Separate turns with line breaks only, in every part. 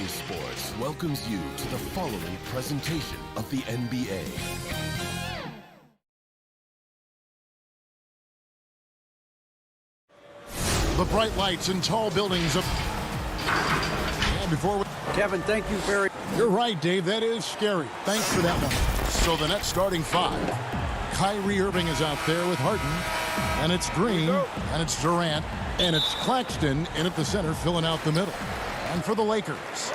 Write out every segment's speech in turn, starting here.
CLA Sports welcomes you to the following presentation of the NBA.
The bright lights and tall buildings of... And before we...
Kevin, thank you very...
You're right, Dave. That is scary. Thanks for that one. So the Nets starting five. Kyrie Irving is out there with Harden. And it's Green. And it's Durant. And it's Claxton in at the center filling out the middle. And for the Lakers,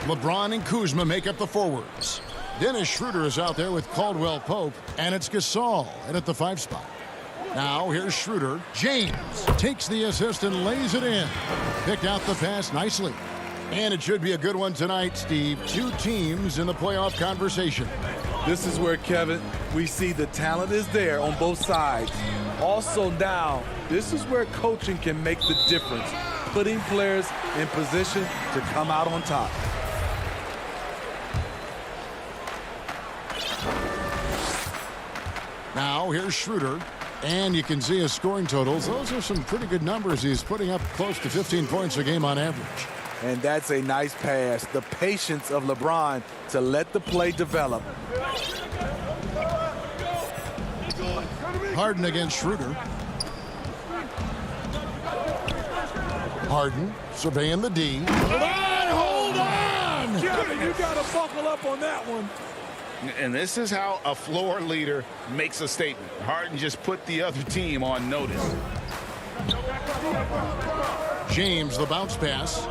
LeBron and Kuzma make up the forwards. Dennis Schroeder is out there with Caldwell Pope. And it's Gasol in at the 5 spot. Now here's Schroeder. James takes the assist and lays it in. Picked out the pass nicely. And it should be a good one tonight, Steve. Two teams in the playoff conversation.
This is where, Kevin, we see the talent is there on both sides. Also now, this is where coaching can make the difference, putting players in position to come out on top.
Now here's Schroeder. And you can see his scoring totals. Those are some pretty good numbers. He's putting up close to 15 points a game on average.
And that's a nice pass. The patience of LeBron to let the play develop.
Harden against Schroeder. Harden surveying the D. Hold on!
Kevin, you got to buckle up on that one.
And this is how a floor leader makes a statement. Harden just put the other team on notice.
James, the bounce pass.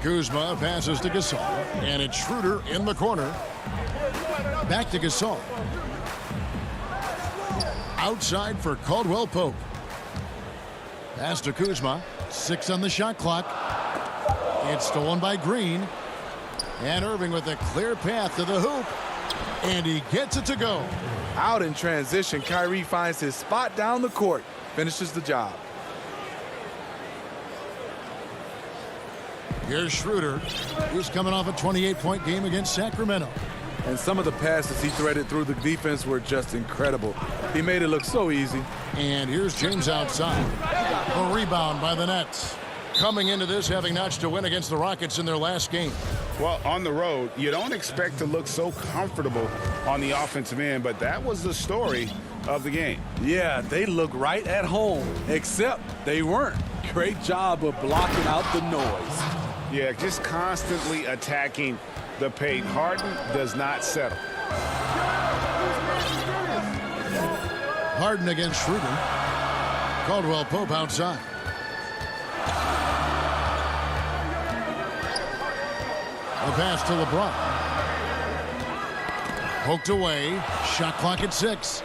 Kuzma passes to Gasol. And it's Schroeder in the corner. Back to Gasol. Outside for Caldwell Pope. Pass to Kuzma. 6 on the shot clock. It's stolen by Green. And Irving with a clear path to the hoop. And he gets it to go.
Out in transition, Kyrie finds his spot down the court. Finishes the job.
Here's Schroeder. He's coming off a 28-point game against Sacramento.
And some of the passes he threaded through the defense were just incredible. He made it look so easy.
And here's James outside. A rebound by the Nets. Coming into this having notched a win against the Rockets in their last game.
Well, on the road, you don't expect to look so comfortable on the offensive end, but that was the story of the game.
Yeah, they look right at home, except they weren't. Great job of blocking out the noise.
Yeah, just constantly attacking the paint. Harden does not settle.
Harden against Schroeder. Caldwell Pope outside. The pass to LeBron. Poked away. Shot clock at 6.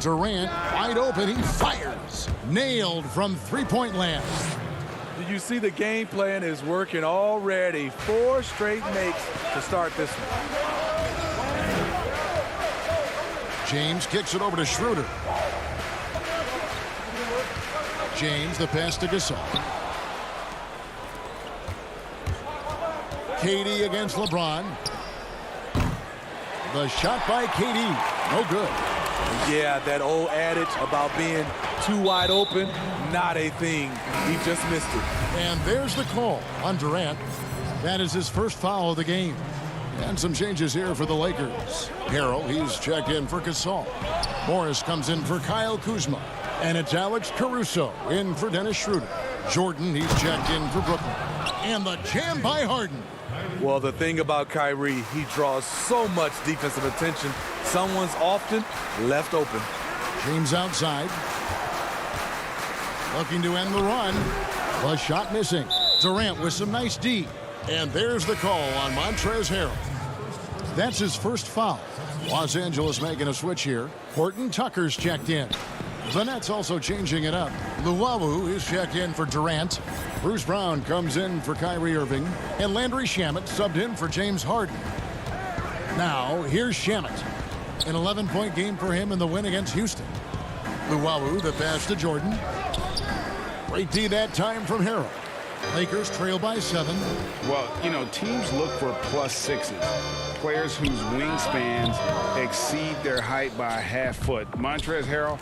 Durant wide open. He fires. Nailed from three-point land.
Did you see the game plan is working already? 4 straight makes to start this one.
James kicks it over to Schroeder. James, the pass to Gasol. KD against LeBron. The shot by KD. No good.
Yeah, that old adage about being too wide open, not a thing. He just missed it.
And there's the call on Durant. That is his first foul of the game. And some changes here for the Lakers. Harrell, he's checked in for Gasol. Morris comes in for Kyle Kuzma. And it's Alex Caruso in for Dennis Schroeder. Jordan, he's checked in for Brooklyn. And the jam by Harden.
Well, the thing about Kyrie, he draws so much defensive attention. Someone's often left open.
James outside. Looking to end the run. The shot missing. Durant with some nice D. And there's the call on Montrezl Harrell. That's his first foul. Los Angeles making a switch here. Horton Tucker's checked in. The Nets also changing it up. Luwawu is checked in for Durant. Bruce Brown comes in for Kyrie Irving. And Landry Shamet subbed in for James Harden. Now, here's Shamet. An 11-point game for him in the win against Houston. Luwawu, the pass to Jordan. Great D that time from Harrell. Lakers trail by 7.
Well, you know, teams look for +6s. Players whose wingspans exceed their height by a half foot. Montrezl Harrell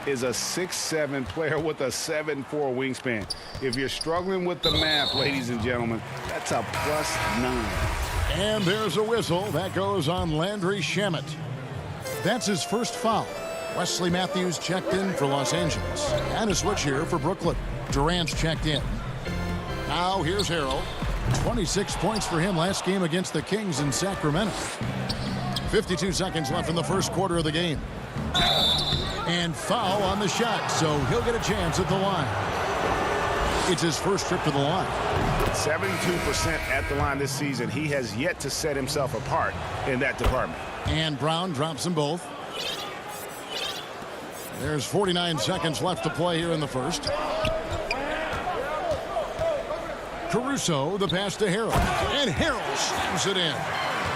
is a 6'7" player with a 7'4" wingspan. If you're struggling with the math, ladies and gentlemen, that's a +9.
And there's a whistle. That goes on Landry Shamet. That's his first foul. Wesley Matthews checked in for Los Angeles. And a switch here for Brooklyn. Durant's checked in. Now here's Harrell. 26 points for him last game against the Kings in Sacramento. 52 seconds left in the first quarter of the game. And foul on the shot, so he'll get a chance at the line. It's his first trip to the line.
72% at the line this season. He has yet to set himself apart in that department.
And Brown drops them both. There's 49 seconds left to play here in the first. Caruso, the pass to Harrell. And Harrell slams it in.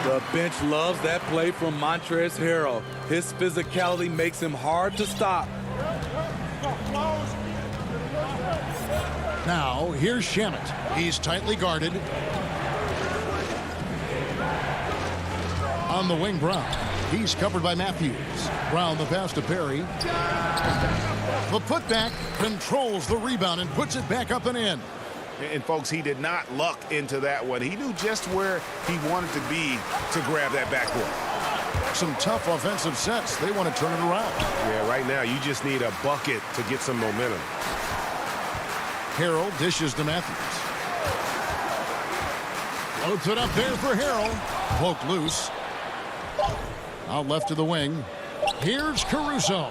The bench loves that play from Montrezl Harrell. His physicality makes him hard to stop.
Now, here's Shamet. He's tightly guarded. On the wing, Brown. He's covered by Matthews. Brown, the pass to Perry. The putback controls the rebound and puts it back up and in.
And, folks, he did not luck into that one. He knew just where he wanted to be to grab that backboard.
Some tough offensive sets. They want to turn it around.
Yeah, right now you just need a bucket to get some momentum.
Harrell dishes to Matthews. Floats it up there for Harrell. Poked loose. Out left to the wing. Here's Caruso.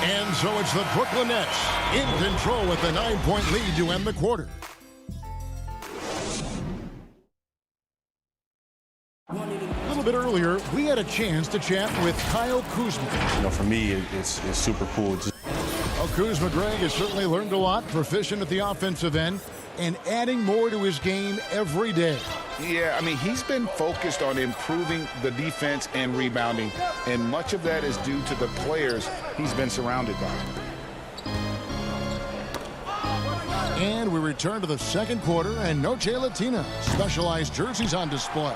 And so it's the Brooklyn Nets in control with a 9-point lead to end the quarter. A little bit earlier, we had a chance to chat with Kyle Kuzma.
You know, for me, it's super cool.
Well, Kuzma, Greg, has certainly learned a lot, proficient at the offensive end, and adding more to his game every day.
Yeah, I mean, he's been focused on improving the defense and rebounding, and much of that is due to the players he's been surrounded by.
And we return to the second quarter, and Noche Latina specialized jerseys on display.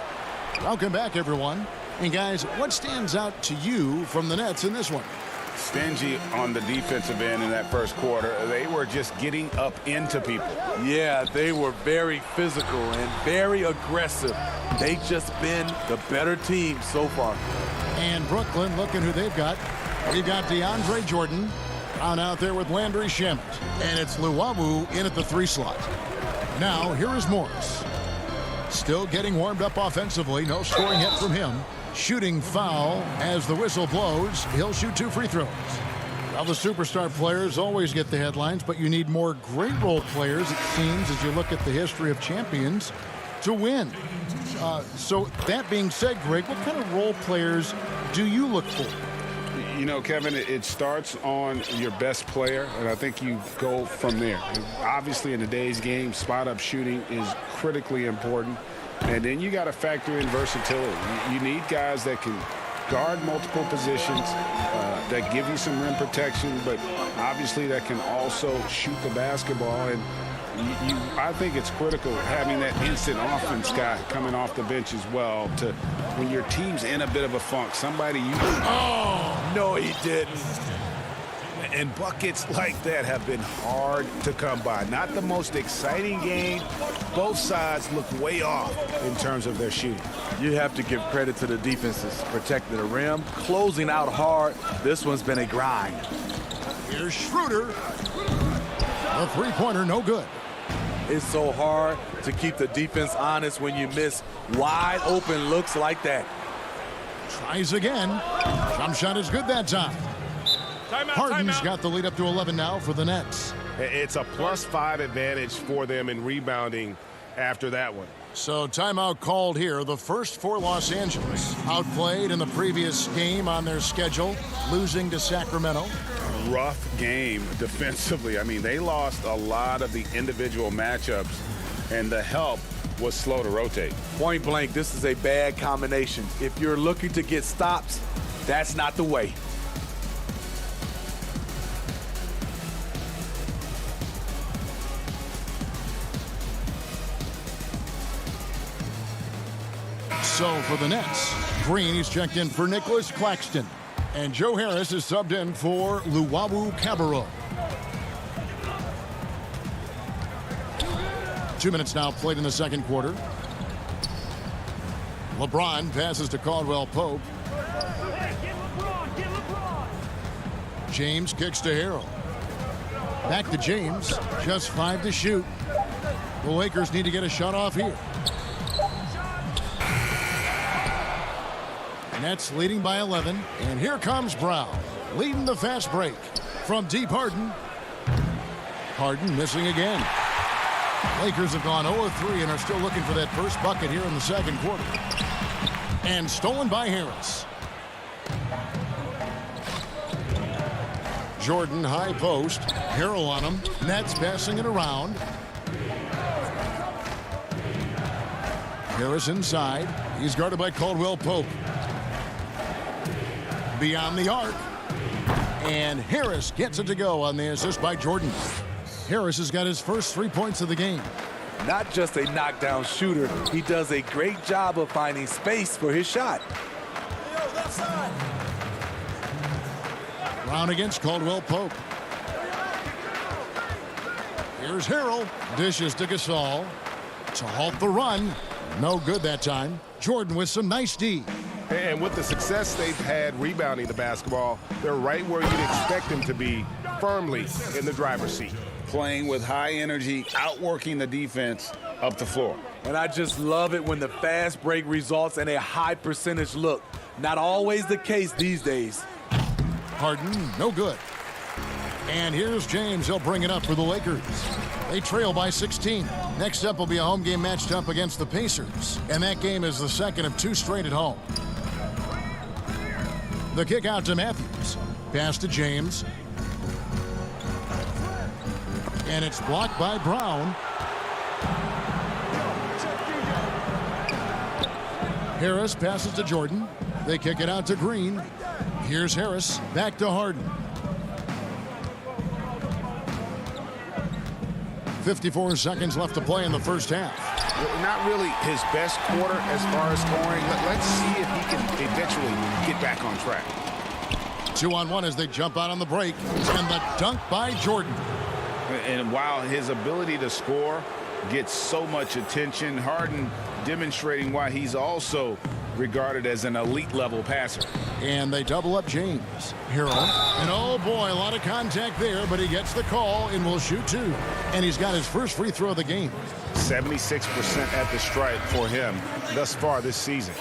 Welcome back, everyone. And guys, what stands out to you from the Nets in this one?
Stingy on the defensive end in that first quarter. They were just getting up into people.
Yeah, they were very physical and very aggressive. They've just been the better team so far.
And Brooklyn, looking who they've got. We've got DeAndre Jordan on out there with Landry Shamet. And it's Luwawu in at the 3 slot. Now, here is Morris. Still getting warmed up offensively. No scoring yet from him. Shooting foul as the whistle blows. He'll shoot 2 free throws. Well, the superstar players always get the headlines, but you need more great role players, it seems, as you look at the history of champions, to win. So that being said, Greg, what kind of role players do you look for?
You know, Kevin, it starts on your best player, and I think you go from there. Obviously, in today's game, spot-up shooting is critically important. And then you got to factor in versatility. You need guys that can guard multiple positions, that give you some rim protection, but obviously that can also shoot the basketball. And I think it's critical having that instant offense guy coming off the bench as well to when your team's in a bit of a funk. Somebody you can...
Oh, no, he didn't.
And buckets like that have been hard to come by. Not the most exciting game. Both sides look way off in terms of their shooting.
You have to give credit to the defenses. Protecting the rim, closing out hard. This one's been a grind.
Here's Schroeder. A 3-pointer, no good.
It's so hard to keep the defense honest when you miss wide open looks like that.
Tries again. Jump shot is good that time. Harden's got the lead up to 11 now for the Nets.
It's a +5 advantage for them in rebounding after that one.
So timeout called here. The first for Los Angeles. Outplayed in the previous game on their schedule, losing to Sacramento.
Rough game defensively. I mean, they lost a lot of the individual matchups, and the help was slow to rotate.
Point blank, this is a bad combination. If you're looking to get stops, that's not the way.
So for the Nets, Green, he's checked in for Nicholas Claxton. And Joe Harris is subbed in for Luwawu Cabarro. 2 minutes now played in the second quarter. LeBron passes to Caldwell Pope. James kicks to Harrell. Back to James. Just 5 to shoot. The Lakers need to get a shot off here. Nets leading by 11. And here comes Brown, leading the fast break. From deep, Harden. Harden missing again. Lakers have gone 0-3 and are still looking for that first bucket here in the second quarter. And stolen by Harris. Jordan, high post. Harrell on him. Nets passing it around. Harris inside. He's guarded by Caldwell Pope. Beyond the arc. And Harris gets it to go on the assist by Jordan. Harris has got his first 3 points of the game.
Not just a knockdown shooter, he does a great job of finding space for his shot.
Brown against Caldwell Pope. Here's Harrell. Dishes to Gasol. To halt the run. No good that time. Jordan with some nice D.
And with the success they've had rebounding the basketball, they're right where you'd expect them to be, firmly in the driver's seat.
Playing with high energy, outworking the defense up the floor.
And I just love it when the fast break results in a high percentage look. Not always the case these days.
Harden, no good. And here's James. He'll bring it up for the Lakers. They trail by 16. Next up will be a home game matched up against the Pacers. And that game is the second of 2 straight at home. The kick out to Matthews. Pass to James. And it's blocked by Brown. Harris passes to Jordan. They kick it out to Green. Here's Harris. Back to Harden. 54 seconds left to play in the first half.
Not really his best quarter as far as scoring. Let's see if he can eventually get back on track.
2-on-1 as they jump out on the break. And the dunk by Jordan.
And while his ability to score gets so much attention, Harden demonstrating why he's also regarded as an elite level passer.
And they double up James. Harrell. And oh boy, a lot of contact there, but he gets the call and will shoot 2. And he's got his first free throw of the game.
76% at the stripe for him thus far this season.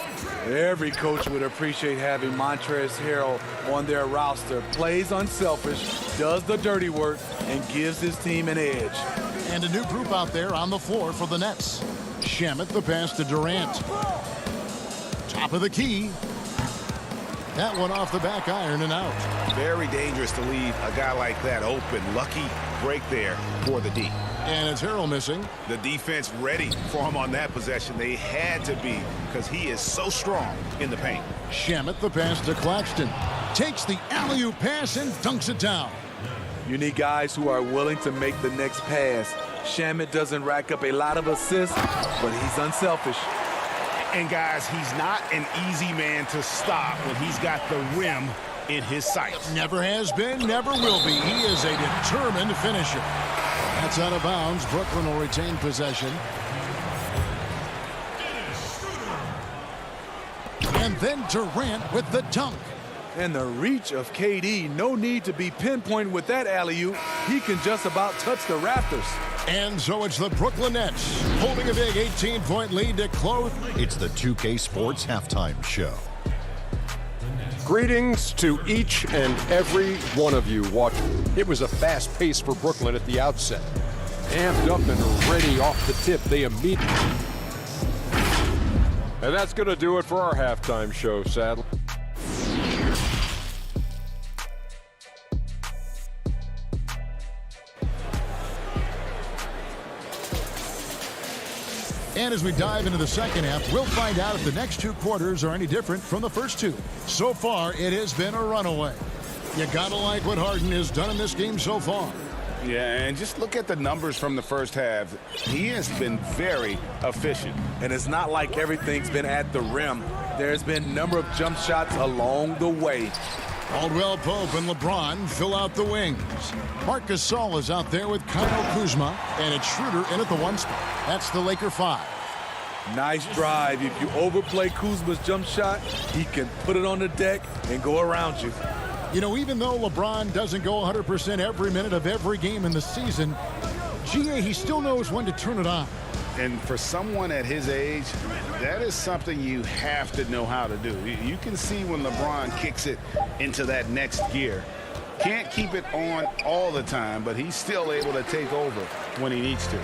Every coach would appreciate having Montrezl Harrell on their roster. Plays unselfish, does the dirty work, and gives his team an edge.
And a new group out there on the floor for the Nets. Shamet the pass to Durant. Top of the key. That one off the back iron and out.
Very dangerous to leave a guy like that open. Lucky break there for the D.
And it's Harrell missing.
The defense ready for him on that possession. They had to be because he is so strong in the paint.
Shamet the pass to Claxton. Takes the alley-oop pass and dunks it down.
You need guys who are willing to make the next pass. Shamet doesn't rack up a lot of assists, but he's unselfish.
And guys, he's not an easy man to stop when he's got the rim in his sights.
Never has been, never will be. He is a determined finisher. That's out of bounds. Brooklyn will retain possession. And then Durant with the dunk.
And the reach of KD, no need to be pinpoint with that alley-oop. He can just about touch the rafters.
And so it's the Brooklyn Nets holding a big 18-point lead to close.
It's the 2K Sports Halftime Show.
Greetings to each and every one of you watching. It was a fast pace for Brooklyn at the outset. Amped up and ready off the tip, they immediately. And that's going to do it for our halftime show, sadly.
And as we dive into the second half, we'll find out if the next 2 quarters are any different from the first 2. So far, it has been a runaway. You gotta like what Harden has done in this game so far.
Yeah, and just look at the numbers from the first half. He has been very efficient.
And it's not like everything's been at the rim. There's been a number of jump shots along the way.
Caldwell Pope and LeBron fill out the wings. Marc Gasol is out there with Kyle Kuzma, and it's Schroeder in at the 1 spot. That's the Laker 5.
Nice drive. If you overplay Kuzma's jump shot, he can put it on the deck and go around you.
You know, even though LeBron doesn't go 100% every minute of every game in the season, he still knows when to turn it on.
And for someone at his age, that is something you have to know how to do. You can see when LeBron kicks it into that next gear. Can't keep it on all the time, but he's still able to take over when he needs to.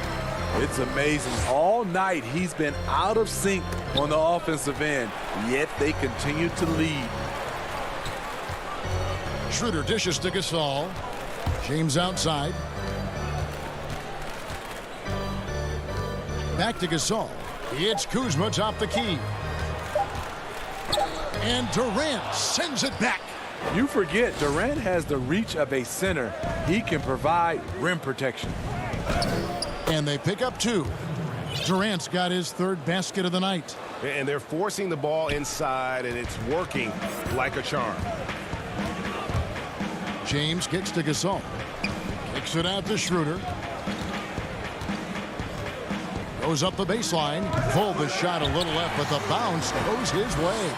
It's amazing. All night he's been out of sync on the offensive end, yet they continue to lead.
Schroeder dishes to Gasol. James outside. Back to Gasol. It's Kuzma top the key. And Durant sends it back.
You forget, Durant has the reach of a center. He can provide rim protection.
And they pick up 2. Durant's got his 3rd basket of the night.
And they're forcing the ball inside, and it's working like a charm.
James kicks to Gasol. Kicks it out to Schroeder. Goes up the baseline. Pulled the shot a little left, but the bounce goes his way.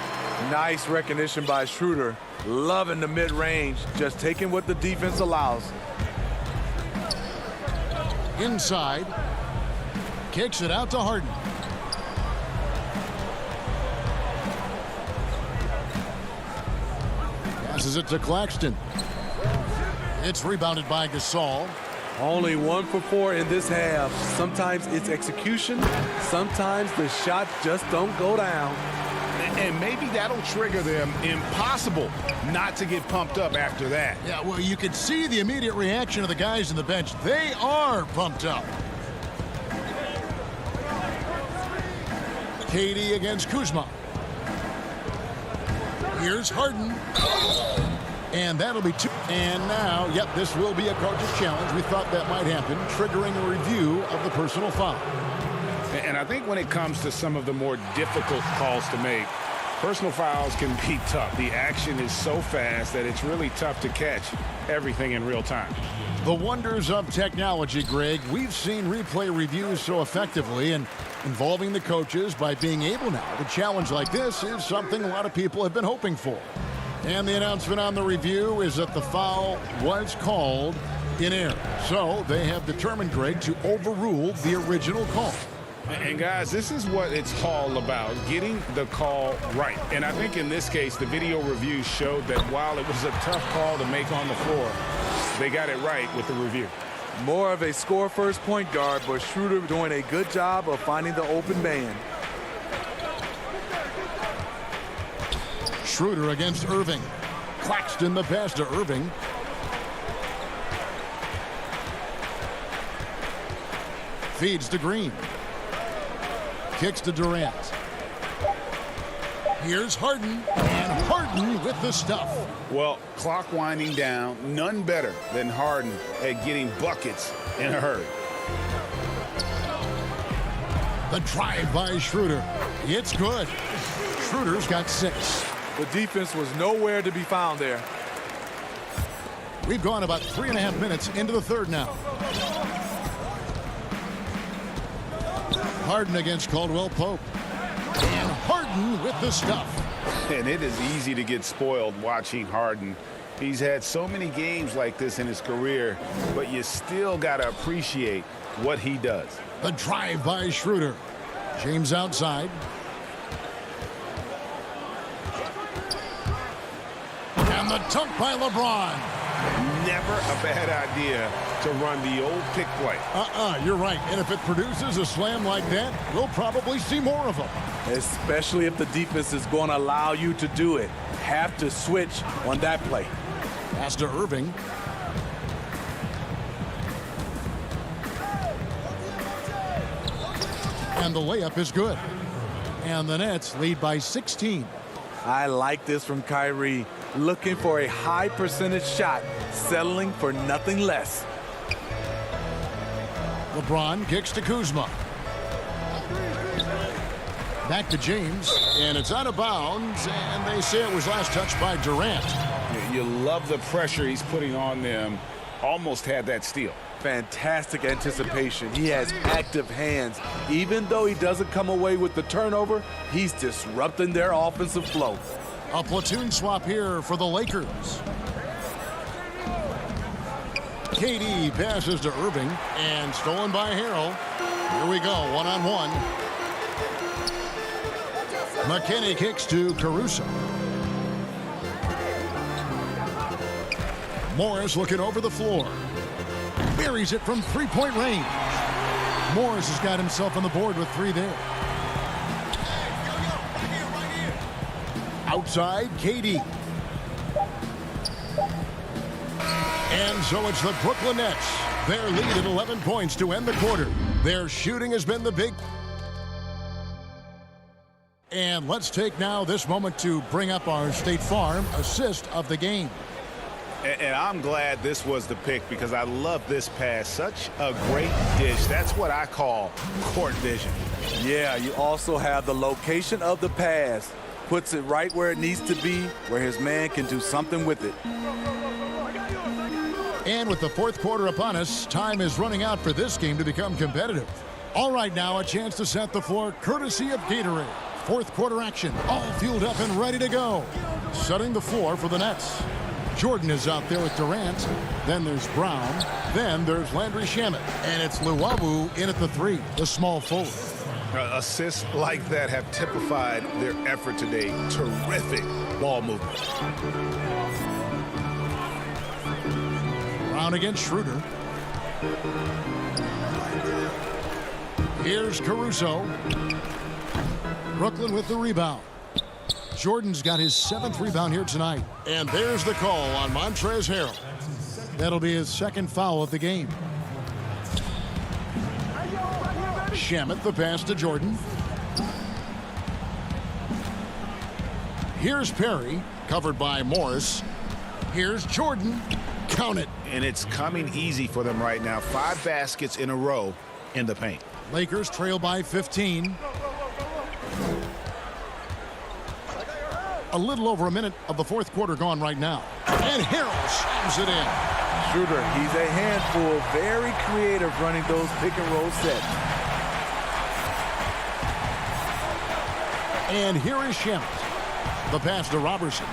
Nice recognition by Schroeder. Loving the mid-range, just taking what the defense allows.
Inside. Kicks it out to Harden. Passes it to Claxton. It's rebounded by Gasol.
Only 1 for 4 in this half. Sometimes it's execution. Sometimes the shots just don't go down.
And maybe that'll trigger them. Impossible not to get pumped up after that.
Yeah, well, you can see the immediate reaction of the guys on the bench. They are pumped up. KD against Kuzma. Here's Harden. And that'll be 2. And now, yep, this will be a coach's challenge. We thought that might happen, triggering a review of the personal foul.
And I think when it comes to some of the more difficult calls to make, personal fouls can be tough. The action is so fast that it's really tough to catch everything in real time.
The wonders of technology, Greg. We've seen replay reviews so effectively, and involving the coaches by being able now to challenge like this is something a lot of people have been hoping for. And the announcement on the review is that the foul was called in error. So they have determined, Greg, to overrule the original call.
And guys, this is what it's all about, getting the call right. And I think in this case, the video review showed that while it was a tough call to make on the floor, they got it right with the review.
More of a score-first point guard, but Schroeder doing a good job of finding the open man.
Schroeder against Irving. Claxton the pass to Irving. Feeds to Green. Kicks to Durant. Here's Harden, and Harden with the stuff.
Well, clock winding down, none better than Harden at getting buckets in a hurry.
The drive by Schroeder. It's good. Schroeder's got 6.
The defense was nowhere to be found there.
We've gone about 3.5 minutes into the 3rd now. Harden against Caldwell Pope. And Harden with the stuff.
And it is easy to get spoiled watching Harden. He's had so many games like this in his career, but you still got to appreciate what he does.
The drive by Schroeder. James outside. And the dunk by LeBron.
Never a bad idea to run the old pick play.
You're right. And if it produces a slam like that, we'll probably see more of them.
Especially if the defense is going to allow you to do it. Have to switch on that play.
Pass to Irving. And the layup is good. And the Nets lead by 16.
I like this from Kyrie. Looking for a high percentage shot, settling for nothing less.
LeBron kicks to Kuzma. Back to James, and it's out of bounds, and they say it was last touched by Durant.
You love the pressure he's putting on them. Almost had that steal.
Fantastic anticipation. He has active hands. Even though he doesn't come away with the turnover, he's disrupting their offensive flow.
A platoon swap here for the Lakers. KD passes to Irving and stolen by Harrell. Here we go, one-on-one. McKinney kicks to Caruso. Morris looking over the floor. Buries it from three-point range. Morris has got himself on the board with 3 there. Outside, KD. And so it's the Brooklyn Nets. Their lead at 11 points to end the quarter. Their shooting has been the big. And let's take now this moment to bring up our State Farm assist of the game.
And I'm glad this was the pick because I love this pass. Such a great dish. That's what I call court vision.
Yeah, you also have the location of the pass. Puts it right where it needs to be, where his man can do something with it.
And with the fourth quarter upon us, time is running out for this game to become competitive. All right, now a chance to set the floor courtesy of Gatorade. Fourth quarter action, all fueled up and ready to go. Setting the floor for the Nets. Jordan is out there with Durant. Then there's Brown. Then there's Landry Shamet. And it's Luwawu in at the 3, the small forward.
Assists like that have typified their effort today. Terrific ball movement.
Brown against Schroeder. Here's Caruso. Brooklyn with the rebound. Jordan's got his 7th rebound here tonight. And there's the call on Montrezl Harrell. That'll be his 2nd foul of the game. Shamet the pass to Jordan. Here's Perry, covered by Morris. Here's Jordan. Count it.
And it's coming easy for them right now. 5 baskets in a row in the paint.
Lakers trail by 15. A little over a minute of the fourth quarter gone right now. And Harrell slams it in.
Schroeder, he's a handful. Very creative running those pick and roll sets.
And here is Shamet. The pass to Robertson.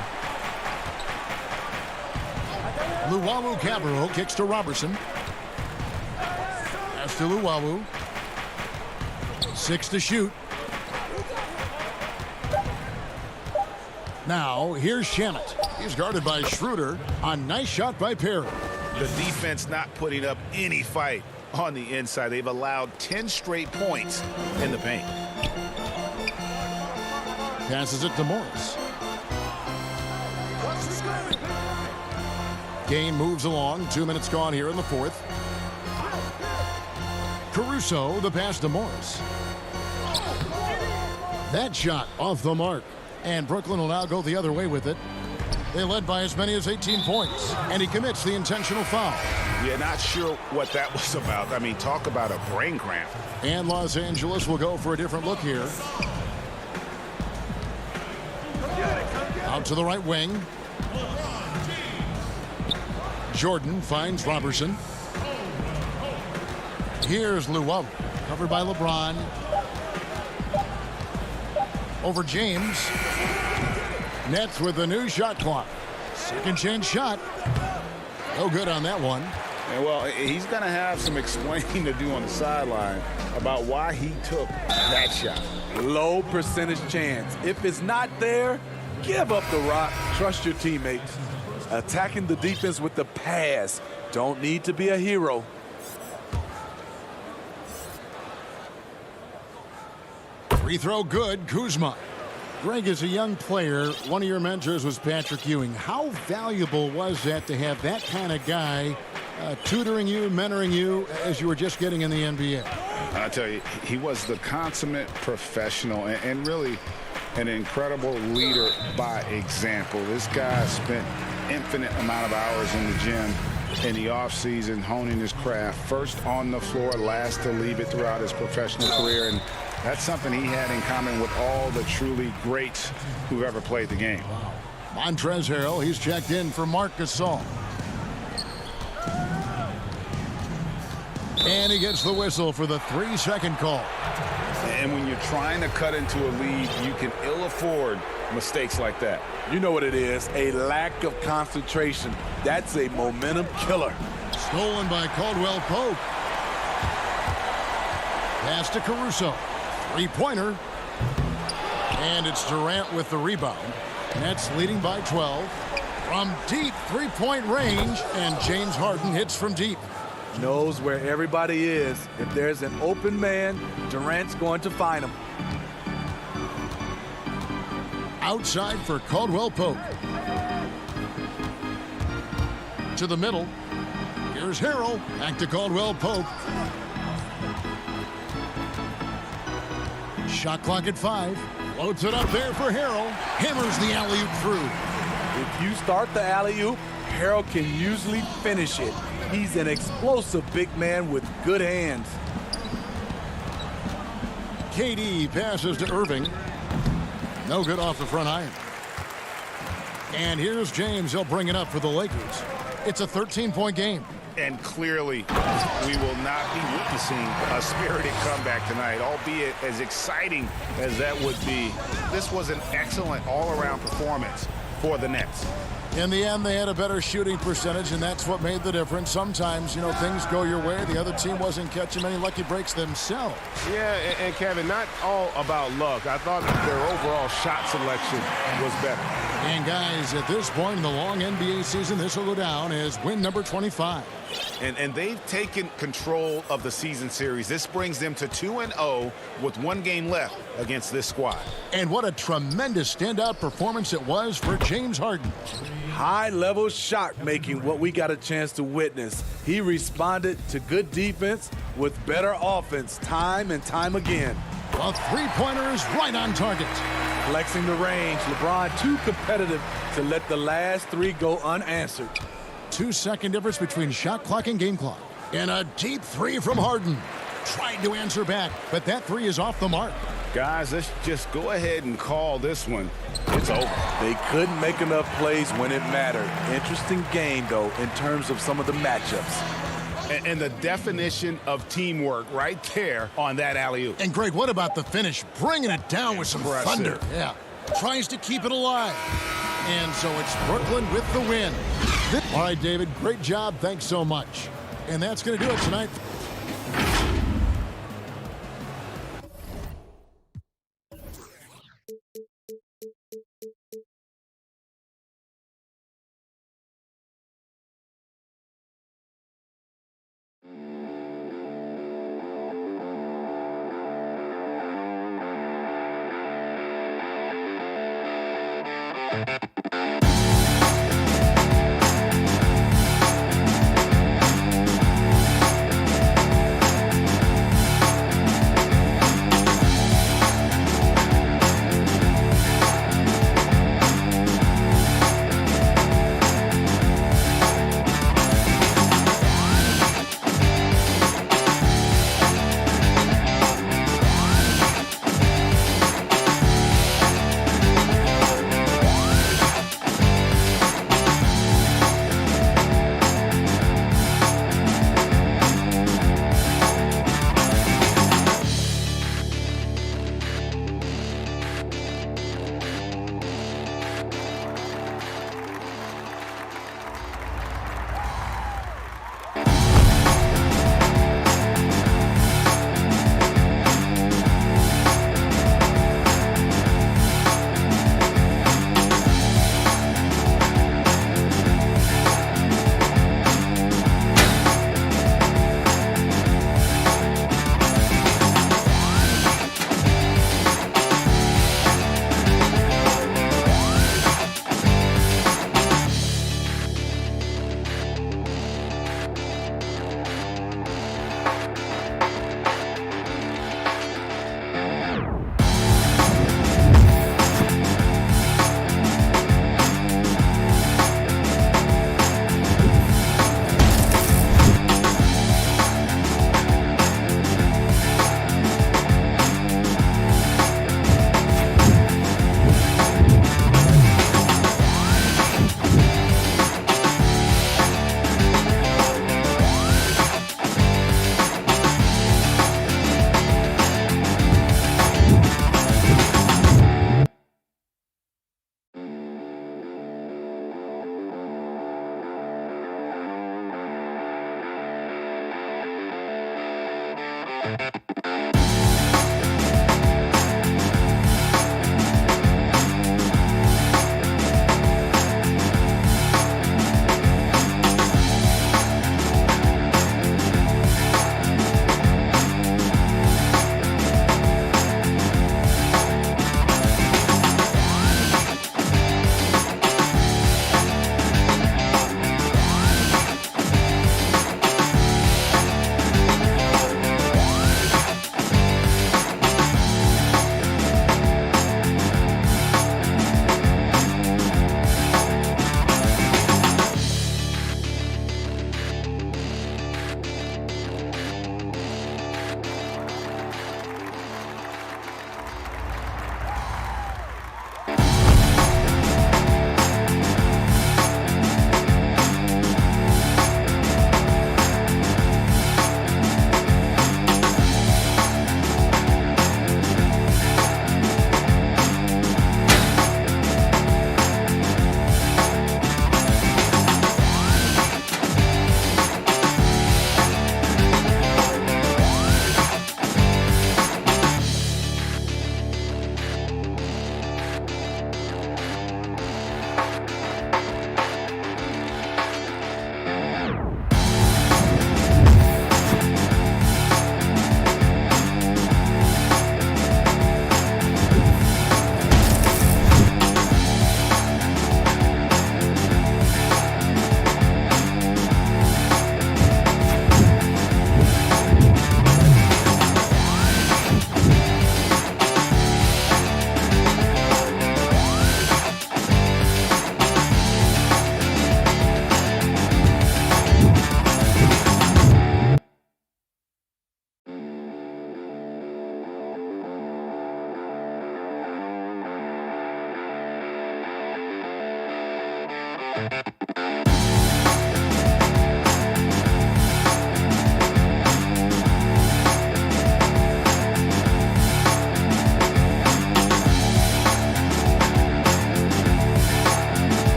Luwawu-Cabarrot kicks to Robertson. Pass to Luwawu. 6 to shoot. Now, here's Shamet. He's guarded by Schroeder. A nice shot by Perry.
The defense not putting up any fight on the inside. They've allowed 10 straight points in the paint.
Passes it to Morris. Game moves along. 2 minutes gone here in the fourth. Caruso, the pass to Morris. That shot off the mark. And Brooklyn will now go the other way with it. They led by as many as 18 points. And he commits the intentional foul.
Yeah, not sure what that was about. I mean, talk about a brain cramp.
And Los Angeles will go for a different look here. Out to the right wing. Jordan finds Robertson. Here's Luwawu, covered by LeBron. Over James. Nets with a new shot clock. Second chance shot. No good on that one.
And well, he's going to have some explaining to do on the sideline about why he took that shot.
Low percentage chance. If it's not there, give up the rock. Trust your teammates. Attacking the defense with the pass. Don't need to be a hero.
Free throw good, Kuzma. Greg, as a young player, one of your mentors was Patrick Ewing. How valuable was that to have that kind of guy tutoring you, mentoring you as you were just getting in the NBA?
I tell you, he was the consummate professional and really an incredible leader by example. This guy spent infinite amount of hours in the gym in the offseason honing his craft. First on the floor, last to leave it throughout his professional career. And that's something he had in common with all the truly greats who've ever played the game.
Montrezl Harrell, he's checked in for Marc Gasol. And he gets the whistle for the 3-second call.
And when you're trying to cut into a lead, you can ill afford mistakes like that.
You know what it is, a lack of concentration. That's a momentum killer.
Stolen by Caldwell Pope. Pass to Caruso. Three-pointer. And it's Durant with the rebound. Nets leading by 12. From deep three-point range, and James Harden hits from deep.
Knows where everybody is. If there's an open man, Durant's going to find him.
Outside for Caldwell Pope. To the middle. Here's Harrell. Back to Caldwell Pope. Shot clock at 5. Floats it up there for Harrell. Hammers the alley-oop through.
If you start the alley-oop, Harrell can usually finish it. He's an explosive big man with good hands.
KD passes to Irving. No good off the front iron. And here's James. He'll bring it up for the Lakers. It's a 13-point game.
And clearly, we will not be witnessing a spirited comeback tonight, albeit as exciting as that would be. This was an excellent all-around performance for the Nets.
In the end, they had a better shooting percentage, and that's what made the difference. Sometimes, you know, things go your way. The other team wasn't catching many lucky breaks themselves.
Yeah, and Kevin, not all about luck. I thought their overall shot selection was better.
And guys, at this point in the long NBA season, this will go down as win number 25.
And they've taken control of the season series. This brings them to 2-0 with 1 game left against this squad.
And what a tremendous standout performance it was for James Harden.
High-level shot making, what we got a chance to witness. He responded to good defense with better offense time and time again.
A three-pointer is right on target.
Flexing the range, LeBron too competitive to let the last 3 go unanswered.
2-second difference between shot clock and game clock. And a deep 3 from Harden. Tried to answer back, but that 3 is off the mark.
Guys, let's just go ahead and call this one. It's over.
They couldn't make enough plays when it mattered. Interesting game, though, in terms of some of the matchups.
And the definition of teamwork right there on that alley-oop.
And Greg, what about the finish? Bringing it down with some thunder. Yeah. Tries to keep it alive. And so it's Brooklyn with the win. All right, David, great job. Thanks so much. And that's going to do it tonight.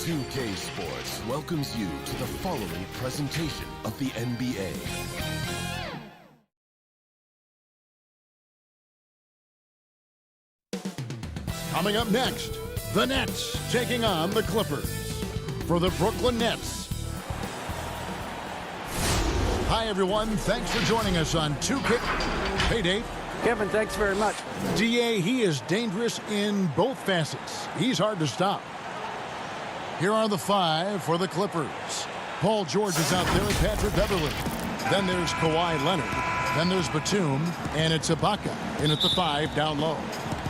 2K Sports welcomes you to the following presentation of the NBA.
Coming up next, the Nets taking on the Clippers. For the Brooklyn Nets. Hi, everyone. Thanks for joining us on 2K. Hey, Dave.
Kevin, thanks very much.
DA, he is dangerous in both facets. He's hard to stop. Here are the five for the Clippers. Paul George is out there with Patrick Beverley. Then there's Kawhi Leonard. Then there's Batum. And it's Ibaka in at the 5 down low.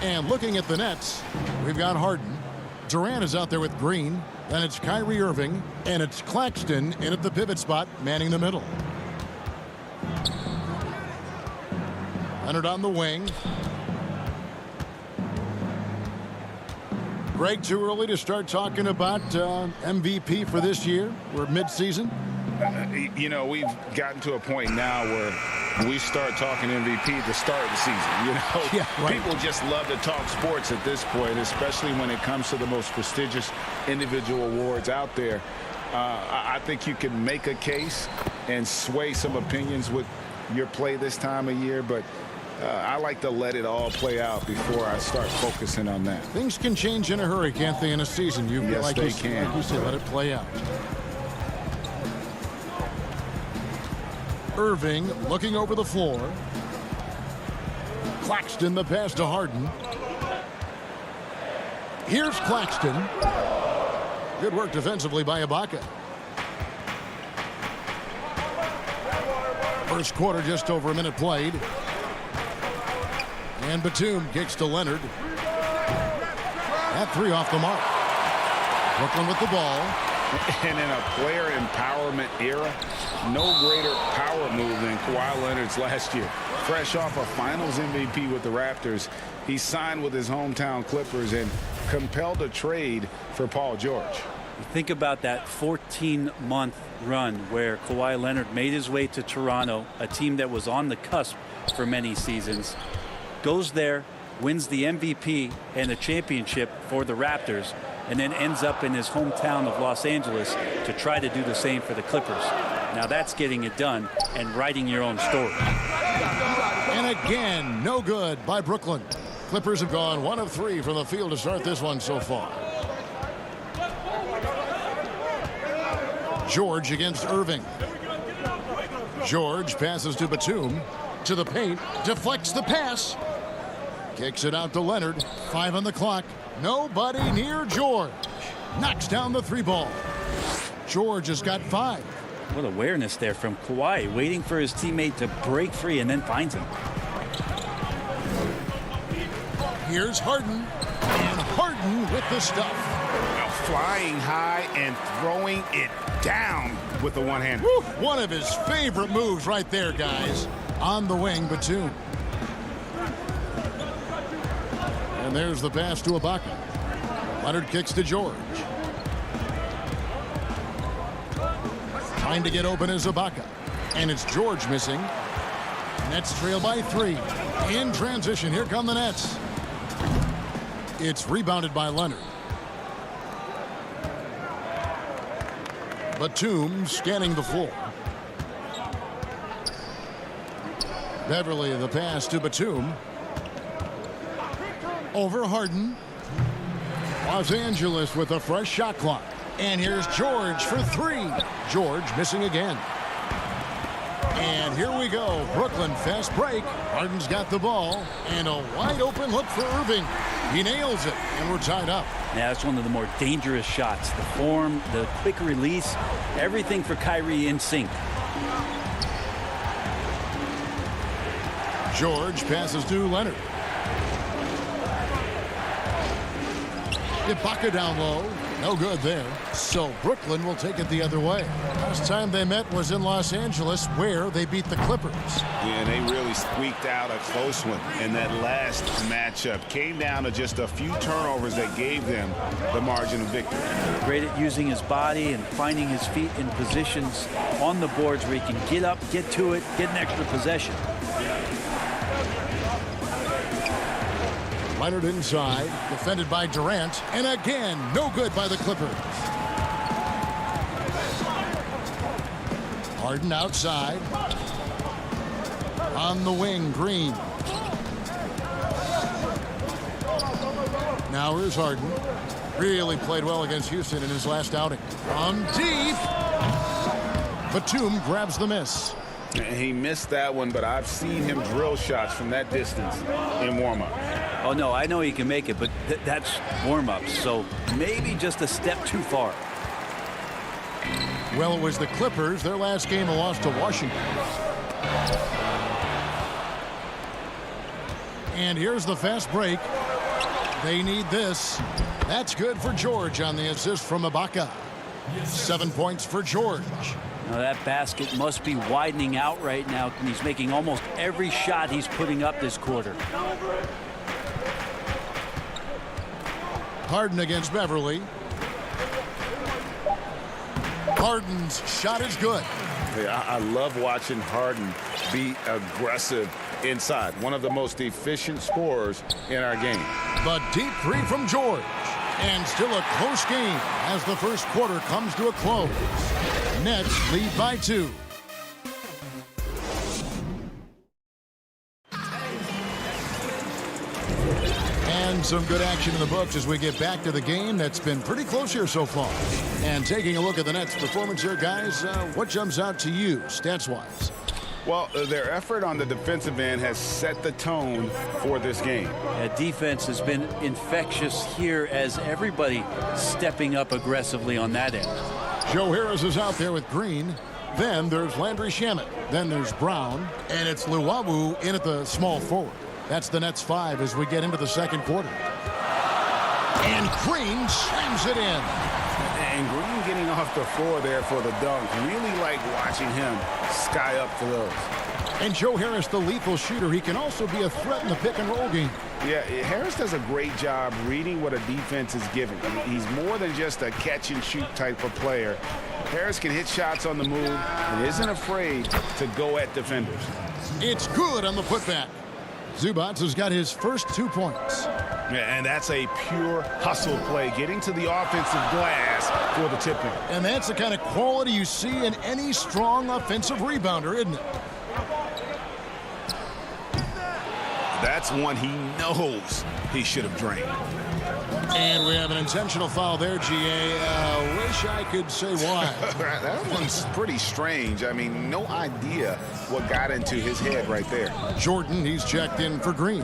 And looking at the Nets, we've got Harden. Durant is out there with Green. Then it's Kyrie Irving. And it's Claxton in at the pivot spot, manning the middle. Leonard on the wing. Greg, too early to start talking about MVP for this year? We're mid-season.
You know, we've gotten to a point now where we start talking MVP at the start of the season. You know,
yeah, right.
People just love to talk sports at this point, especially when it comes to the most prestigious individual awards out there. I think you can make a case and sway some opinions with your play this time of year, but I like to let it all play out before I start focusing on that.
Things can change in a hurry, can't they, in a season?
Yes, they can.
Like you said, let it play out. Irving looking over the floor. Claxton, the pass to Harden. Here's Claxton. Good work defensively by Ibaka. First quarter, just over a minute played. And Batum kicks to Leonard. That 3 off the mark. Brooklyn with the ball.
And in a player empowerment era, no greater power move than Kawhi Leonard's last year. Fresh off a Finals MVP with the Raptors, he signed with his hometown Clippers and compelled a trade for Paul George.
Think about that 14-month run where Kawhi Leonard made his way to Toronto, a team that was on the cusp for many seasons. Goes there, wins the MVP and the championship for the Raptors, and then ends up in his hometown of Los Angeles to try to do the same for the Clippers. Now that's getting it done and writing your own story.
And again, no good by Brooklyn. Clippers have gone 1 of 3 from the field to start this one so far. George against Irving. George passes to Batum. To the paint. Deflects the pass. Kicks it out to Leonard. 5 on the clock. Nobody near George. Knocks down the 3 ball. George has got 5.
What awareness there from Kawhi, waiting for his teammate to break free and then finds him.
Here's Harden. And Harden with the stuff.
Flying high and throwing it down with the one-hander.
One of his favorite moves right there, guys. On the wing, Batum. And there's the pass to Ibaka. Leonard kicks to George. Trying to get open is Ibaka. And it's George missing. Nets trail by 3. In transition, here come the Nets. It's rebounded by Leonard. Batum scanning the floor. Beverley, the pass to Batum. Over Harden. Los Angeles with a fresh shot clock. And here's George for 3. George missing again. And here we go. Brooklyn fast break. Harden's got the ball. And a wide open look for Irving. He nails it. And we're tied up.
Now, it's one of the more dangerous shots. The form, the quick release, everything for Kyrie in sync.
George passes to Leonard. Ibaka down low. No good there. So Brooklyn will take it the other way. Last time they met was in Los Angeles, where they beat the Clippers.
Yeah, they really squeaked out a close one in that last matchup. Came down to just a few turnovers that gave them the margin of victory.
Great at using his body and finding his feet in positions on the boards where he can get up, get to it, get an extra possession.
Leonard inside, defended by Durant, and again, no good by the Clippers. Harden outside. On the wing, Green. Now here's Harden. Really played well against Houston in his last outing. From deep. Batum grabs the miss.
He missed that one, but I've seen him drill shots from that distance in warm-up.
Oh, no, I know he can make it, but that's warm-up, so maybe just a step too far.
Well, it was the Clippers. Their last game a loss to Washington. And here's the fast break. They need this. That's good for George on the assist from Ibaka. 7 points for George.
Now that basket must be widening out right now, and he's making almost every shot he's putting up this quarter.
Harden against Beverly. Harden's shot is good.
Yeah, I love watching Harden be aggressive inside. One of the most efficient scorers in our game.
The deep three from George. And still a close game as the first quarter comes to a close. Nets lead by 2. And some good action in the books as we get back to the game that's been pretty close here so far. And taking a look at the Nets' performance here, guys, what jumps out to you stats-wise?
Well, their effort on the defensive end has set the tone for this game.
Yeah, defense has been infectious here as everybody stepping up aggressively on that end.
Joe Harris is out there with Green. Then there's Landry Shamet. Then there's Brown. And it's Luwawu in at the small forward. That's the Nets 5 as we get into the second quarter. And Green slams it in.
And Green getting off the floor there for the dunk. Really like watching him sky up for those.
And Joe Harris, the lethal shooter, he can also be a threat in the pick-and-roll game.
Yeah, Harris does a great job reading what a defense is giving. He's more than just a catch-and-shoot type of player. Harris can hit shots on the move and isn't afraid to go at defenders.
It's good on the putback. Zubac has got his first 2 points.
Yeah, and that's a pure hustle play, getting to the offensive glass for the tip-in.
And that's the kind of quality you see in any strong offensive rebounder, isn't it?
That's one he knows he should have drained.
And we have an intentional foul there, GA. Wish I could say why.
That one's pretty strange. I mean, no idea what got into his head right there.
Jordan, he's checked in for Green.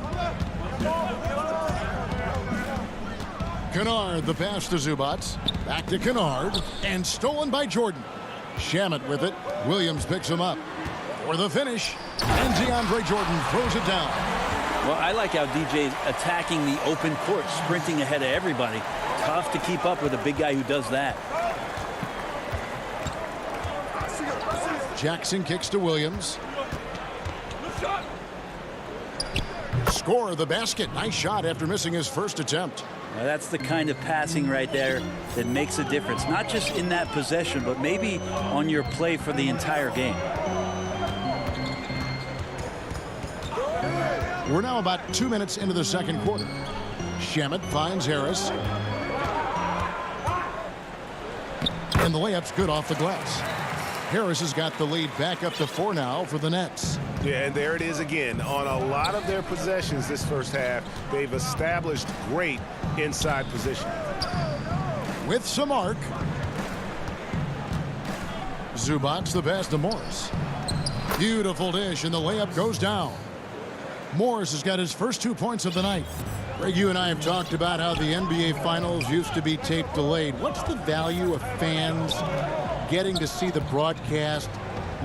Kennard, the pass to Zubac. Back to Kennard. And stolen by Jordan. Shamet with it. Williams picks him up. For the finish. And DeAndre Jordan throws it down.
Well, I like how DJ's attacking the open court, sprinting ahead of everybody. Tough to keep up with a big guy who does that.
Jackson kicks to Williams. Score the basket. Nice shot after missing his first attempt.
Now, that's the kind of passing right there that makes a difference. Not just in that possession, but maybe on your play for the entire game.
We're now about 2 minutes into the second quarter. Shamet finds Harris. And the layup's good off the glass. Harris has got the lead back up to 4 now for the Nets.
Yeah, and there it is again. On a lot of their possessions this first half, they've established great inside position.
With some arc. Zubac the pass to Morris. Beautiful dish, and the layup goes down. Morris has got his first 2 points of the night. Greg, you and I have talked about how the NBA Finals used to be tape delayed. What's the value of fans getting to see the broadcast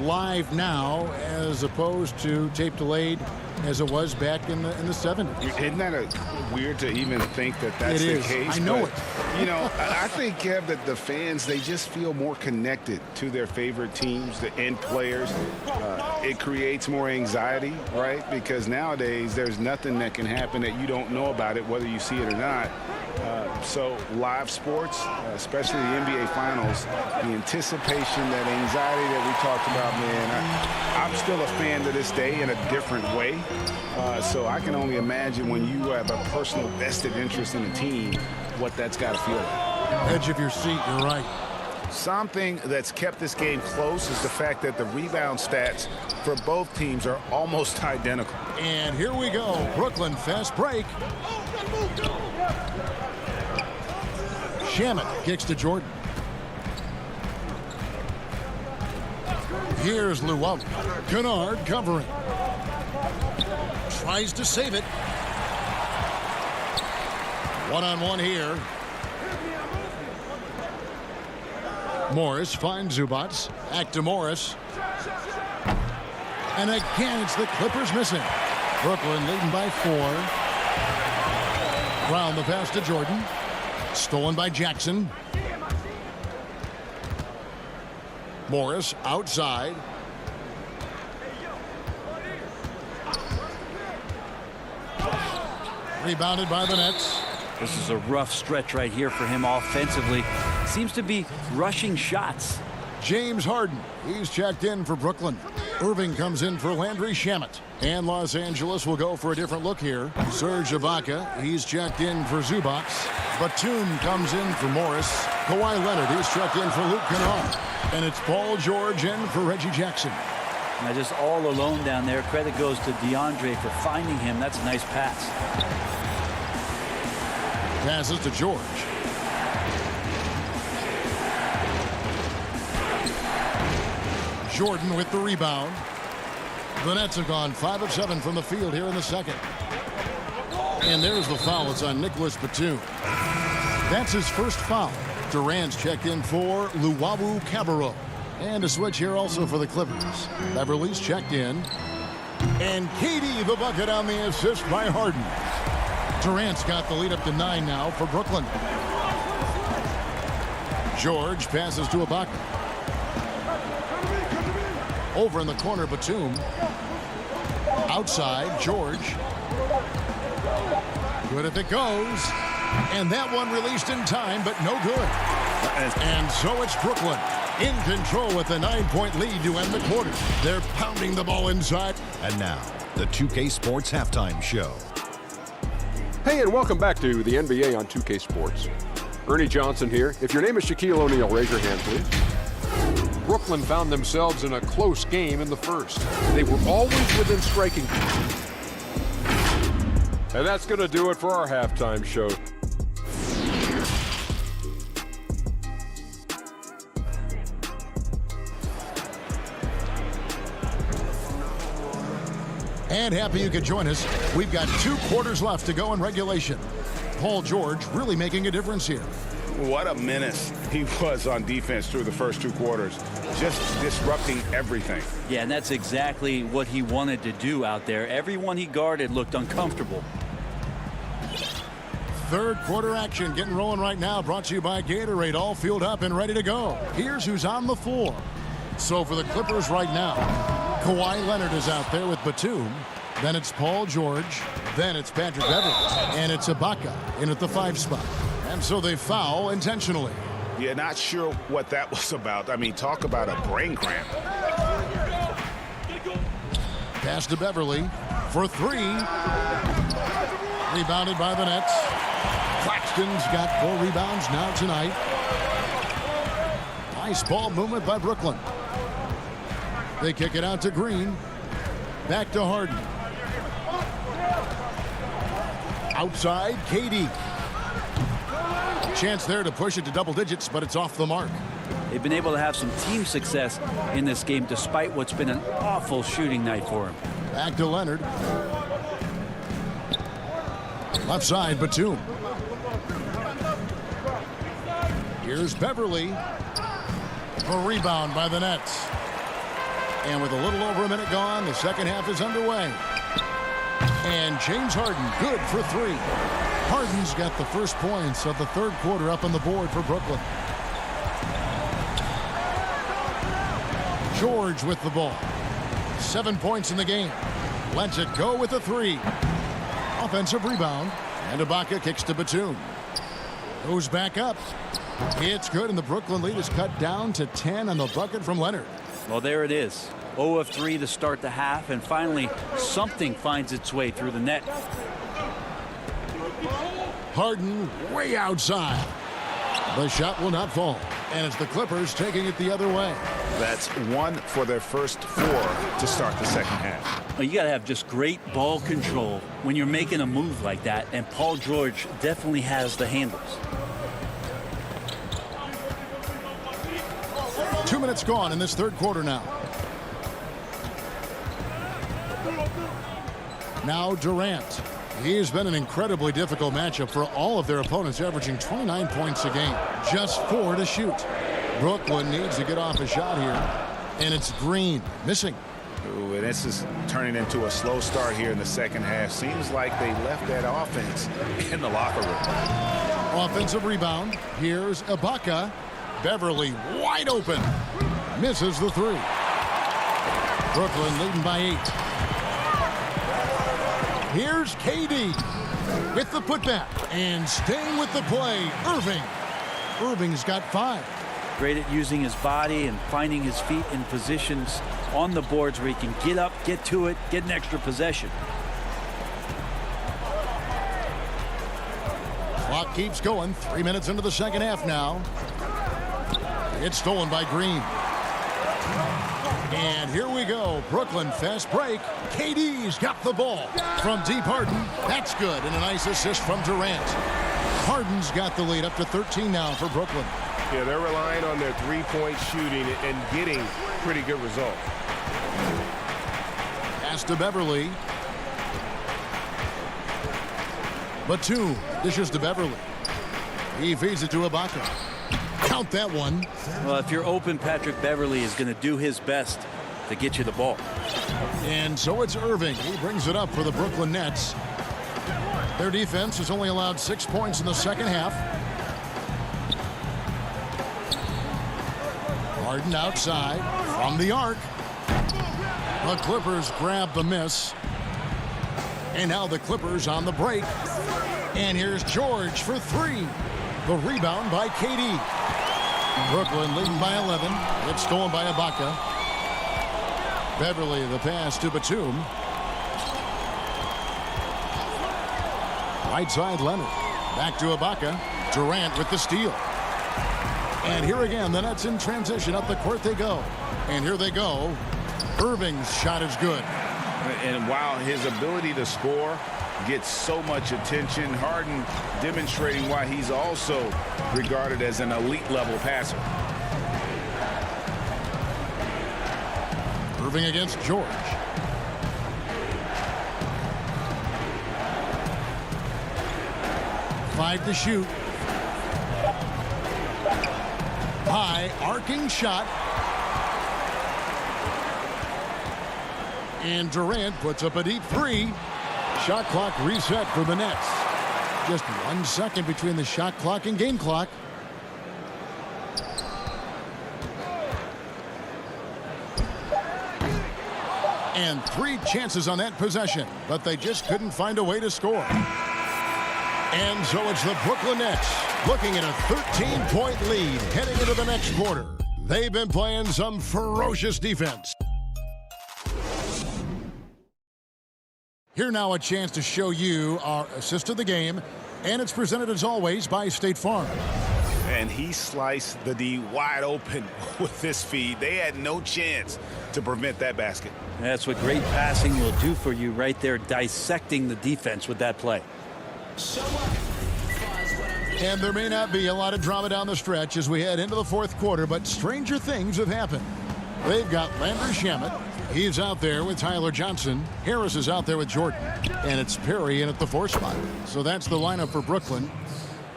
live now as opposed to tape delayed as it was back in the 70s?
Isn't that weird to even think that that's the case?
I know it.
You know, I think, Kev, that the fans, they just feel more connected to their favorite teams, the end players. It creates more anxiety, right? Because nowadays there's nothing that can happen that you don't know about it, whether you see it or not. So live sports, especially the NBA Finals, the anticipation, that anxiety that we talked about, man, I'm still a fan to this day in a different way. So I can only imagine when you have a personal vested interest in a team, what that's got to feel like.
Edge of your seat, you're right.
Something that's kept this game close is the fact that the rebound stats for both teams are almost identical.
And here we go. Brooklyn fast break. Shamet kicks to Jordan. Here's Luwawu. Kennard covering. Tries to save it. One-on-one here. Morris finds Zubac. Back to Morris. And again, it's the Clippers missing. Brooklyn leading by 4. Brown the pass to Jordan. Stolen by Jackson. Morris outside. Rebounded by the Nets.
This is a rough stretch right here for him offensively. Seems to be rushing shots.
James Harden, he's checked in for Brooklyn. Irving comes in for Landry Shamet. And Los Angeles will go for a different look here. Serge Ibaka, he's checked in for Zubac. Batum comes in for Morris. Kawhi Leonard, he's checked in for Luke Kennard. And it's Paul George in for Reggie Jackson.
Now just all alone down there. Credit goes to DeAndre for finding him. That's a nice pass.
Passes to George. Jordan with the rebound. The Nets have gone 5 of 7 from the field here in the second. And there's the foul. It's on Nicholas Batum. That's his first foul. Durant's checked in for Luwawu Cabarrot. And a switch here also for the Clippers. Beverly's checked in. And KD the bucket on the assist by Harden. Durant's got the lead up to 9 now for Brooklyn. George passes to Ibaka. Over in the corner, Batum. Outside, George. Good if it goes. And that one released in time, but no good. And so it's Brooklyn in control with a 9-point lead to end the quarter. They're pounding the ball inside.
And now, the 2K Sports Halftime Show.
Hey, and welcome back to the NBA on 2K Sports. Ernie Johnson here. If your name is Shaquille O'Neal, raise your hand, please. Brooklyn found themselves in a close game in the first. They were always within striking. And that's going to do it for our halftime show.
And happy you could join us. We've got 2 quarters left to go in regulation. Paul George really making a difference here.
What a menace he was on defense through the first 2 quarters. Just disrupting everything.
Yeah, and that's exactly what he wanted to do out there. Everyone he guarded looked uncomfortable.
Third quarter action getting rolling right now. Brought to you by Gatorade. All fueled up and ready to go. Here's who's on the floor. So for the Clippers right now, Kawhi Leonard is out there with Batum. Then it's Paul George. Then it's Patrick Beverley. And it's Ibaka in at the 5 spot. And so they foul intentionally.
Yeah, not sure what that was about. I mean, talk about a brain cramp.
Pass to Beverley for 3. Rebounded by the Nets. Claxton's got 4 rebounds now tonight. Nice ball movement by Brooklyn. They kick it out to Green. Back to Harden. Outside, KD. Chance there to push it to double digits, but it's off the mark.
They've been able to have some team success in this game despite what's been an awful shooting night for him.
Back to Leonard. Left side, Batum. Here's Beverley. A rebound by the Nets. And with a little over a minute gone, the second half is underway. And James Harden, good for 3. Harden's got the first points of the third quarter up on the board for Brooklyn. George with the ball. 7 points in the game. Lets it go with a 3. Offensive rebound. And Ibaka kicks to Batum. Goes back up. It's good, and the Brooklyn lead is cut down to 10 on the bucket from Leonard.
Well, there it is. 0 of 3 to start the half, and finally something finds its way through the net.
Harden way outside. The shot will not fall. And it's the Clippers taking it the other way.
That's 1 for their first 4 to start the second half.
Well, you got to have just great ball control when you're making a move like that, and Paul George definitely has the handles.
2 minutes gone in this third quarter now. Now Durant. He's been an incredibly difficult matchup for all of their opponents, averaging 29 points a game. Just 4 to shoot. Brooklyn needs to get off a shot here. And it's Green missing.
Ooh, and this is turning into a slow start here in the second half. Seems like they left that offense in the locker room.
Offensive rebound. Here's Ibaka. Beverly wide open. Misses the 3. Brooklyn leading by 8. Here's KD with the putback and staying with the play. Irving's got 5.
Great at using his body and finding his feet in positions on the boards where he can get up, get to it, get an extra possession.
Clock keeps going. 3 minutes into the second half now. It's stolen by Green. And here we go. Brooklyn fast break. KD's got the ball from deep. Harden. That's good. And a nice assist from Durant. Harden's got the lead up to 13 now for Brooklyn.
Yeah, they're relying on their three-point shooting and getting pretty good results.
Pass to Beverly. Batum dishes to Beverly. He feeds it to Ibaka. Count that one.
Well, if you're open, Patrick Beverly is going to do his best to get you the ball.
And so it's Irving. He brings it up for the Brooklyn Nets. Their defense has only allowed 6 points in the second half. Harden outside from the arc. The Clippers grab the miss. And now the Clippers on the break. And here's George for 3. The rebound by KD. Brooklyn leading by 11. It's stolen by Ibaka. Beverly the pass to Batum. Right side Leonard. Back to Ibaka. Durant with the steal. And here again, the Nets in transition. Up the court they go. And here they go. Irving's shot is good.
And while his ability to score gets so much attention, Harden demonstrating why he's also regarded as an elite level passer.
Irving against George. Five to shoot. High arcing shot. And Durant puts up a deep 3. Shot clock reset for the Nets. Just 1 second between the shot clock and game clock. And 3 chances on that possession, but they just couldn't find a way to score. And so it's the Brooklyn Nets looking at a 13-point lead heading into the next quarter. They've been playing some ferocious defense. Here now a chance to show you our assist of the game, and it's presented as always by State Farm.
And he sliced the D wide open with this feed. They had no chance to prevent that basket.
That's what great passing will do for you right there, dissecting the defense with that play.
And there may not be a lot of drama down the stretch as we head into the fourth quarter, but stranger things have happened. They've got Landry Shamet. He's out there with Tyler Johnson. Harris is out there with Jordan. And it's Perry in at the 4 spot. So that's the lineup for Brooklyn.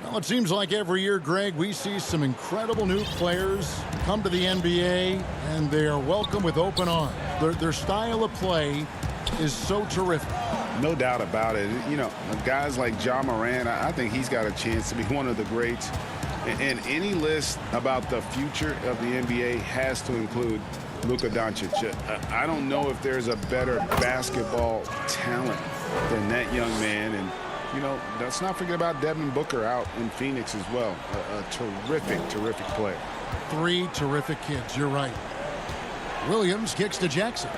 Well, it seems like every year, Greg, we see some incredible new players come to the NBA, and they are welcome with open arms. Their style of play is so terrific.
No doubt about it. You know, guys like Ja Morant, I think he's got a chance to be one of the greats. And any list about the future of the NBA has to include Luka Doncic. I don't know if there's a better basketball talent than that young man. And, you know, let's not forget about Devin Booker out in Phoenix as well. A terrific, terrific player.
3 terrific kids, you're right. Williams kicks to Jackson.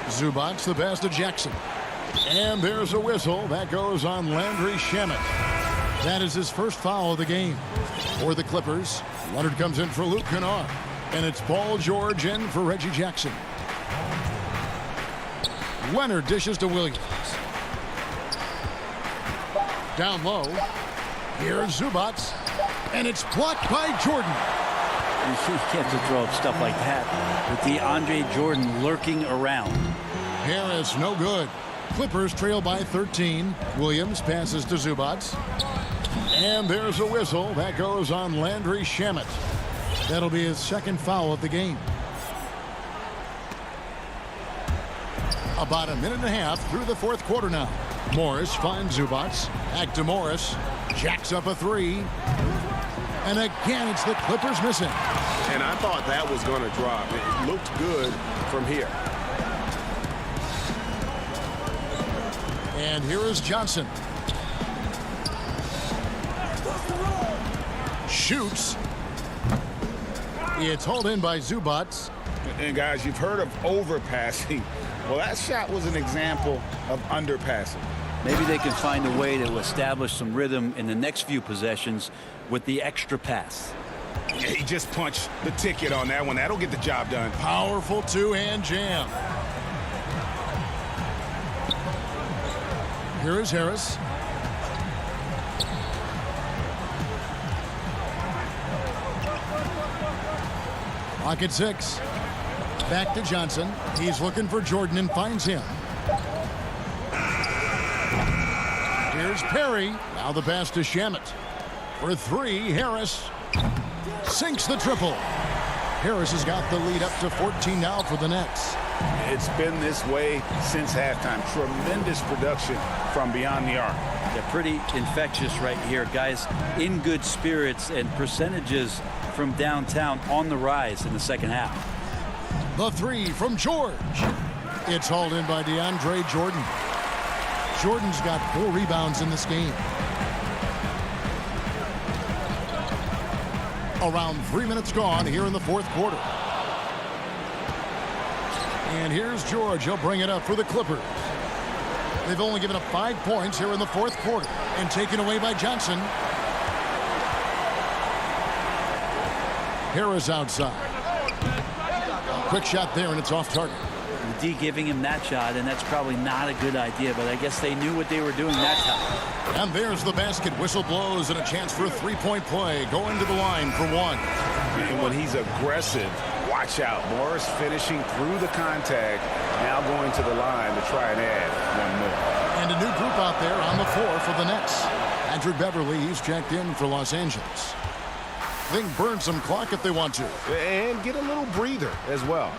Zubac's the pass to Jackson. And there's a whistle. That goes on Landry Shamet. That is his first foul of the game. For the Clippers, Leonard comes in for Luke Kennard. And it's Paul George in for Reggie Jackson. Leonard dishes to Williams. Down low. Here's Zubac. And it's blocked by Jordan.
You can't just throw up stuff like that with DeAndre Jordan lurking around.
Harris, no good. Clippers trail by 13. Williams passes to Zubac. And there's a whistle. That goes on Landry Shamet. That'll be his second foul of the game. About a minute and a half through the fourth quarter now. Morris finds Zubac. Back to Morris. Jacks up a three. And again, it's the Clippers missing.
And I thought that was going to drop. It looked good from here.
And here is Johnson. Shoots. It's hauled in by Zubac.
And guys, you've heard of overpassing. Well, that shot was an example of underpassing.
Maybe they can find a way to establish some rhythm in the next few possessions with the extra pass.
Yeah, he just punched the ticket on that one. That'll get the job done.
Powerful two-hand jam. Here is Harris. Clock at 6. Back to Johnson. He's looking for Jordan and finds him. Here's Perry. Now the pass to Shamet. For three, Harris sinks the triple. Harris has got the lead up to 14 now for the Nets.
It's been this way since halftime. Tremendous production from beyond the arc.
They're pretty infectious right here. Guys in good spirits and percentages from downtown on the rise in the second half.
The three from George. It's hauled in by DeAndre Jordan. Jordan's got 4 rebounds in this game. Around 3 minutes gone here in the fourth quarter. And here's George. He'll bring it up for the Clippers. They've only given up 5 points here in the fourth quarter. And taken away by Johnson. Harris outside. Quick shot there, and it's off target.
The D giving him that shot, and that's probably not a good idea, but I guess they knew what they were doing that time.
And there's the basket. Whistle blows, and a chance for a three-point play. Going to the line for one.
And when he's aggressive, watch out. Morris finishing through the contact, now going to the line to try and add one more.
And a new group out there on the floor for the Nets. Andrew Beverly, he's checked in for Los Angeles. They can burn some clock if they want to.
And get a little breather as well.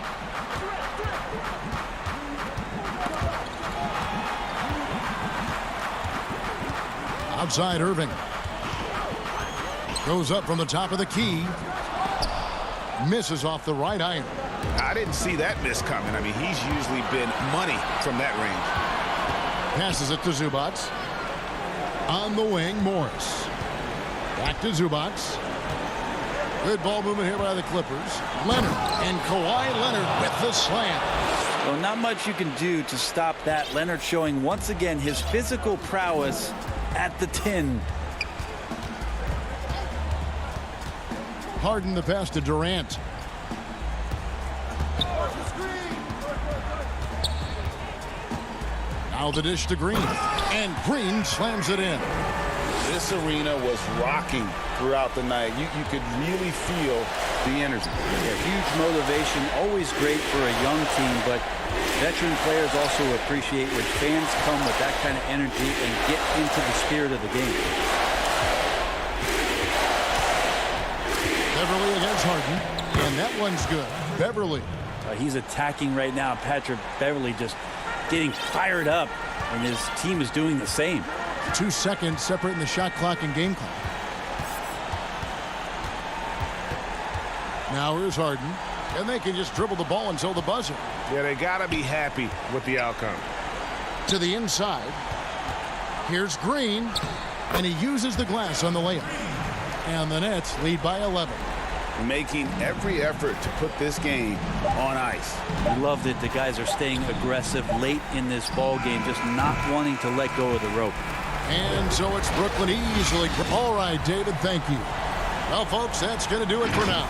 Outside Irving. Goes up from the top of the key. Misses off the right iron.
I didn't see that miss coming. I mean, he's usually been money from that range.
Passes it to Zubac. On the wing, Morris. Back to Zubac. Good ball movement here by the Clippers. Leonard and Kawhi Leonard with the slam.
Well, not much you can do to stop that. Leonard showing once again his physical prowess at the 10.
Harden the pass to Durant. Now the dish to Green. And Green slams it in.
This arena was rocking throughout the night. You could really feel the energy.
Yeah, huge motivation, always great for a young team, but veteran players also appreciate when fans come with that kind of energy and get into the spirit of the game.
Beverly against Harden, and that one's good. Beverly.
He's attacking right now. Patrick Beverly just getting fired up, and his team is doing the same.
2 seconds separating the shot clock and game clock. Now here's Harden, and they can just dribble the ball until the buzzer.
Yeah, they got to be happy with the outcome.
To the inside. Here's Green, and he uses the glass on the layup. And the Nets lead by 11.
Making every effort to put this game on ice.
I love that the guys are staying aggressive late in this ball game, just not wanting to let go of the rope.
And so it's Brooklyn easily. All right, David, thank you. Well, folks, that's going to do it for now.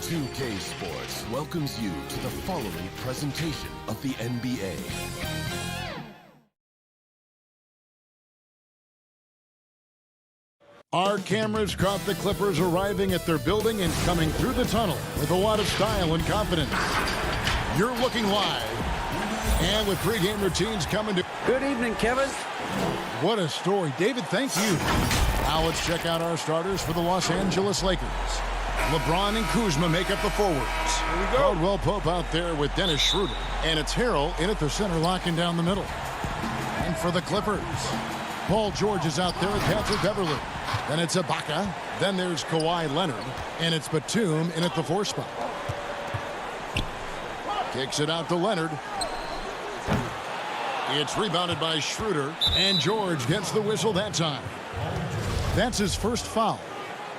2K Sports welcomes you to the following presentation of the NBA.
Our cameras caught the Clippers arriving at their building and coming through the tunnel with a lot of style and confidence. You're looking live. And with pregame routines coming to...
Good evening, Kevin.
What a story. David, thank you. Now let's check out our starters for the Los Angeles Lakers. LeBron and Kuzma make up the forwards. Here we go. Caldwell Pope out there with Dennis Schroeder. And it's Harrell in at the center, locking down the middle. And for the Clippers, Paul George is out there with Patrick Beverley. Then it's Ibaka. Then there's Kawhi Leonard. And it's Batum in at the 4 spot. Kicks it out to Leonard. It's rebounded by Schroeder, and George gets the whistle that time. That's his first foul.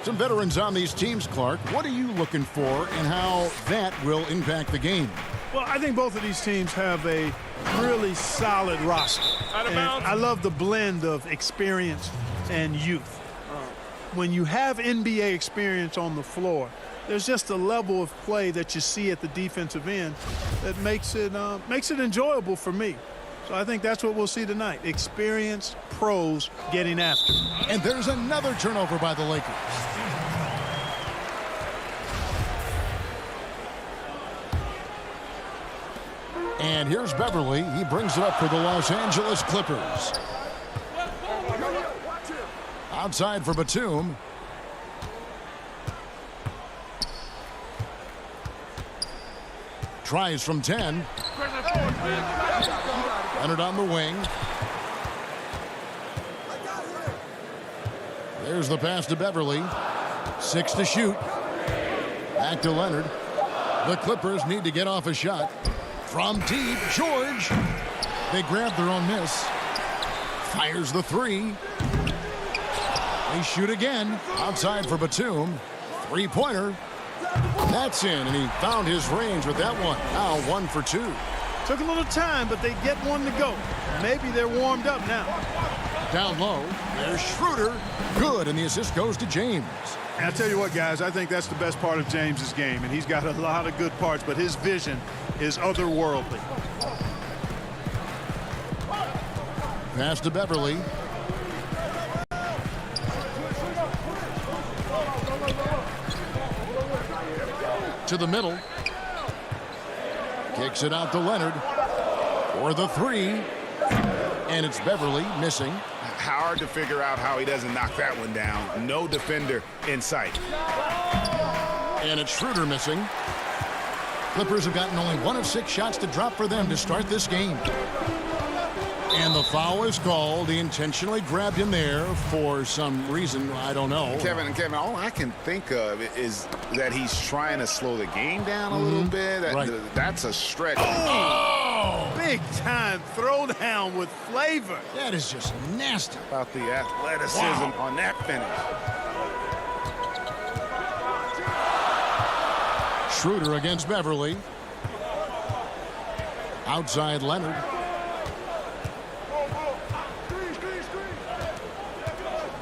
Some veterans on these teams, Clark. What are you looking for and how that will impact the game?
Well, I think both of these teams have a really solid roster. And I love the blend of experience and youth. When you have NBA experience on the floor, there's just a level of play that you see at the defensive end that makes it enjoyable for me. So I think that's what we'll see tonight. Experienced pros getting after.
And there's another turnover by the Lakers. And here's Beverly. He brings it up for the Los Angeles Clippers. Outside for Batum. Tries from 10. Leonard on the wing. There's the pass to Beverly. 6 to shoot. Back to Leonard. The Clippers need to get off a shot. From deep, George. They grab their own miss. Fires the 3. They shoot again. Outside for Batum. 3-pointer. That's in, and he found his range with that one. Now 1 for 2.
Took a little time, but they get one to go. Maybe they're warmed up now.
Down low, there's Schroeder. Good, and the assist goes to James.
And I'll tell you what, guys, I think that's the best part of James's game, and he's got a lot of good parts, but his vision is otherworldly.
Pass to Beverly. To the middle. Kicks it out to Leonard for the 3. And it's Beverly missing.
Hard to figure out how he doesn't knock that one down. No defender in sight.
And it's Schroeder missing. Clippers have gotten only 1 of 6 shots to drop for them to start this game. And the foul is called. He intentionally grabbed him there for some reason. I don't know.
Kevin, all I can think of is that he's trying to slow the game down a little bit.
Right.
That's a stretch.
Oh, big time throwdown with flavor.
That is just nasty.
About the athleticism on that finish.
Schroeder against Beverly. Outside Leonard.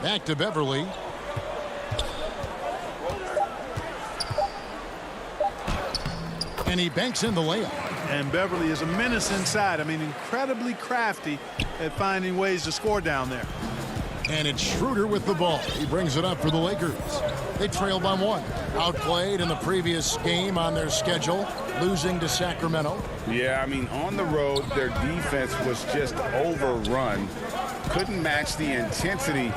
Back to Beverly. And he banks in the layup.
And Beverly is a menace inside. I mean, incredibly crafty at finding ways to score down there.
And it's Schroeder with the ball. He brings it up for the Lakers. They trail by 1. Outplayed in the previous game on their schedule, losing to Sacramento.
Yeah, I mean, on the road, their defense was just overrun. Couldn't match the intensity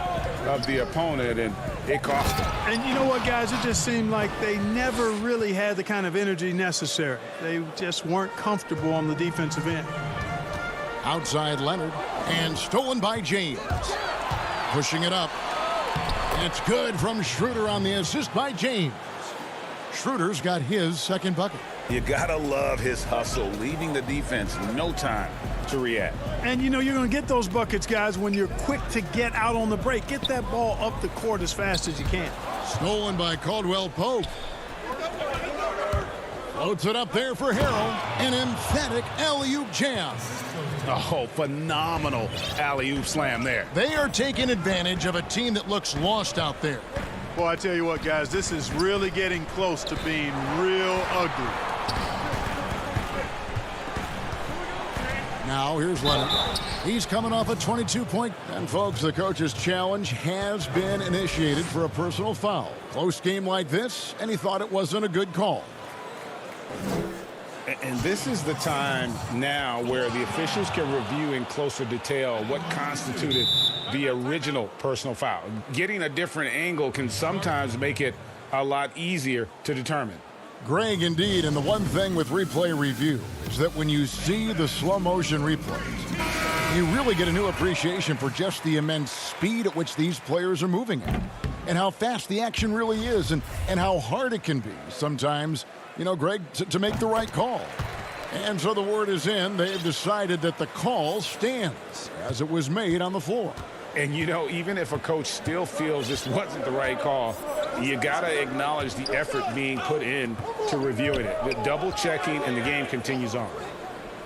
of the opponent, and it cost them.
And you know what, guys? It just seemed like they never really had the kind of energy necessary. They just weren't comfortable on the defensive end.
Outside Leonard, and stolen by James. Pushing it up. It's good from Schroeder on the assist by James. Schroeder's got his second bucket.
You gotta love his hustle, leaving the defense no time to react.
And you know you're going to get those buckets, guys, when you're quick to get out on the break. Get that ball up the court as fast as you can.
Stolen by Caldwell Pope. Floats it up there for Harrell. An emphatic alley-oop jam.
Oh, phenomenal alley-oop slam there.
They are taking advantage of a team that looks lost out there.
Boy, I tell you what, guys, this is really getting close to being real ugly.
Now here's Leonard. He's coming off a 22-point. And folks, the coach's challenge has been initiated for a personal foul. Close game like this, and he thought it wasn't a good call.
And this is the time now where the officials can review in closer detail what constituted the original personal foul. Getting a different angle can sometimes make it a lot easier to determine.
Greg, indeed, and the one thing with replay review is that when you see the slow motion replays, you really get a new appreciation for just the immense speed at which these players are moving at, and how fast the action really is, and how hard it can be sometimes, you know, Greg, to make the right call. And so the word is in. They've decided that the call stands as it was made on the floor.
And, you know, even if a coach still feels this wasn't the right call, you got to acknowledge the effort being put in to reviewing it. The double checking, and the game continues on.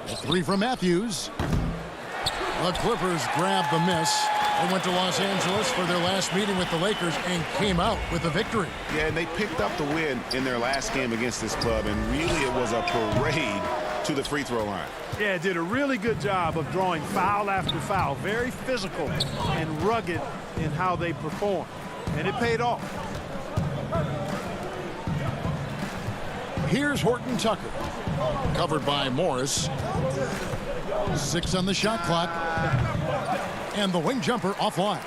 A three from Matthews. The Clippers grabbed the miss. They went to Los Angeles for their last meeting with the Lakers and came out with a victory.
Yeah, and they picked up the win in their last game against this club, and really it was a parade to the free throw line.
Yeah, did a really good job of drawing foul after foul. Very physical and rugged in how they perform. And it paid off.
Here's Horton Tucker. Covered by Morris. 6 on the shot clock. And the wing jumper offline.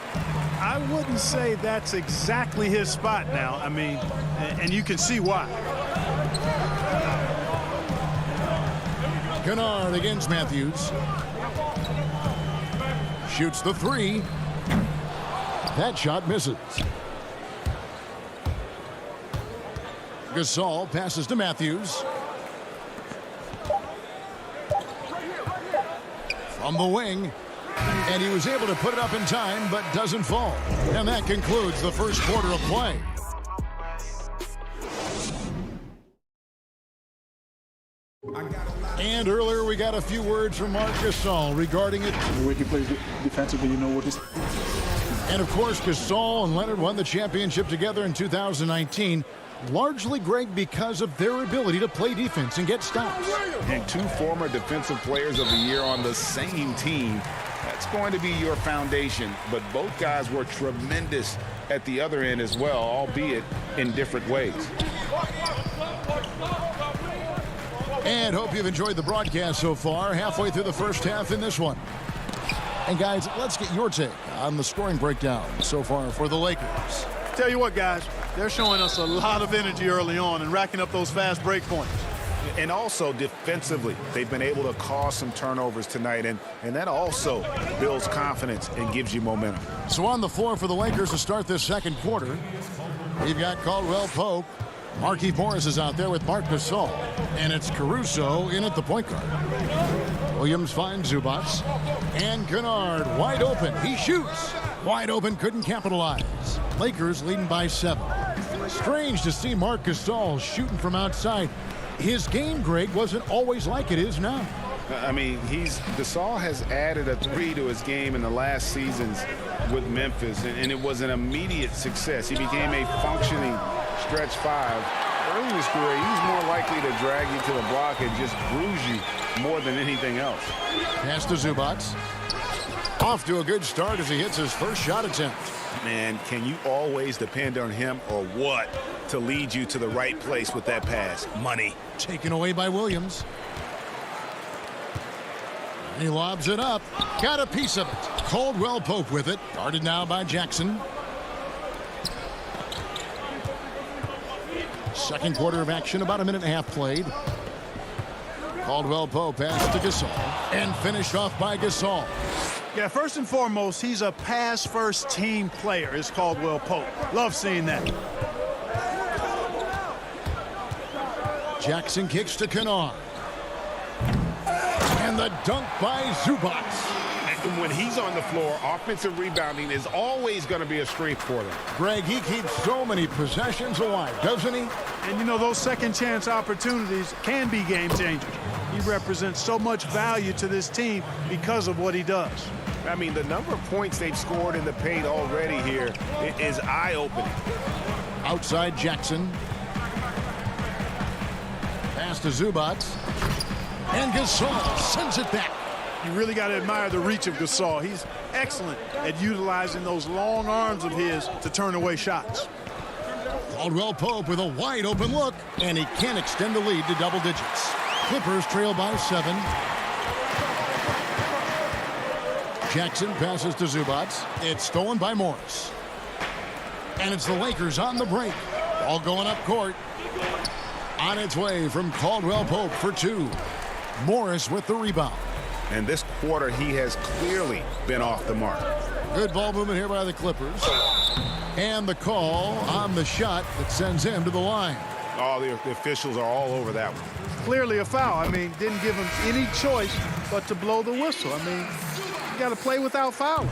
I wouldn't say that's exactly his spot now. I mean, and you can see why.
Kennard against Matthews. Shoots the three. That shot misses. Gasol passes to Matthews. From the wing. And he was able to put it up in time, but doesn't fall. And that concludes the first quarter of play. And earlier we got a few words from Marc Gasol regarding it.
The way he plays defensively, you know what he's...
And of course, Gasol and Leonard won the championship together in 2019. Largely, Greg, because of their ability to play defense and get stops.
And 2 former defensive players of the year on the same team. That's going to be your foundation. But both guys were tremendous at the other end as well, albeit in different ways.
And hope you've enjoyed the broadcast so far. Halfway through the first half in this one. And guys, let's get your take on the scoring breakdown so far for the Lakers.
Tell you what, guys, they're showing us a lot of energy early on and racking up those fast break points.
And also defensively, they've been able to cause some turnovers tonight, and that also builds confidence and gives you momentum.
So on the floor for the Lakers to start this second quarter, we've got Caldwell Pope. Markieff Morris is out there with Marc Gasol. And it's Caruso in at the point guard. Williams finds Zubac. And Kennard wide open. He shoots. Wide open, couldn't capitalize. Lakers leading by 7. Strange to see Marc Gasol shooting from outside. His game, Greg, wasn't always like it is now.
I mean, Gasol has added a 3 to his game in the last seasons with Memphis, and it was an immediate success. He became a functioning stretch 5. Early in his career, he was more likely to drag you to the block and just bruise you more than anything else.
Pass to Zubac. Off to a good start as he hits his first shot attempt.
Man, can you always depend on him or what to lead you to the right place with that pass? Money.
Taken away by Williams. He lobs it up. Got a piece of it. Caldwell Pope with it. Guarded now by Jackson. Second quarter of action, about a minute and a half played. Caldwell Pope passed to Gasol and finished off by Gasol.
Yeah, first and foremost, he's a pass-first team player, is Caldwell Pope. Love seeing that.
Jackson kicks to Kennard. And the dunk by Zubac.
And when he's on the floor, offensive rebounding is always going to be a strength for them.
Greg, he keeps so many possessions alive, doesn't he?
And, you know, those second-chance opportunities can be game changers. He represents so much value to this team because of what he does.
I mean, the number of points they've scored in the paint already here is eye-opening.
Outside Jackson. Pass to Zubac. And Gasol sends it back.
You really got to admire the reach of Gasol. He's excellent at utilizing those long arms of his to turn away shots.
Caldwell Pope with a wide open look, and he can't extend the lead to double digits. Clippers trail by 7. Jackson passes to Zubac. It's stolen by Morris. And it's the Lakers on the break. All going up court. On its way from Caldwell Pope for 2. Morris with the rebound.
And this quarter, he has clearly been off the mark.
Good ball movement here by the Clippers. And the call on the shot that sends him to the line.
Oh, the officials are all over that one.
Clearly a foul. I mean, didn't give him any choice but to blow the whistle. I mean, you got to play without fouling.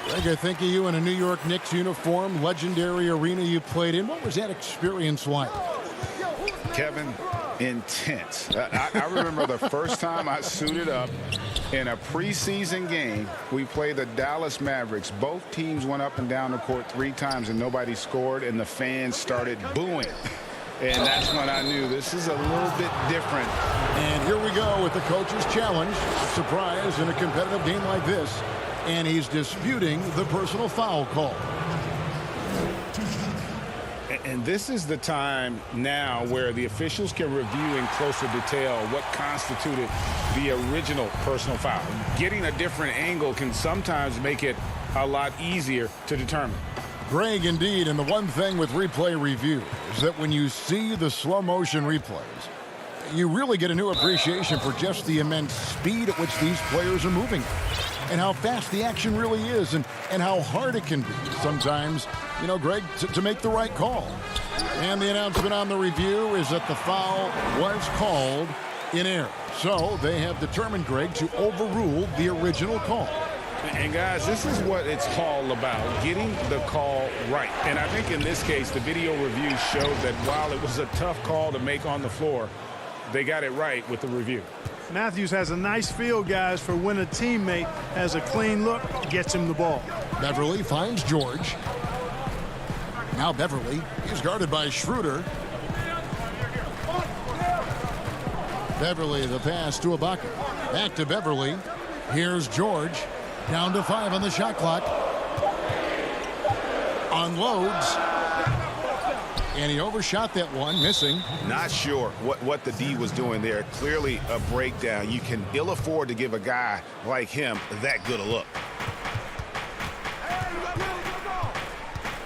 Greg, I think of you in a New York Knicks uniform, legendary arena you played in. What was that experience like?
Kevin, intense. I remember the first time I suited up in a preseason game. We played the Dallas Mavericks. Both teams went up and down the court 3 times and nobody scored, and the fans started booing. And that's when I knew this is a little bit different.
And here we go with the coach's challenge. Surprise in a competitive game like this. And he's disputing the personal foul call.
And this is the time now where the officials can review in closer detail what constituted the original personal foul. Getting a different angle can sometimes make it a lot easier to determine.
Greg, indeed, and the one thing with replay review is that when you see the slow motion replays, you really get a new appreciation for just the immense speed at which these players are moving and how fast the action really is and how hard it can be sometimes, you know, Greg, to make the right call. And the announcement on the review is that the foul was called in error. So they have determined, Greg, to overrule the original call.
And guys, this is what it's all about, getting the call right. And I think in this case, the video review showed that while it was a tough call to make on the floor, they got it right with the review.
Matthews has a nice feel, guys, for when a teammate has a clean look, gets him the ball.
Beverly finds George. Now Beverly is guarded by Schroeder. Beverly, the pass to Ibaka. Back to Beverly. Here's George. Down to 5 on the shot clock. Unloads. And he overshot that one, missing.
Not sure what the D was doing there. Clearly a breakdown. You can ill afford to give a guy like him that good a look.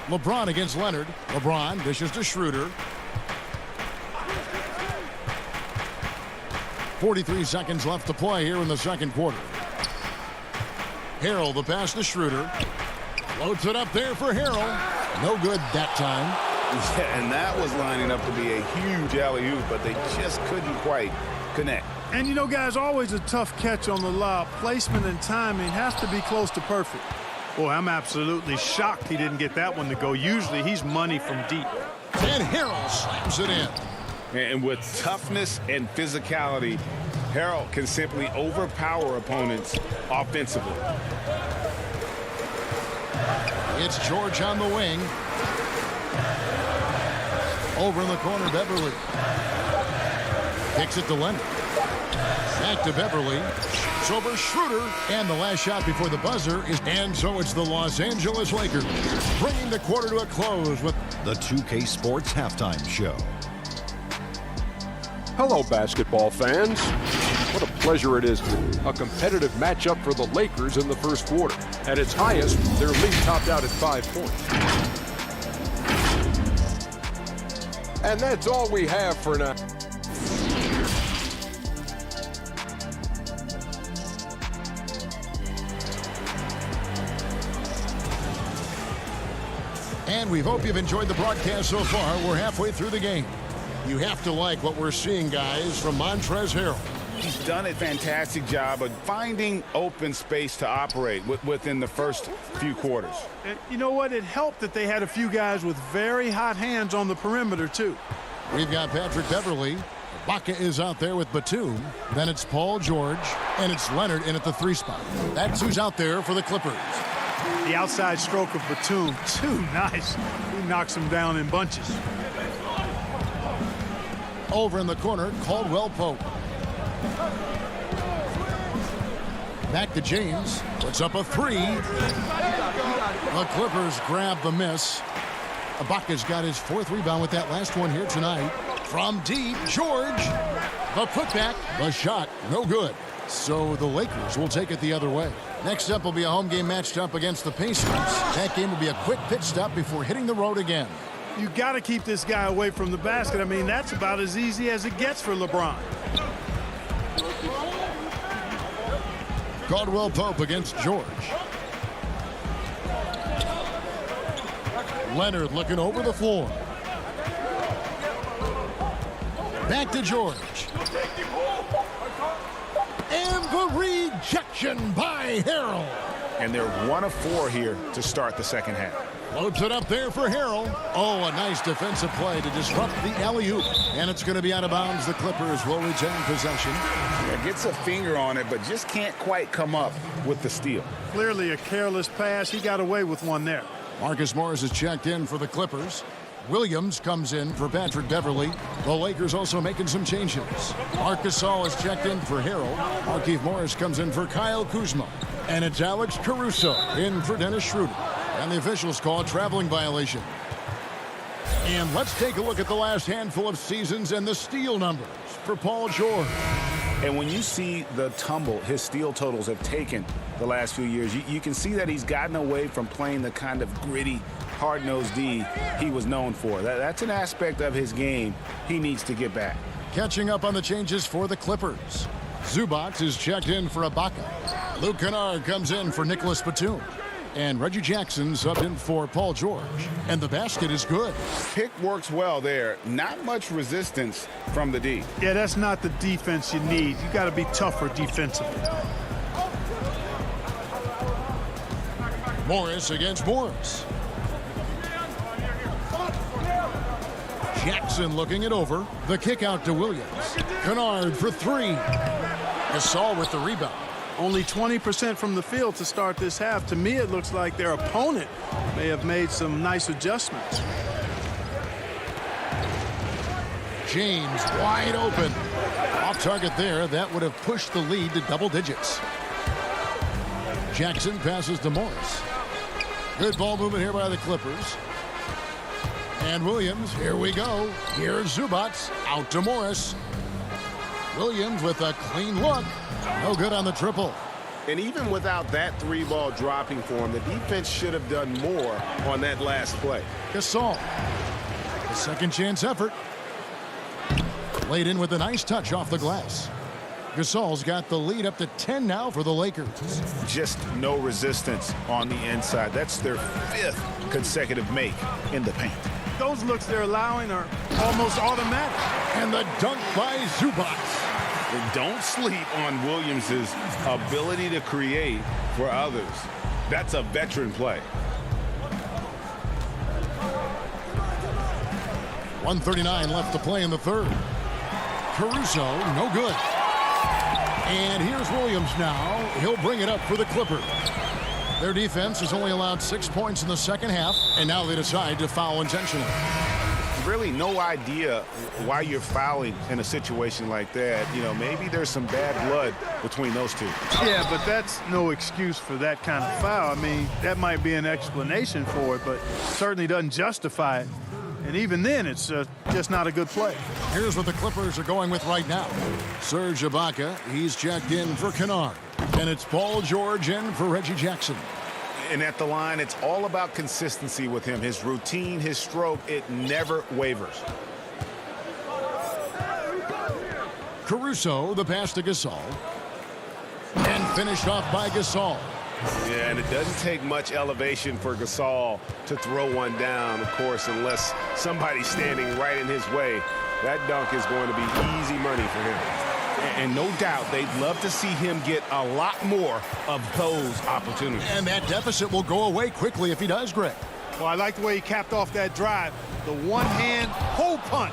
LeBron against Leonard. LeBron dishes to Schroeder. 43 seconds left to play here in the second quarter. Harrell, the pass to Schroeder. Loads it up there for Harrell. No good that time.
Yeah, and that was lining up to be a huge alley-oop, but they just couldn't quite connect.
And, you know, guys, always a tough catch on the lob. Placement and timing has to be close to perfect. Boy, I'm absolutely shocked he didn't get that one to go. Usually he's money from deep.
And Harrell slams it in.
And with toughness and physicality, Harrell can simply overpower opponents offensively.
It's George on the wing. Over in the corner, Beverly. Kicks it to Leonard. Back to Beverly. It's over Schroeder. And the last shot before the buzzer is... And so it's the Los Angeles Lakers bringing the quarter to a close with...
The 2K Sports Halftime Show.
Hello, basketball fans. What a pleasure it is. A competitive matchup for the Lakers in the first quarter. At its highest, their lead topped out at 5 points. And that's all we have for now.
And we hope you've enjoyed the broadcast so far. We're halfway through the game. You have to like what we're seeing, guys, from Montrezl Harrell.
He's done a fantastic job of finding open space to operate within the first few quarters.
And you know what? It helped that they had a few guys with very hot hands on the perimeter, too.
We've got Patrick Beverly. Ibaka is out there with Batum. Then it's Paul George. And it's Leonard in at the 3 spot. That's who's out there for the Clippers.
The outside stroke of Batum, too nice. He knocks him down in bunches.
Over in the corner, Caldwell Pope. Back to James. Puts up a 3. The Clippers grab the miss. Ibaka's got his 4th rebound with that last one here tonight. From deep, George. The putback. The shot, no good. So the Lakers will take it the other way. Next up will be a home game matched up against the Pacers. That game will be a quick pit stop before hitting the road again.
You got to keep this guy away from the basket. I mean, that's about as easy as it gets for LeBron.
Caldwell Pope against George. Leonard looking over the floor. Back to George. And the rejection by Harrell.
And they're 1 of 4 here to start the second half.
Loads it up there for Harrell. Oh, a nice defensive play to disrupt the alley-oop. And it's going to be out of bounds. The Clippers will retain possession.
Yeah, gets a finger on it, but just can't quite come up with the steal.
Clearly a careless pass. He got away with one there.
Marcus Morris is checked in for the Clippers. Williams comes in for Patrick Beverly. The Lakers also making some changes. Marc Gasol is checked in for Harrell. Markieff Morris comes in for Kyle Kuzma. And it's Alex Caruso in for Dennis Schroeder. And the officials call a traveling violation. And let's take a look at the last handful of seasons and the steal numbers for Paul George.
And when you see the tumble his steal totals have taken the last few years, you can see that he's gotten away from playing the kind of gritty, hard-nosed D he was known for. That's an aspect of his game he needs to get back.
Catching up on the changes for the Clippers. Zubac is checked in for Ibaka. Luke Kennard comes in for Nicholas Batum. And Reggie Jackson subbed in for Paul George. And the basket is good.
Pick works well there. Not much resistance from the D.
Yeah, that's not the defense you need. You got to be tougher defensively.
Morris against Morris. Jackson looking it over. The kick out to Williams. Kennard for 3. Gasol with the rebound.
Only 20% from the field to start this half. To me, it looks like their opponent may have made some nice adjustments.
James wide open. Off target there. That would have pushed the lead to double digits. Jackson passes to Morris. Good ball movement here by the Clippers. And Williams, here we go. Here's Zubac, out to Morris. Williams with a clean look. No good on the triple.
And even without that 3-ball dropping for him, the defense should have done more on that last play.
Gasol, a second chance effort. Laid in with a nice touch off the glass. Gasol's got the lead up to 10 now for the Lakers.
Just no resistance on the inside. That's their 5th consecutive make in the paint.
Those looks they're allowing are almost automatic.
And the dunk by Zubac.
And don't sleep on Williams' ability to create for others. That's a veteran play.
1:39 left to play in the third. Caruso, no good. And here's Williams now. He'll bring it up for the Clippers. Their defense has only allowed 6 points in the second half, and now they decide to foul intentionally.
Really no idea why you're fouling in a situation like that. You know, maybe there's some bad blood between those two.
Yeah, but that's no excuse for that kind of foul. I mean, that might be an explanation for it, but certainly doesn't justify it. And even then, it's just not a good play.
Here's what the Clippers are going with right now. Serge Ibaka, he's checked in for Kennard. And it's Paul George in for Reggie Jackson.
And at the line, it's all about consistency with him. His routine, his stroke, it never wavers.
Caruso, the pass to Gasol. And finished off by Gasol.
Yeah, and it doesn't take much elevation for Gasol to throw one down, of course, unless somebody's standing right in his way. That dunk is going to be easy money for him. And no doubt they'd love to see him get a lot more of those opportunities.
And that deficit will go away quickly if he does, Greg.
Well, I like the way he capped off that drive. The one-hand hole punch.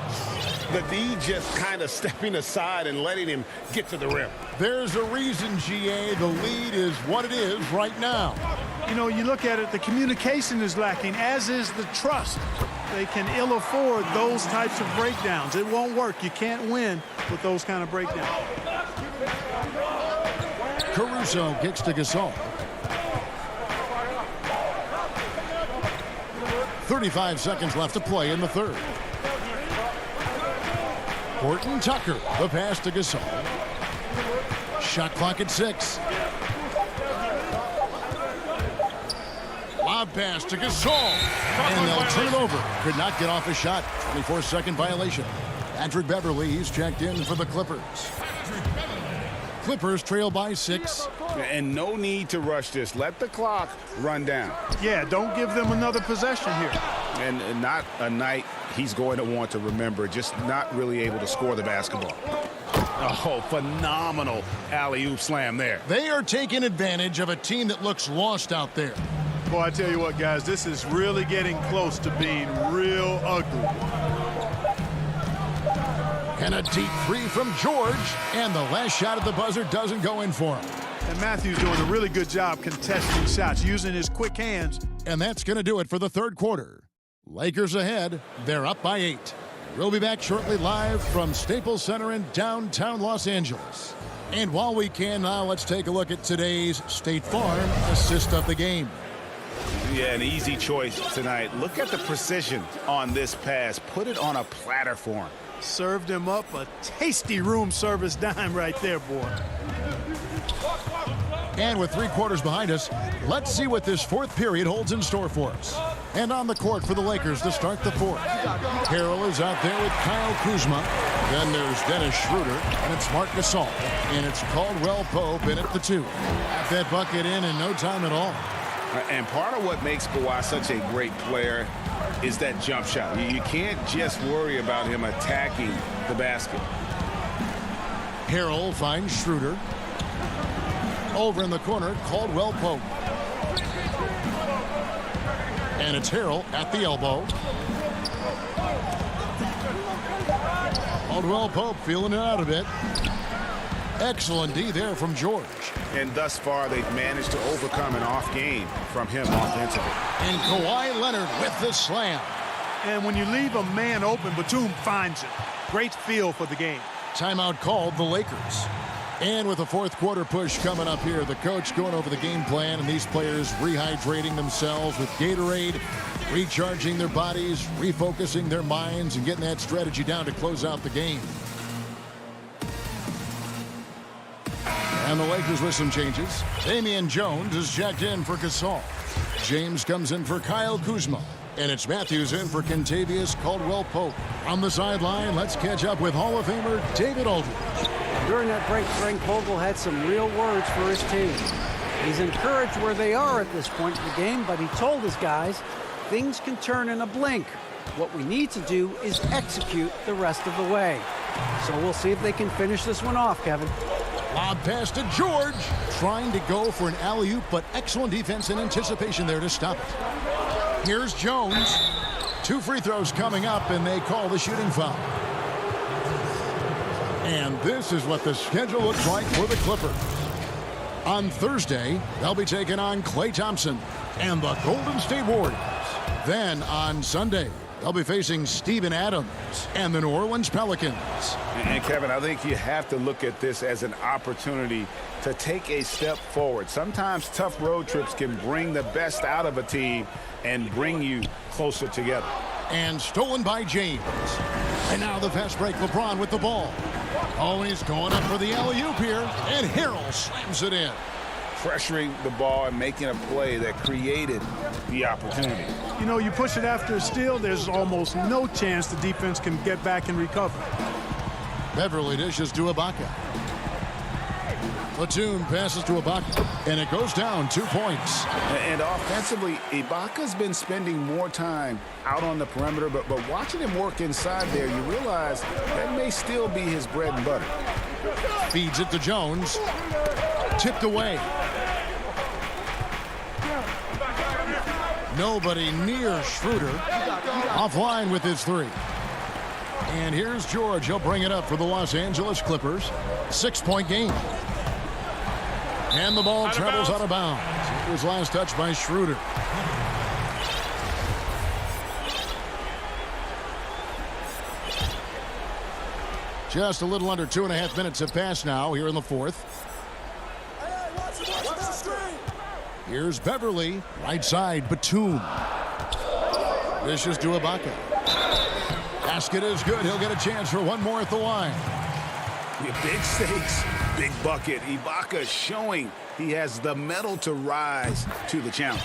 The D just kind of stepping aside and letting him get to the rim.
There's a reason, GA, the lead is what it is right now.
You know, you look at it, the communication is lacking, as is the trust. They can ill afford those types of breakdowns. It won't work. You can't win with those kind of breakdowns.
Caruso kicks to Gasol. 35 seconds left to play in the third. Horton Tucker, the pass to Gasol. Shot clock at 6. Lob pass to Gasol. And they'll turn it over. Could not get off a shot. 24-second violation. Patrick Beverly, he's checked in for the Clippers. Clippers trail by 6.
And no need to rush this. Let the clock run down.
Yeah, don't give them another possession here.
And not a night he's going to want to remember, just not really able to score the basketball. Oh, phenomenal alley-oop slam there.
They are taking advantage of a team that looks lost out there.
Boy, I tell you what, guys, this is really getting close to being real ugly.
And a deep three from George. And the last shot at the buzzer doesn't go in for him.
And Matthews doing a really good job contesting shots, using his quick hands.
And that's going to do it for the third quarter. Lakers ahead. They're up by 8. We'll be back shortly live from Staples Center in downtown Los Angeles. And while we can now, let's take a look at today's State Farm assist of the game.
Yeah, an easy choice tonight. Look at the precision on this pass. Put it on a platter for him.
Served him up a tasty room service dime right there, boy.
And with 3 quarters behind us, let's see what this fourth period holds in store for us. And on the court for the Lakers to start the fourth. Harrell is out there with Kyle Kuzma. Then there's Dennis Schroeder, and it's Marc Gasol. And it's Caldwell Pope in at the 2. Got that bucket in no time at all.
And part of what makes Kawhi such a great player is that jump shot. You can't just worry about him attacking the basket.
Harrell finds Schroeder. Over in the corner, Caldwell Pope. And it's Harrell at the elbow. Caldwell Pope feeling it out a bit. Excellent D there from George.
And thus far, they've managed to overcome an off game from him offensively.
And Kawhi Leonard with the slam.
And when you leave a man open, Batum finds it. Great feel for the game.
Timeout called the Lakers. And with a fourth quarter push coming up here, the coach going over the game plan and these players rehydrating themselves with Gatorade, recharging their bodies, refocusing their minds, and getting that strategy down to close out the game. And the Lakers with some changes. Damian Jones is checked in for Gasol. James comes in for Kyle Kuzma. And it's Matthews in for Kentavious Caldwell-Pope. On the sideline, let's catch up with Hall of Famer David Aldridge.
During that break, Frank Vogel had some real words for his team. He's encouraged where they are at this point in the game, but he told his guys, things can turn in a blink. What we need to do is execute the rest of the way. So we'll see if they can finish this one off, Kevin.
Lob pass to George, trying to go for an alley-oop, but excellent defense and anticipation there to stop it. Here's Jones. 2 free throws coming up, and they call the shooting foul. And this is what the schedule looks like for the Clippers. On Thursday, they'll be taking on Klay Thompson and the Golden State Warriors. Then on Sunday, they'll be facing Steven Adams and the New Orleans Pelicans.
And Kevin, I think you have to look at this as an opportunity to take a step forward. Sometimes tough road trips can bring the best out of a team and bring you closer together.
And stolen by James. And now the fast break, LeBron with the ball. Oh, he's going up for the alley-oop here, and Harrell slams it in.
Pressuring the ball and making a play that created the opportunity.
You know, you push it after a steal, there's almost no chance the defense can get back and recover.
Beverly dishes to Ibaka. Batum passes to Ibaka, and it goes down 2 points.
And offensively, Ibaka's been spending more time out on the perimeter, but watching him work inside there, you realize that may still be his bread and butter.
Feeds it to Jones. Tipped away. Nobody near Schroeder. Offline with his 3. And here's George. He'll bring it up for the Los Angeles Clippers. 6-point game. And the ball travels out of bounds. It was last touched by Schroeder. Just a little under 2.5 minutes have passed now here in the fourth. Here's Beverly. Right side, Batum. Dishes to Ibaka. Basket is good. He'll get a chance for one more at the line.
Big stakes, big bucket. Ibaka showing he has the mettle to rise to the challenge.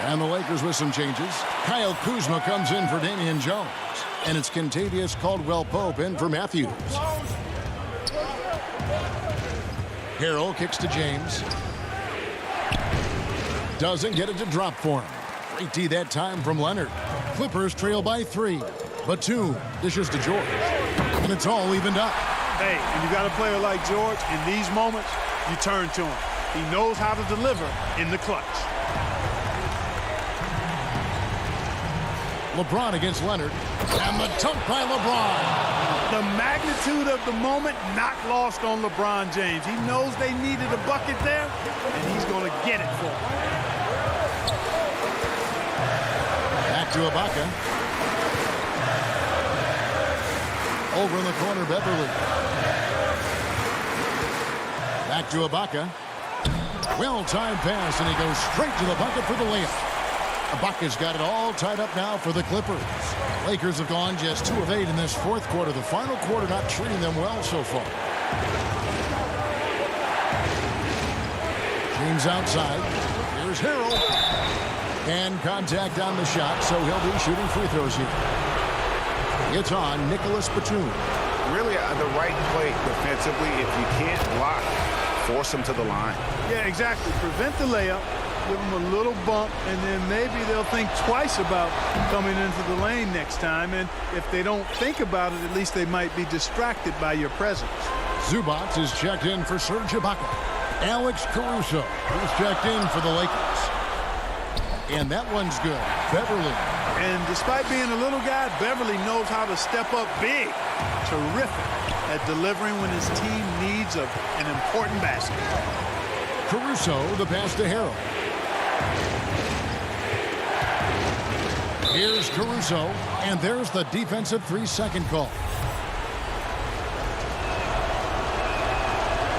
And the Lakers with some changes. Kyle Kuzma comes in for Damian Jones. And it's Kentavious Caldwell-Pope in for Matthews. Harrell kicks to James. Doesn't get it to drop for him. Great D that time from Leonard. Clippers trail by 3. Batum dishes to George. And it's all evened up.
Hey, when you got a player like George, in these moments, you turn to him. He knows how to deliver in the clutch.
LeBron against Leonard. And the dunk by LeBron.
The magnitude of the moment not lost on LeBron James. He knows they needed a bucket there, and he's going to get it for them.
Back to Ibaka. Over in the corner, Beverly. Back to Ibaka. Well-timed pass, and he goes straight to the bucket for the layup. Ibaka's got it all tied up now for the Clippers. Lakers have gone just 2 of 8 in this fourth quarter. The final quarter not treating them well so far. James outside. Here's Harrell. And contact on the shot, so he'll be shooting free throws here. It's on Nicholas Batum.
Really the right play defensively. If you can't block, force him to the line.
Yeah, exactly. Prevent the layup. Give them a little bump, and then maybe they'll think twice about coming into the lane next time. And if they don't think about it, at least they might be distracted by your presence.
Zubac is checked in for Serge Ibaka. Alex Caruso is checked in for the Lakers. And that one's good. Beverly.
And despite being a little guy, Beverly knows how to step up big. Terrific at delivering when his team needs an important basket.
Caruso, the pass to Harrell. Here's Caruso, and there's the defensive 3-second call.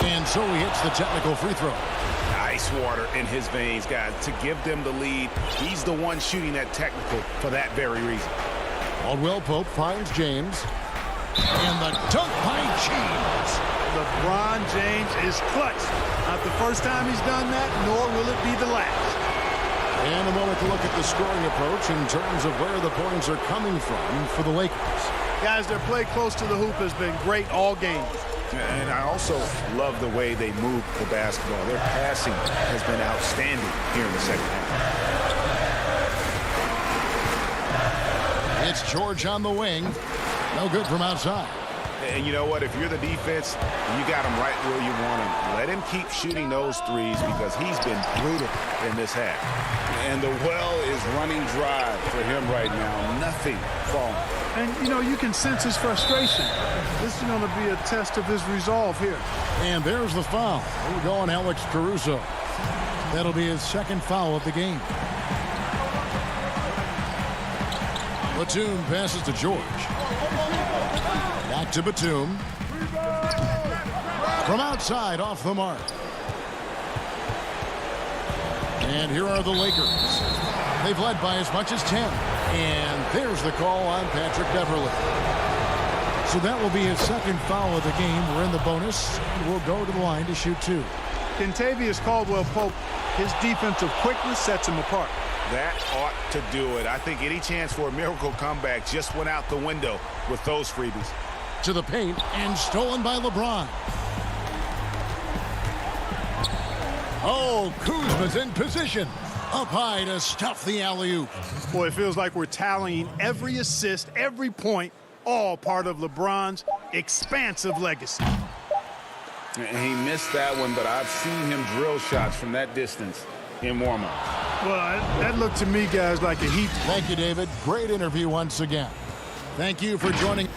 And so he hits the technical free throw.
Ice water in his veins, guys. To give them the lead, he's the one shooting that technical for that very reason.
Caldwell Pope finds James. And the dunk by James.
LeBron James is clutch. Not the first time he's done that, nor will it be the last.
And a moment to look at the scoring approach in terms of where the points are coming from for the Lakers.
Guys, their play close to the hoop has been great all game.
And I also love the way they move the basketball. Their passing has been outstanding here in the second half.
It's George on the wing. No good from outside.
And you know what? If you're the defense, you got him right where you want him. Let him keep shooting those threes because he's been brutal in this half. And the well is running dry for him right now. Nothing falling.
And, you know, you can sense his frustration. This is going to be a test of his resolve here.
And there's the foul. We're going Alex Caruso. That'll be his second foul of the game. Batum passes to George. Back to Batum. From outside, off the mark. And here are the Lakers. They've led by as much as 10. And there's the call on Patrick Beverly. So that will be his second foul of the game. We're in the bonus, and we'll go to the line to shoot 2.
Kentavious Caldwell-Pope, his defensive quickness sets him apart.
That ought to do it. I think any chance for a miracle comeback just went out the window with those freebies.
To the paint, and stolen by LeBron. Oh, Kuzma's in position. Up high to stuff the alley-oop.
Boy, it feels like we're tallying every assist, every point, all part of LeBron's expansive legacy.
And he missed that one, but I've seen him drill shots from that distance in warm-up.
Well, that looked to me, guys, like a heat.
Thank you, David. Great interview once again. Thank you for joining.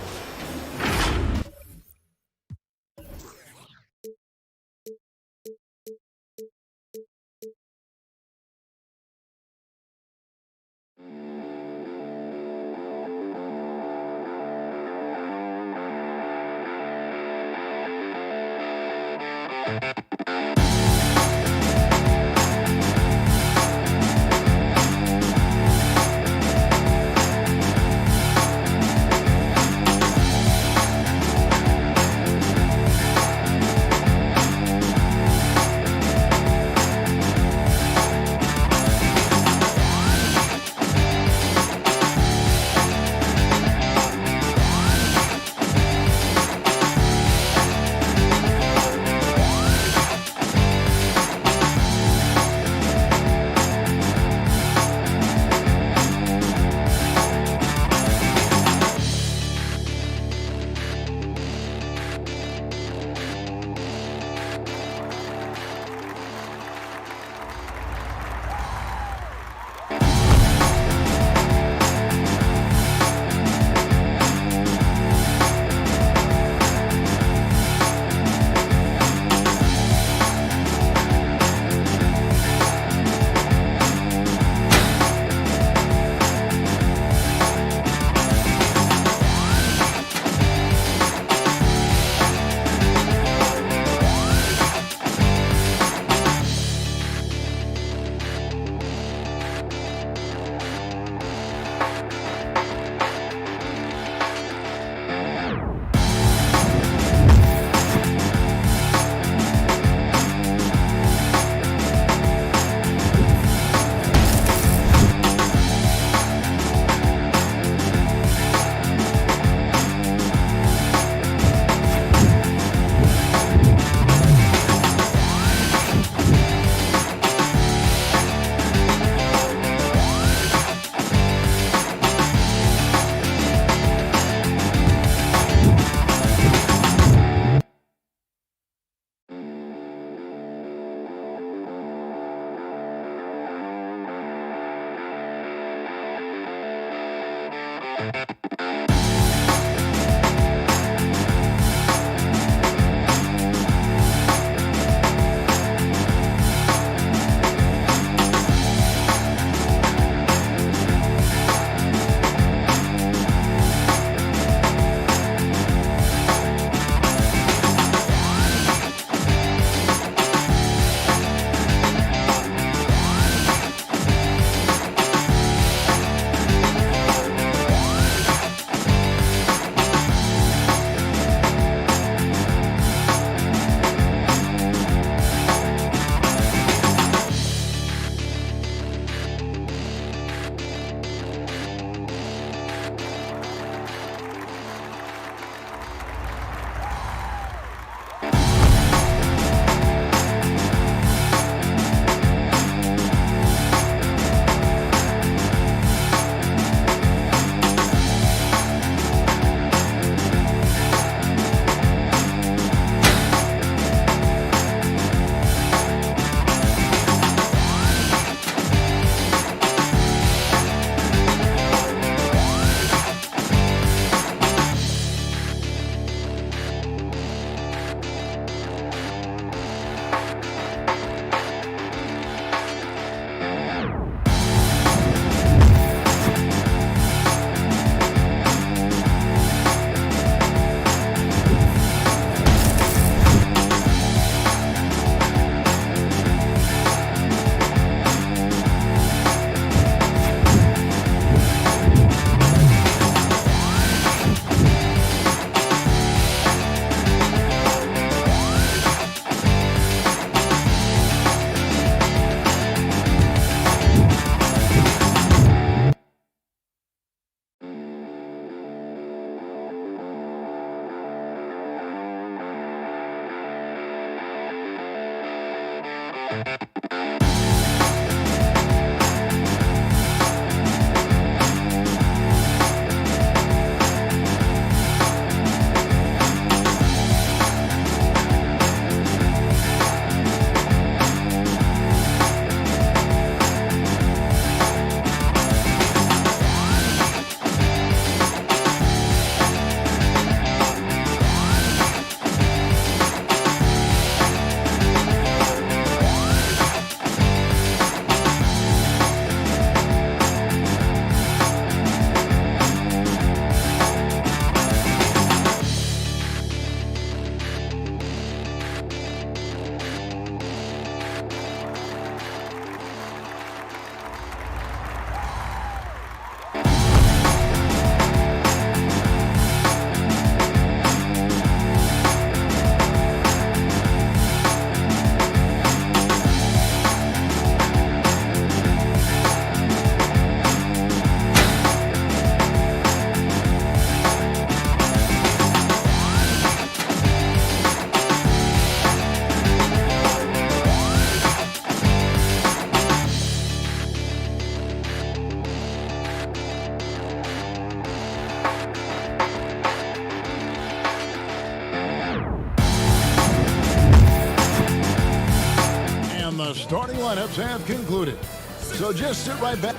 Starting lineups have concluded. So just sit right back.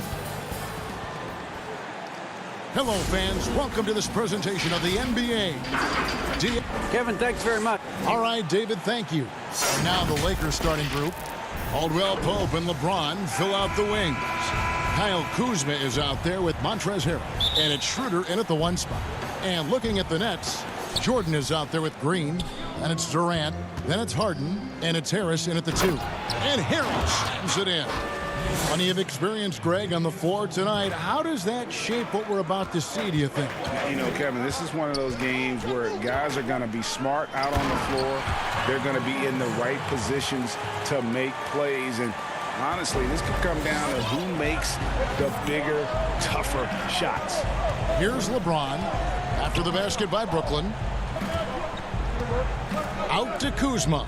Hello, fans. Welcome to this presentation of the NBA.
Kevin, thanks very much.
All right, David, thank you. And now the Lakers starting group. Caldwell Pope and LeBron fill out the wings. Kyle Kuzma is out there with Montrezl Harrell. And it's Schroeder in at the 1 spot. And looking at the Nets, Jordan is out there with Green. And it's Durant. Then it's Harden. And it's Harris in at the 2. And Harris slams it in. Plenty of experience, Greg, on the floor tonight. How does that shape what we're about to see, do you think?
You know, Kevin, this is one of those games where guys are going to be smart out on the floor. They're going to be in the right positions to make plays. And honestly, this could come down to who makes the bigger, tougher shots.
Here's LeBron after the basket by Brooklyn. Out to Kuzma.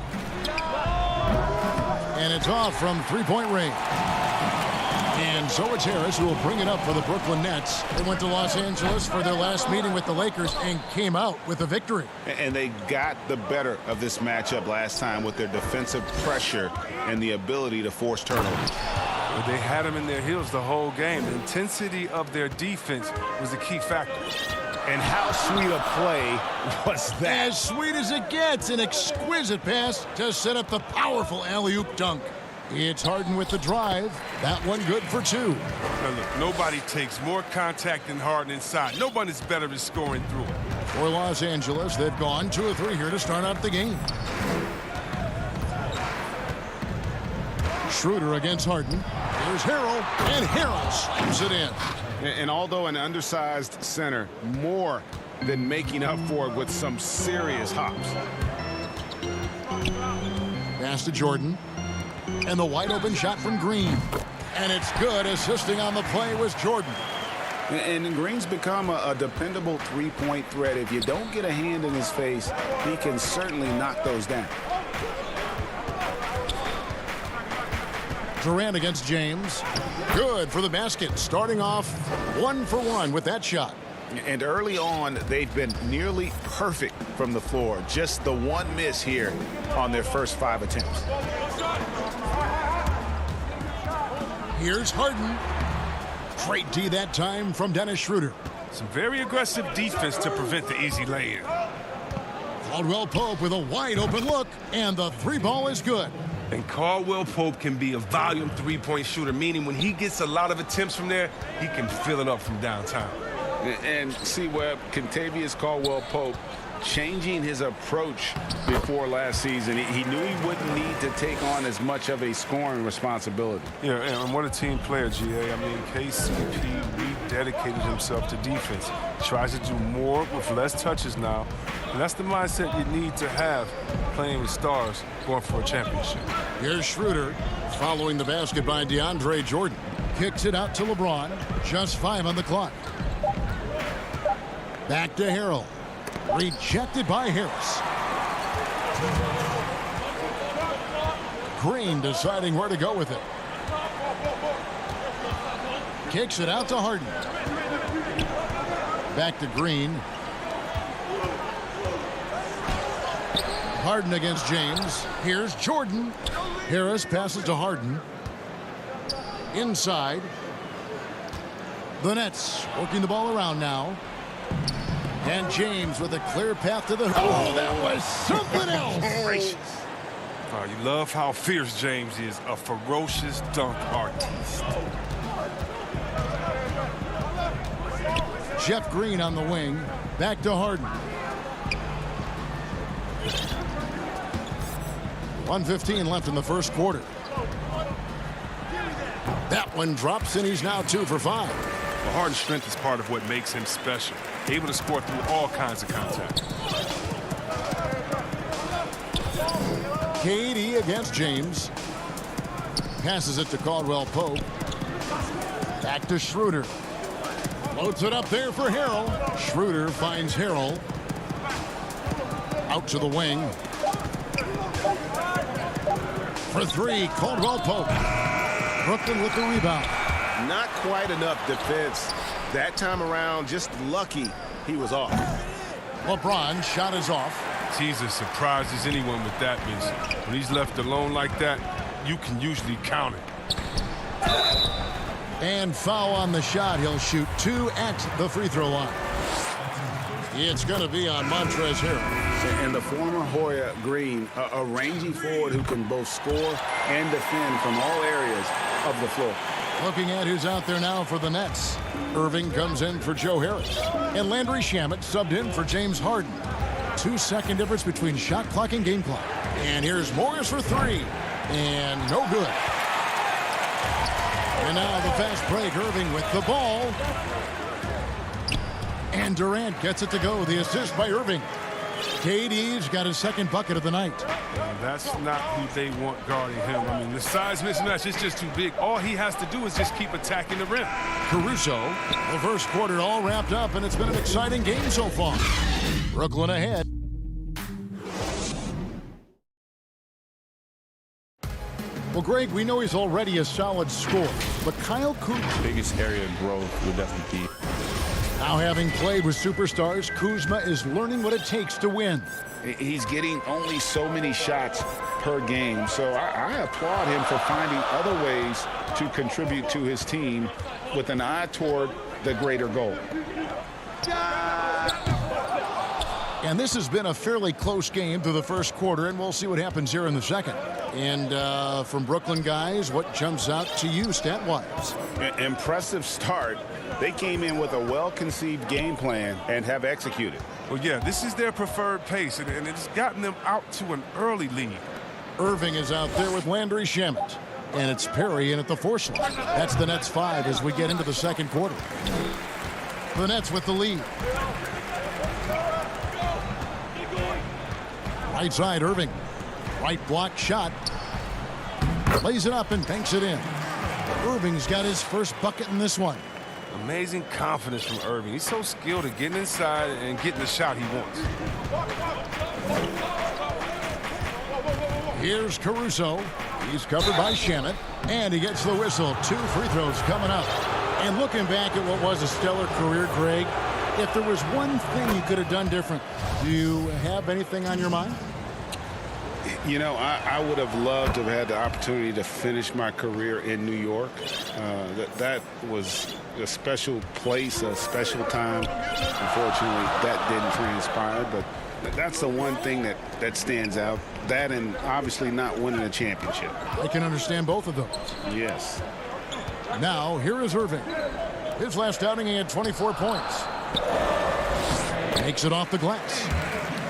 And it's off from three-point range. And so it's Harris who will bring it up for the Brooklyn Nets. They went to Los Angeles for their last meeting with the Lakers and came out with a victory.
And they got the better of this matchup last time with their defensive pressure and the ability to force turnovers.
But they had them in their heels the whole game. The intensity of their defense was the key factor.
And how sweet a play was that?
As sweet as it gets, an exquisite pass to set up the powerful alley-oop dunk. It's Harden with the drive. That one good for 2.
Now look, nobody takes more contact than Harden inside. Nobody's better at scoring through it.
For Los Angeles, they've gone 2 of 3 here to start out the game. Schroeder against Harden. Here's Harrell, and Harrell slams it in.
And although an undersized center, more than making up for it with some serious hops.
Pass to Jordan. And the wide open shot from Green. And it's good. Assisting on the play was Jordan.
And Green's become a dependable three-point threat. If you don't get a hand in his face, he can certainly knock those down.
Durant against James. Good for the basket. Starting off 1 for 1 with that shot.
And early on, they've been nearly perfect from the floor. Just the one miss here on their first 5 attempts.
Here's Harden. Great D that time from Dennis Schroeder.
Some very aggressive defense to prevent the easy lay-in.
Caldwell Pope with a wide open look, and the 3 ball is good.
And Caldwell Pope can be a volume three-point shooter, meaning when he gets a lot of attempts from there, he can fill it up from downtown.
And see, Webb, Kentavious Caldwell-Pope changing his approach before last season. He knew he wouldn't need to take on as much of a scoring responsibility.
Yeah, and what a team player, GA. I mean, KCP rededicated himself to defense. Tries to do more with less touches now. And that's the mindset you need to have playing with stars going for a championship.
Here's Schroeder following the basket by DeAndre Jordan. Kicks it out to LeBron. Just 5 on the clock. Back to Harrell. Rejected by Harris. Green deciding where to go with it. Kicks it out to Harden. Back to Green. Harden against James. Here's Jordan. Harris passes to Harden. Inside. The Nets working the ball around now. And James with a clear path to the... Oh, that was something else.
Oh, you love how fierce James is, a ferocious dunk artist.
Jeff Green on the wing. Back to Harden. 1:15 left in the first quarter. That one drops, and he's now 2 for 5.
Well, Harden's strength is part of what makes him special. Able to score through all kinds of contact.
KD against James. Passes it to Caldwell Pope. Back to Schroeder. Loads it up there for Harrell. Schroeder finds Harrell. Out to the wing. For 3, Caldwell Pope. Brooklyn with the rebound.
Not quite enough defense. That time around, just lucky he was off.
LeBron shot is off.
Teaser surprises anyone with that miss. When he's left alone like that, you can usually count it.
And foul on the shot. He'll shoot 2 at the free throw line. It's going to be on Montrezl Harrell.
And the former Hoya Green, a rangy forward who can both score and defend from all areas of the floor.
Looking at who's out there now for the Nets. Irving comes in for Joe Harris. And Landry Shamet subbed in for James Harden. 2-second difference between shot clock and game clock. And here's Morris for 3. And no good. And now the fast break. Irving with the ball. And Durant gets it to go. The assist by Irving. KD's got his 2nd bucket of the night.
That's not who they want guarding him. I mean, the size mismatch is just too big. All he has to do is just keep attacking the rim.
Caruso, the first quarter all wrapped up, and it's been an exciting game so far. Brooklyn ahead. Well, Greg, we know he's already a solid scorer, but Kyle Kuzma...
Biggest area of growth would definitely be.
Now, having played with superstars, Kuzma is learning what it takes to win.
He's getting only so many shots per game. So I applaud him for finding other ways to contribute to his team with an eye toward the greater goal.
And this has been a fairly close game through the first quarter, and we'll see what happens here in the second. And from Brooklyn, guys, what jumps out to you stat-wise?
Impressive start. They came in with a well-conceived game plan and have executed.
Well, yeah, this is their preferred pace, and it's gotten them out to an early lead.
Irving is out there with Landry Shamet. And it's Perry in at the 4 slot. That's the Nets 5 as we get into the second quarter. The Nets with the lead. Right side, Irving. Right block shot. Lays it up and banks it in. Irving's got his first bucket in this one.
Amazing confidence from Irving. He's so skilled at getting inside and getting the shot he wants.
Here's Caruso. He's covered by Shamet. And he gets the whistle. 2 free throws coming up. And looking back at what was a stellar career, Greg, if there was one thing you could have done different, do you have anything on your mind?
You know, I would have loved to have had the opportunity to finish my career in New York. That was a special place, a special time. Unfortunately, that didn't transpire, but that's the one thing that stands out. That and obviously not winning a championship.
I can understand both of those.
Yes.
Now, here is Irving. His last outing, he had 24 points. Makes it off the glass.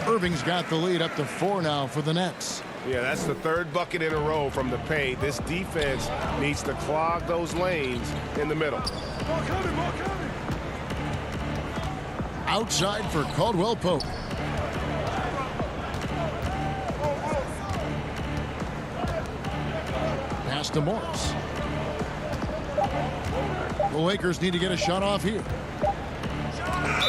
Irving's got the lead up to 4 now for the Nets.
Yeah, that's the 3rd bucket in a row from the paint. This defense needs to clog those lanes in the middle.
Outside for Caldwell Pope. Pass to Morris. The Lakers need to get a shot off here.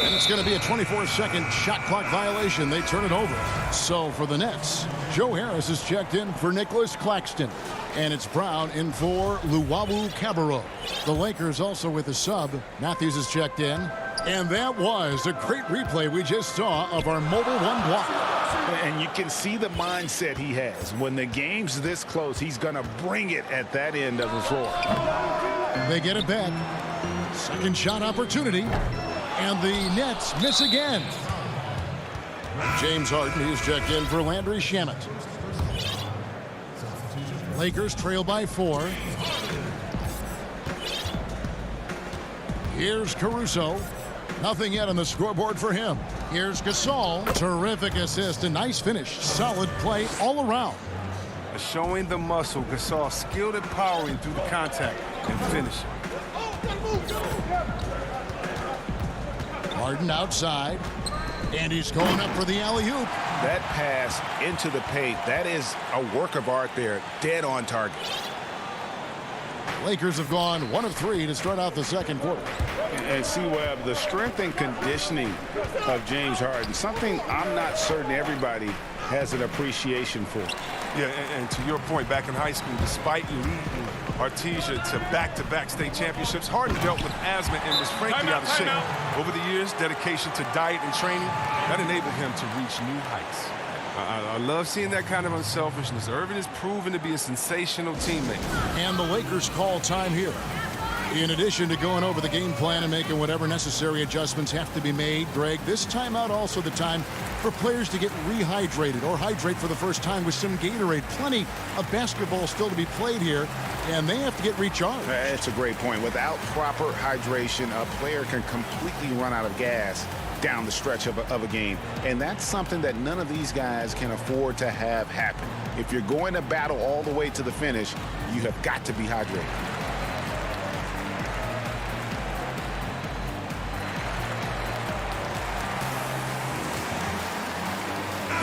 And it's going to be a 24-second shot clock violation. They turn it over. So for the Nets, Joe Harris is checked in for Nicholas Claxton. And it's Brown in for Luwawu Cabarro. The Lakers also with a sub. Matthews is checked in. And that was a great replay we just saw of our mobile 1 block.
And you can see the mindset he has. When the game's this close, he's going to bring it at that end of the floor.
They get it back. Second shot opportunity. And the Nets miss again. James Harden is checked in for Landry Shamet. Lakers trail by 4. Here's Caruso. Nothing yet on the scoreboard for him. Here's Gasol. Terrific assist. A nice finish. Solid play all around.
Showing the muscle. Gasol skilled at powering through the contact and finishing.
Harden outside. And he's going up for the alley-oop.
That pass into the paint, that is a work of art there. Dead on target.
Lakers have gone 1 of 3 to start out the second quarter.
And see, Webb, the strength and conditioning of James Harden, something I'm not certain everybody has an appreciation for.
Yeah, and to your point, back in high school, despite leading Artesia to back-to-back state championships, Harden dealt with asthma and was frankly out of shape. Over the years, dedication to diet and training, that enabled him to reach new heights. I love seeing that kind of unselfishness. Irving has proven to be a sensational teammate.
And the Lakers call time here. In addition to going over the game plan and making whatever necessary adjustments have to be made, Greg, this timeout also the time for players to get rehydrated or hydrate for the first time with some Gatorade. Plenty of basketball still to be played here, and they have to get recharged.
That's a great point. Without proper hydration, a player can completely run out of gas down the stretch of a game. And that's something that none of these guys can afford to have happen. If you're going to battle all the way to the finish, you have got to be hydrated.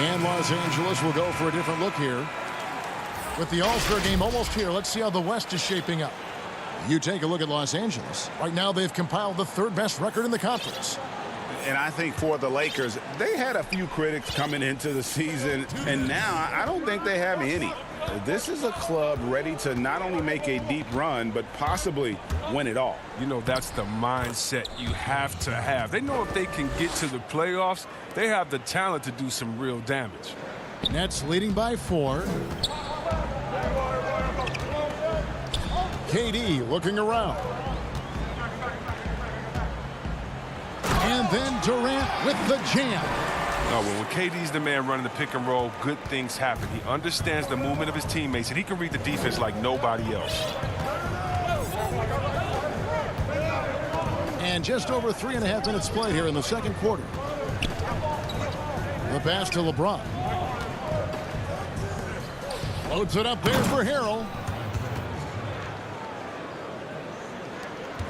And Los Angeles will go for a different look here. With the All-Star game almost here, let's see how the West is shaping up. You take a look at Los Angeles. Right now, they've compiled the 3rd best record in the conference.
And I think for the Lakers, they had a few critics coming into the season, and now I don't think they have any. This is a club ready to not only make a deep run, but possibly win it all.
You know, that's the mindset you have to have. They know if they can get to the playoffs, they have the talent to do some real damage.
Nets leading by 4. KD looking around. And then Durant with the jam.
No, when KD's the man running the pick and roll, good things happen. He understands the movement of his teammates, and he can read the defense like nobody else.
And just over 3.5 minutes played here in the second quarter. The pass to LeBron. Loads it up there for Harrell.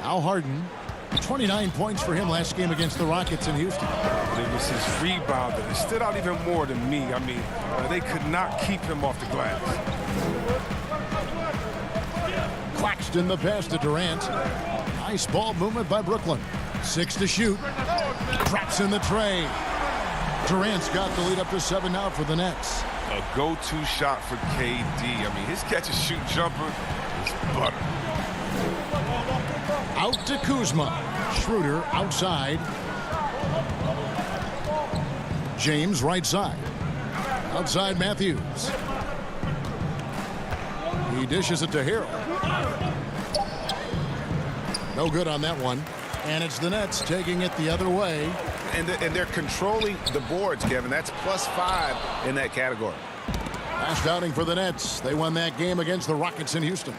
Now Harden. 29 points for him last game against the Rockets in Houston.
It was his rebound that stood out even more than me. I mean, they could not keep him off the glass.
Claxton the pass to Durant. Nice ball movement by Brooklyn. 6 to shoot. Drops in the tray. Durant's got the lead up to 7 now for the Nets.
A go-to shot for KD. I mean, his catch-and-shoot jumper is butter.
Out to Kuzma. Schroeder outside. James right side. Outside Matthews. He dishes it to Harrell. No good on that one. And it's the Nets taking it the other way.
And they're controlling the boards, Kevin. That's +5 in that category.
Last outing for the Nets. They won that game against the Rockets in Houston.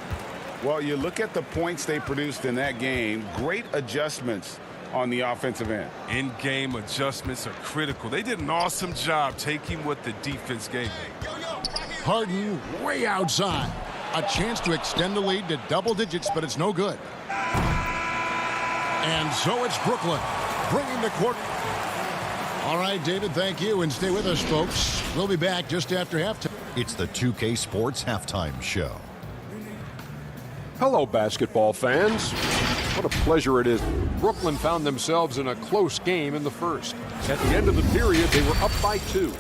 Well, you look at the points they produced in that game. Great adjustments on the offensive end.
In-game adjustments are critical. They did an awesome job taking what the defense gave them.
Harden way outside. A chance to extend the lead to double digits, but it's no good. And so it's Brooklyn bringing the court. All right, David, thank you. And stay with us, folks. We'll be back just after halftime.
It's the 2K Sports Halftime Show.
Hello, basketball fans. What a pleasure it is. Brooklyn found themselves in a close game in the first. At the end of the period, they were up by 2.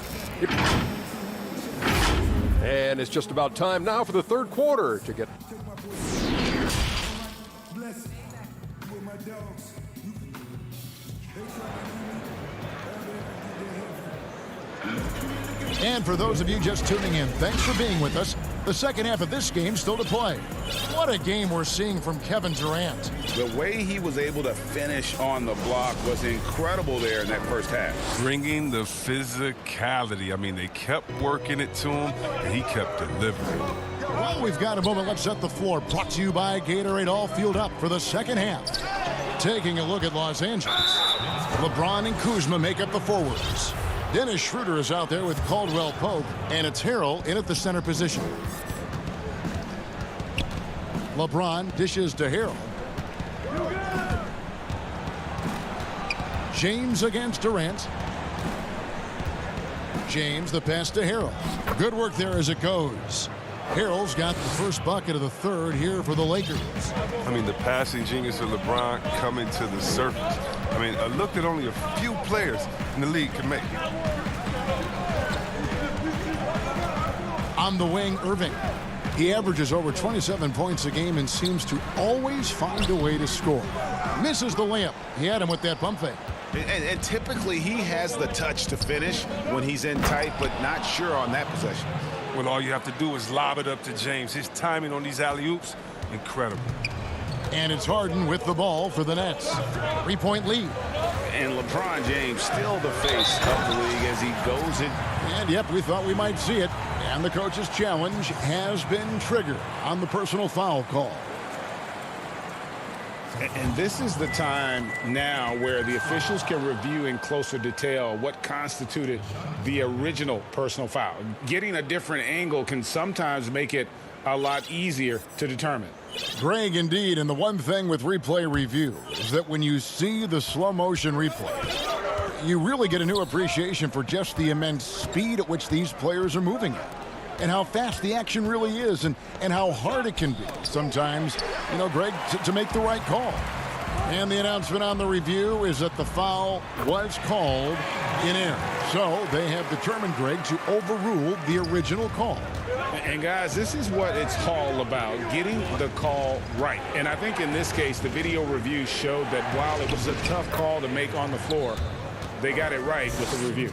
And it's just about time now for the third quarter to get...
And for those of you just tuning in, thanks for being with us. The second half of this game still to play. What a game we're seeing from Kevin Durant.
The way he was able to finish on the block was incredible there in that first half.
Bringing the physicality. I mean, they kept working it to him, and he kept delivering.
Well, we've got a moment. Let's set the floor. Brought to you by Gatorade. All fueled up for the second half. Taking a look at Los Angeles. LeBron and Kuzma make up the forwards. Dennis Schroeder is out there with Caldwell Pope, and it's Harrell in at the center position. LeBron dishes to Harrell. James against Durant. James the pass to Harrell. Good work there as it goes. Harrell's got the first bucket of the third here for the Lakers.
I mean, the passing genius of LeBron coming to the surface. I mean, a look that only a few players in the league can make.
On the wing, Irving. He averages over 27 points a game and seems to always find a way to score. Misses the layup. He had him with that pump fake.
And typically he has the touch to finish when he's in tight, but not sure on that possession.
Well, all you have to do is lob it up to James. His timing on these alley-oops, incredible.
And it's Harden with the ball for the Nets. 3-point lead.
And LeBron James still the face of the league as he goes in.
And yep, we thought we might see it. And the coach's challenge has been triggered on the personal foul call.
And this is the time now where the officials can review in closer detail what constituted the original personal foul. Getting a different angle can sometimes make it a lot easier to determine.
Greg, indeed, and the one thing with replay review is that when you see the slow motion replay, you really get a new appreciation for just the immense speed at which these players are moving at. And how fast the action really is, and how hard it can be sometimes, you know, Greg, to make the right call. And the announcement on the review is that the foul was called in error. So they have determined, Greg, to overrule the original call.
And guys, this is what it's all about, getting the call right. And I think in this case, the video review showed that while it was a tough call to make on the floor, they got it right with the review.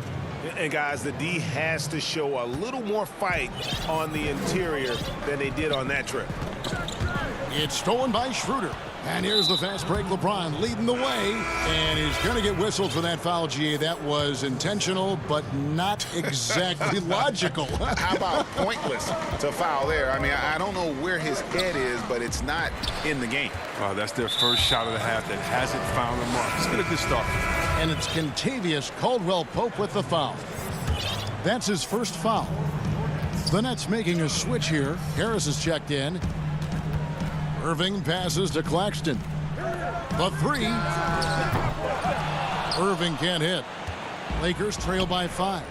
And guys, the D has to show a little more fight on the interior than they did on that trip.
It's stolen by Schroeder. And here's the fast break. LeBron leading the way. And he's going to get whistled for that foul, GA. That was intentional, but not exactly logical.
How about pointless to foul there? I mean, I don't know where his head is, but it's not in the game.
That's their first shot of the half that hasn't found the mark. It's been a good start.
And it's Kentavious Caldwell-Pope with the foul. That's his first foul. The Nets making a switch here. Harris is checked in. Irving passes to Claxton. The three. Irving can't hit. Lakers trail by 5.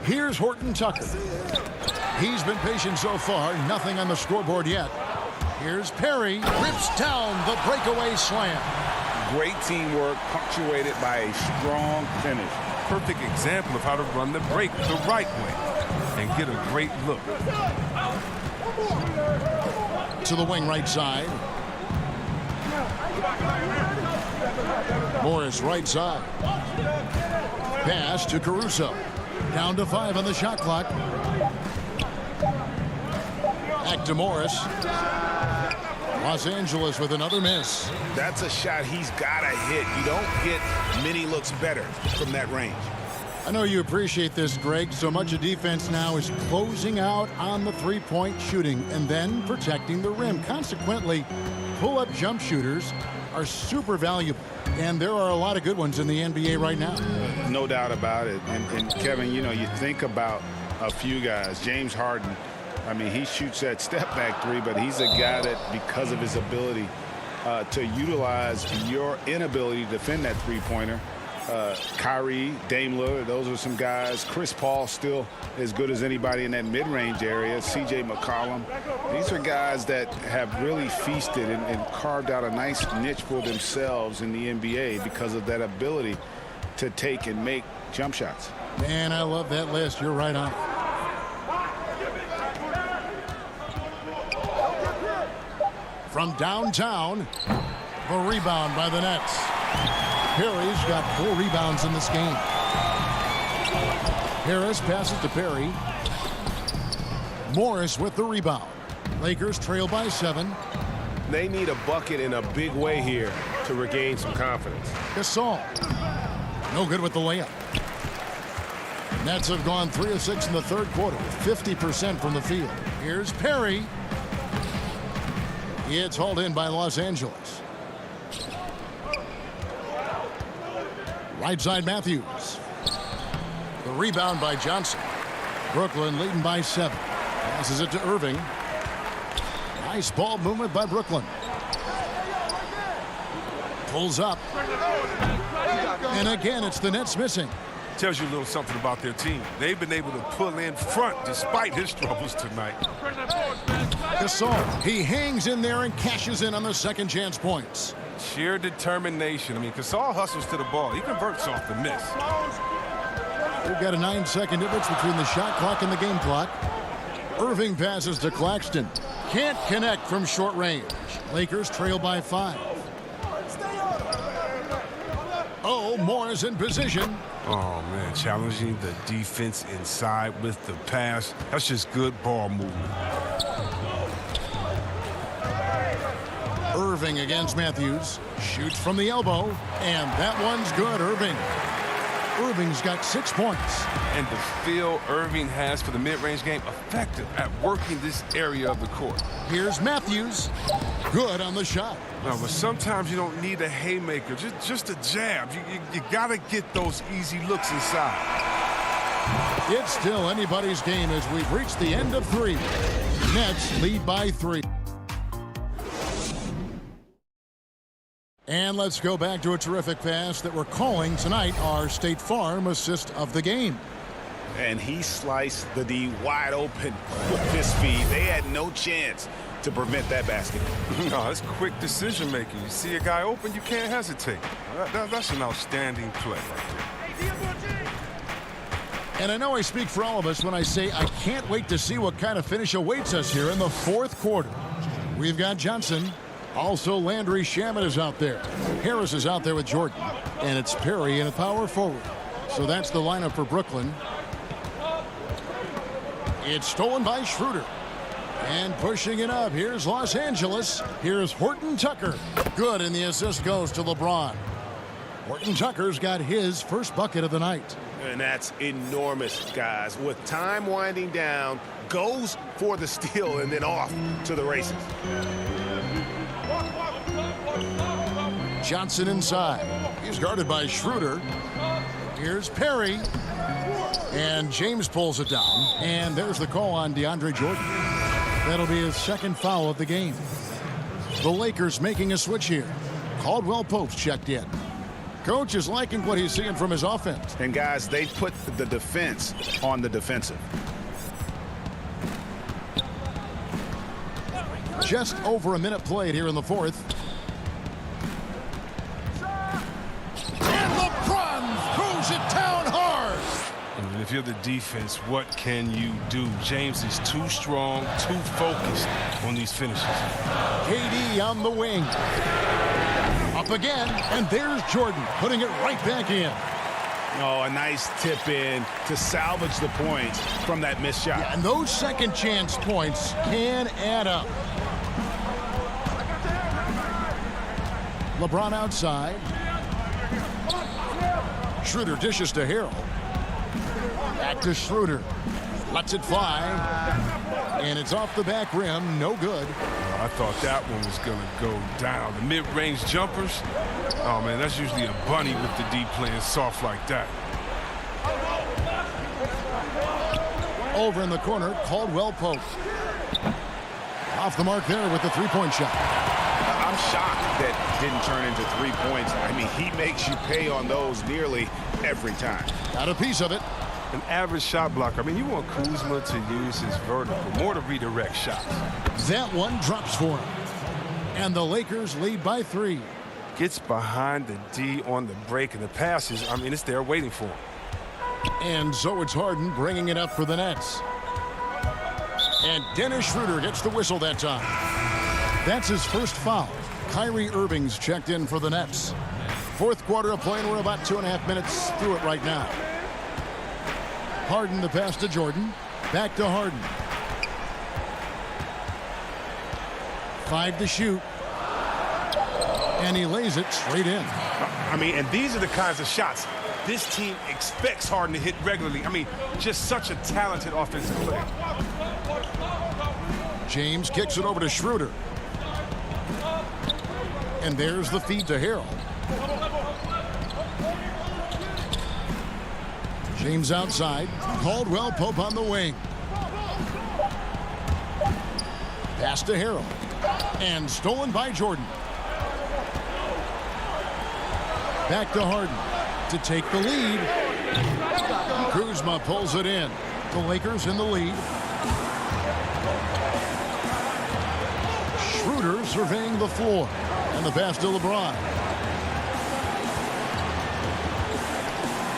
Here's Horton Tucker. He's been patient so far. Nothing on the scoreboard yet. Here's Perry. Rips down the breakaway slam.
Great teamwork punctuated by a strong finish.
Perfect example of how to run the break the right way and get a great look.
To the wing right side. Morris right side. Pass to Caruso. Down to 5 on the shot clock. Back to Morris. Los Angeles with another miss.
That's a shot he's got to hit. You don't get many looks better from that range.
I know you appreciate this, Greg. So much of defense now is closing out on the three-point shooting and then protecting the rim. Consequently, pull-up jump shooters are super valuable. And there are a lot of good ones in the NBA right now.
No doubt about it. And Kevin, you know, you think about a few guys. James Harden, I mean, he shoots that step-back three, but he's a guy that, because of his ability to utilize your inability to defend that three-pointer, Kyrie, Dame Lillard, those are some guys. Chris Paul still as good as anybody in that mid-range area. C.J. McCollum. These are guys that have really feasted and carved out a nice niche for themselves in the NBA because of that ability to take and make jump shots.
Man, I love that list. You're right on. From downtown, the rebound by the Nets. Perry's got 4 rebounds in this game. Harris passes to Perry. Morris with the rebound. Lakers trail by 7.
They need a bucket in a big way here to regain some confidence.
Gasol. No good with the layup. Nets have gone 3 of 6 in the third quarter, 50% from the field. Here's Perry. It's hauled in by Los Angeles. Right side Matthews. The rebound by Johnson. Brooklyn leading by 7. Passes it to Irving. Nice ball movement by Brooklyn. Pulls up. And again, it's the Nets missing.
Tells you a little something about their team. They've been able to pull in front despite his troubles tonight.
Gasol, he hangs in there and cashes in on the second chance points.
Sheer determination. I mean, Gasol hustles to the ball. He converts off the miss.
We've got a 9-second difference between the shot clock and the game clock. Irving passes to Claxton. Can't connect from short range. Lakers trail by 5. Oh, Morris in position.
Oh, man, challenging the defense inside with the pass. That's just good ball movement.
Irving against Matthews. Shoots from the elbow, and that one's good. Irving's got 6 points.
And the feel Irving has for the mid-range game, effective at working this area of the court.
Here's Matthews. Good on the shot.
Now, but sometimes you don't need a haymaker, just a jab. You got to get those easy looks inside.
It's still anybody's game as we've reached the end of 3. Nets lead by 3. And let's go back to a terrific pass that we're calling tonight our State Farm assist of the game.
And he sliced the D wide open with his feet. They had no chance to prevent that basket.
No, it's quick decision making. You see a guy open, you can't hesitate. That's an outstanding play right there.
And I know I speak for all of us when I say I can't wait to see what kind of finish awaits us here in the fourth quarter. We've got Johnson. Also, Landry Shamet is out there. Harris is out there with Jordan. And it's Perry in a power forward. So that's the lineup for Brooklyn. It's stolen by Schroeder. And pushing it up, here's Los Angeles. Here's Horton Tucker. Good, and the assist goes to LeBron. Horton Tucker's got his first bucket of the night.
And that's enormous, guys. With time winding down, goes for the steal and then off to the races.
Johnson inside. He's guarded by Schroeder. Here's Perry. And James pulls it down. And there's the call on DeAndre Jordan. That'll be his second foul of the game. The Lakers making a switch here. Caldwell Pope's checked in. Coach is liking what he's seeing from his offense.
And guys, they put the defense on the defensive.
Just over a minute played here in the fourth. And LeBron throws it down hard.
And if you're the defense, what can you do? James is too strong, too focused on these finishes.
KD on the wing. Up again, and there's Jordan putting it right back in.
Oh, a nice tip in to salvage the points from that missed shot.
Yeah, and those second chance points can add up. LeBron outside. Schroeder dishes to Harrell. Back to Schroeder. Lets it fly. And it's off the back rim. No good.
I thought that one was going to go down. The mid-range jumpers, oh, man, that's usually a bunny with the D playing soft like that.
Over in the corner, Caldwell Pope. Off the mark there with the three-point shot.
I'm shocked that didn't turn into 3 points. I mean, he makes you pay on those nearly every time.
Got a piece of it.
An average shot blocker. I mean, you want Kuzma to use his vertical, more to redirect shots.
That one drops for him. And the Lakers lead by 3.
Gets behind the D on the break, and the passes, I mean, it's there waiting for him.
And so it's Harden bringing it up for the Nets. And Dennis Schroeder gets the whistle that time. That's his first foul. Kyrie Irving's checked in for the Nets. Fourth quarter of play, and we're about 2.5 minutes through it right now. Harden the pass to Jordan. Back to Harden. 5 to shoot. And he lays it straight in.
I mean, and these are the kinds of shots this team expects Harden to hit regularly. I mean, just such a talented offensive player.
James kicks it over to Schroeder. And there's the feed to Harrell. James outside. Caldwell Pope on the wing. Pass to Harrell. And stolen by Jordan. Back to Harden to take the lead. Kuzma pulls it in. The Lakers in the lead. Schroeder surveying the floor. And the pass to LeBron.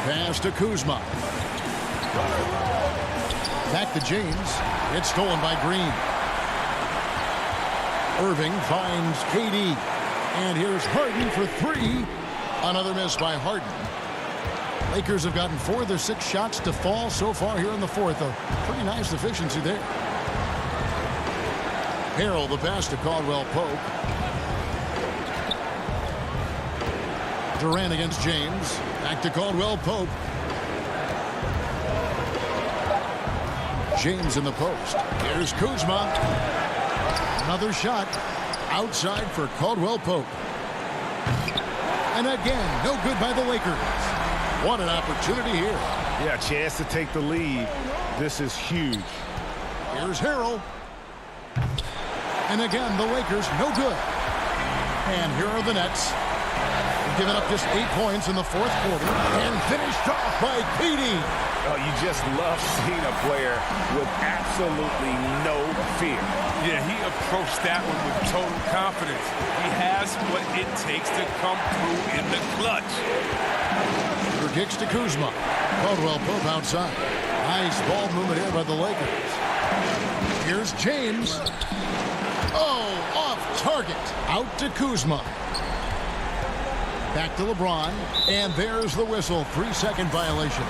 Pass to Kuzma. Back to James. It's stolen by Green. Irving finds KD. And here's Harden for 3. Another miss by Harden. Lakers have gotten 4 of their 6 shots to fall so far here in the fourth. A pretty nice efficiency there. Harrell the pass to Caldwell Pope. Durant against James. Back to Caldwell Pope. James in the post. Here's Kuzma. Another shot outside for Caldwell Pope. And again, no good by the Lakers. What an opportunity here.
Yeah, chance to take the lead. This is huge.
Here's Harrell. And again, the Lakers, no good. And here are the Nets. Given up just 8 points in the fourth quarter and finished off by KD.
Oh, you just love seeing a player with absolutely no fear.
Yeah, he approached that one with total confidence. He has what it takes to come through in the clutch.
Schroeder kicks to Kuzma. Caldwell Pope outside. Nice ball movement here by the Lakers. Here's James. Oh, off target. Out to Kuzma. Back to LeBron. And there's the whistle. 3-second violation.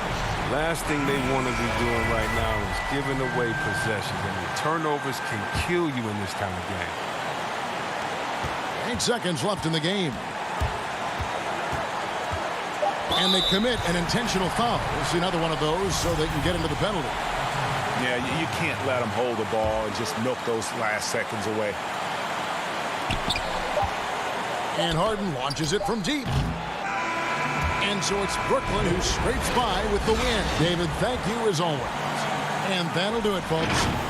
Last thing they want to be doing right now is giving away possessions. And the turnovers can kill you in this kind of game.
8 seconds left in the game. And they commit an intentional foul. We'll see another one of those so they can get into the penalty.
Yeah, you can't let them hold the ball and just milk those last seconds away.
And Harden launches it from deep. And so it's Brooklyn who scrapes by with the win. David, thank you as always. And that'll do it, folks.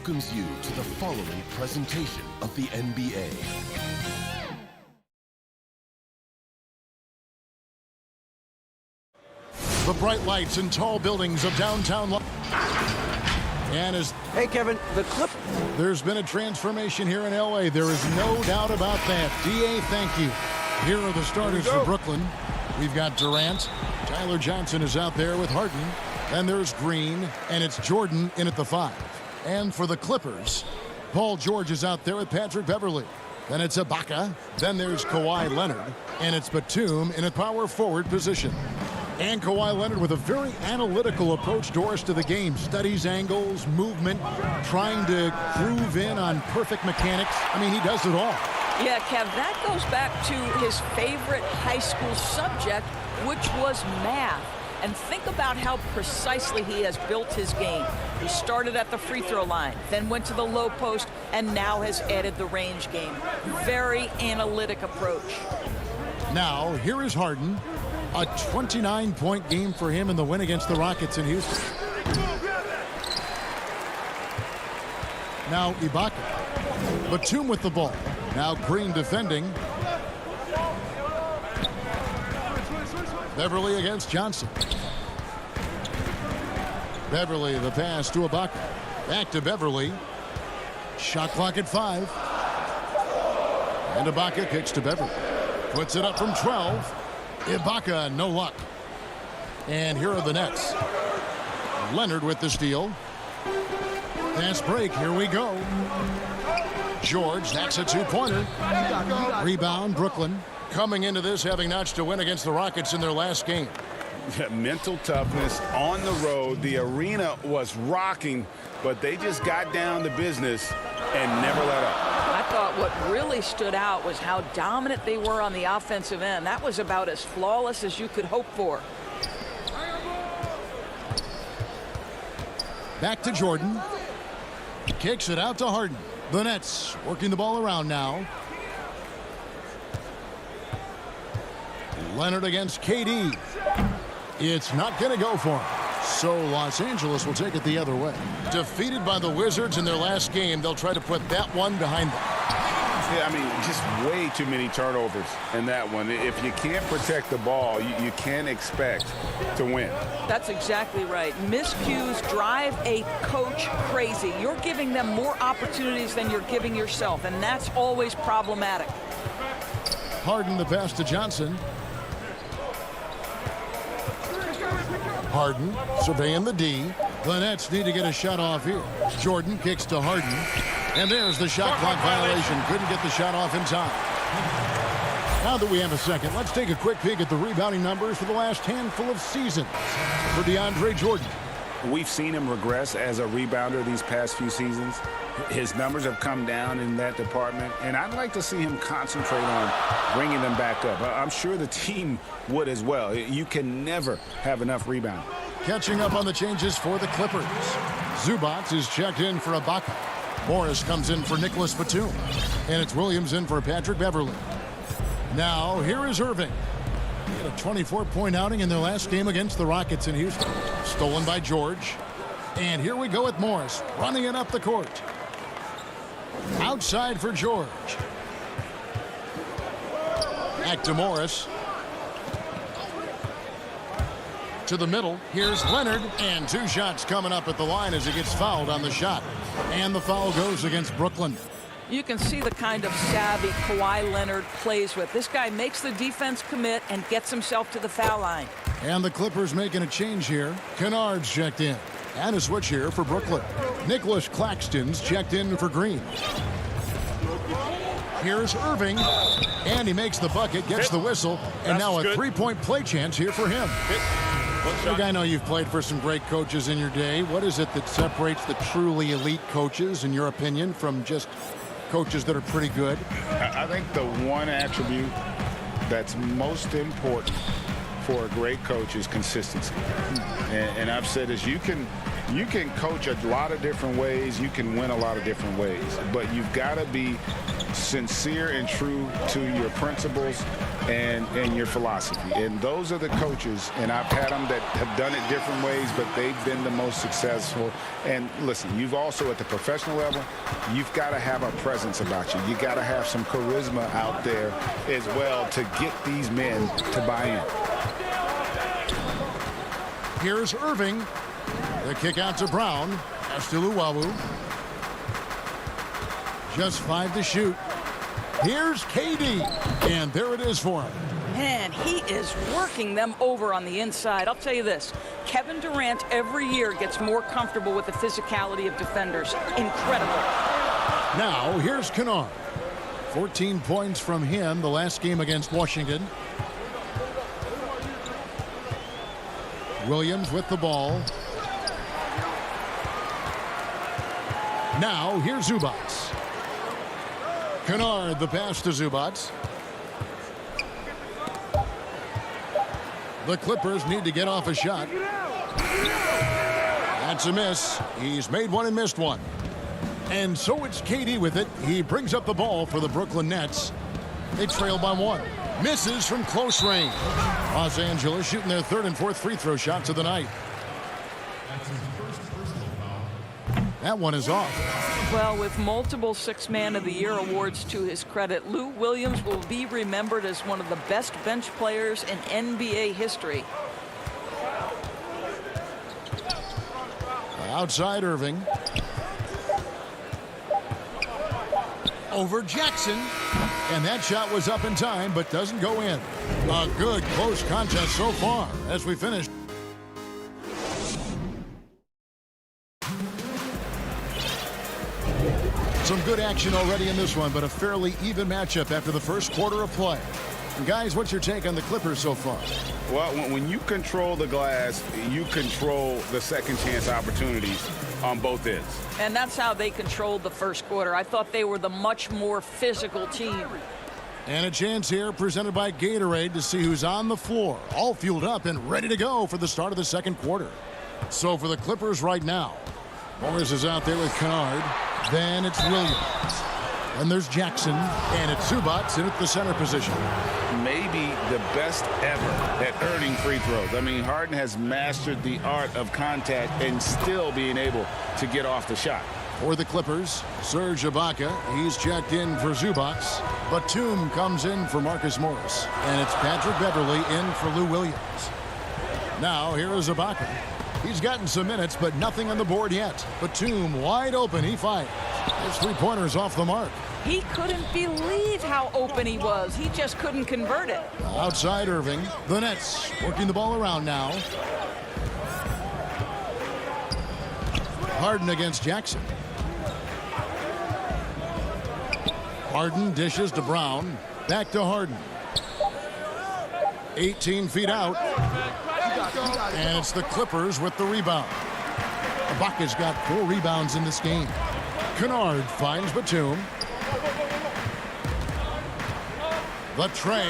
welcomes you to the following presentation of the NBA.
The bright lights and tall buildings of downtown and as
hey Kevin, the clip.
There's been a transformation here in LA. There is no doubt about that. DA, thank you. Here are the starters for Brooklyn. We've got Durant. Tyler Johnson is out there with Harden. Then there's Green, and it's Jordan in at the 5. And for the Clippers, Paul George is out there with Patrick Beverley. Then it's Ibaka. Then there's Kawhi Leonard, and it's Batum in a power forward position. And Kawhi Leonard with a very analytical approach, Doris, to the game. Studies angles, movement, trying to groove in on perfect mechanics. I mean, he does it all.
Yeah, Kev, that goes back to his favorite high school subject, which was math. And think about how precisely he has built his game. He started at the free throw line, then went to the low post, and now has added the range game. Very analytic approach.
Now, here is Harden. A 29-point game for him in the win against the Rockets in Houston. Now Ibaka. Batum with the ball. Now Green defending. Beverley against Johnson. Beverley, the pass to Ibaka. Back to Beverley. Shot clock at 5. And Ibaka kicks to Beverley. Puts it up from 12. Ibaka, no luck. And here are the Nets. Leonard with the steal. Fast break, here we go. George, that's a two-pointer. Rebound, Brooklyn. Coming into this, having notched a win against the Rockets in their last game.
Mental toughness on the road. The arena was rocking, but they just got down to business and never let up.
I thought what really stood out was how dominant they were on the offensive end. That was about as flawless as you could hope for.
Back to Jordan. Kicks it out to Harden. The Nets working the ball around now. Leonard against KD. It's not going to go for him. So Los Angeles will take it the other way. Defeated by the Wizards in their last game, they'll try to put that one behind them.
Yeah, I mean, just way too many turnovers in that one. If you can't protect the ball, you can't expect to win.
That's exactly right. Miscues drive a coach crazy. You're giving them more opportunities than you're giving yourself, and that's always problematic.
Harden the pass to Johnson. Harden surveying the D. The Nets need to get a shot off here. Jordan kicks to Harden. And there's the shot clock violation. Couldn't get the shot off in time. Now that we have a second, let's take a quick peek at the rebounding numbers for the last handful of seasons for DeAndre Jordan.
We've seen him regress as a rebounder these past few seasons. His numbers have come down in that department, and I'd like to see him concentrate on bringing them back up. I'm sure the team would as well. You can never have enough rebounding.
Catching up on the changes for the Clippers. Zubac is checked in for Ibaka. Morris comes in for Nicholas Batum. And it's Williams in for Patrick Beverly. Now, here is Irving. He had a 24-point outing in their last game against the Rockets in Houston. Stolen by George. And here we go with Morris, running it up the court. Outside for George. Back to Morris. To the middle. Here's Leonard. And 2 shots coming up at the line as he gets fouled on the shot. And the foul goes against Brooklyn.
You can see the kind of savvy Kawhi Leonard plays with. This guy makes the defense commit and gets himself to the foul line.
And the Clippers making a change here. Kennard's checked in. And a switch here for Brooklyn. Nicholas Claxton's checked in for Green. Here's Irving. And he makes the bucket, gets the whistle. And now a 3-point play chance here for him. Big, I know you've played for some great coaches in your day. What is it that separates the truly elite coaches, in your opinion, from just coaches that are pretty good?
I think the one attribute that's most important for a great coach is consistency. And I've said this, you can coach a lot of different ways, you can win a lot of different ways, but you've got to be sincere and true to your principles and your philosophy. And those are the coaches, and I've had them that have done it different ways, but they've been the most successful. And listen, you've also at the professional level, you've got to have a presence about you. You got to have some charisma out there as well to get these men to buy in.
Here's Irving. The kick out to Brown. Pass to Luwawu. Just 5 to shoot. Here's KD. And there it is for him.
Man, he is working them over on the inside. I'll tell you this. Kevin Durant every year gets more comfortable with the physicality of defenders. Incredible.
Now, here's Kennard. 14 points from him the last game against Washington. Williams with the ball. Now, here's Zubac. Kennard, the pass to Zubac. The Clippers need to get off a shot. That's a miss. He's made one and missed one. And so it's KD with it. He brings up the ball for the Brooklyn Nets. They trail by 1. Misses from close range. Los Angeles shooting their 3rd and 4th free throw shots of the night. That one is off.
Well, with multiple 6th Man of the Year awards to his credit, Lou Williams will be remembered as one of the best bench players in NBA history.
Outside Irving. Over Jackson. And that shot was up in time, but doesn't go in. A good close contest so far as we finish. Some good action already in this one, but a fairly even matchup after the first quarter of play. And guys, what's your take on the Clippers so far?
Well, when you control the glass, you control the second chance opportunities on both ends.
And that's how they controlled the first quarter. I thought they were the much more physical team.
And a chance here presented by Gatorade to see who's on the floor, all fueled up and ready to go for the start of the second quarter. So for the Clippers right now, Morris is out there with Kennard. Then it's Williams. And there's Jackson, and it's Zubac in at the center position.
Maybe the best ever at earning free throws. I mean, Harden has mastered the art of contact and still being able to get off the shot.
For the Clippers, Serge Ibaka, he's checked in for Zubac. Batum comes in for Marcus Morris, and it's Patrick Beverley in for Lou Williams. Now, here is Ibaka. He's gotten some minutes, but nothing on the board yet. Batum wide open, he fires. His three-pointer's off the mark.
He couldn't believe how open he was. He just couldn't convert it.
Outside Irving, the Nets working the ball around now. Harden against Jackson. Harden dishes to Brown. Back to Harden. 18 feet out. And it's the Clippers with the rebound. Ibaka's got 4 rebounds in this game. Kennard finds Batum. The tray.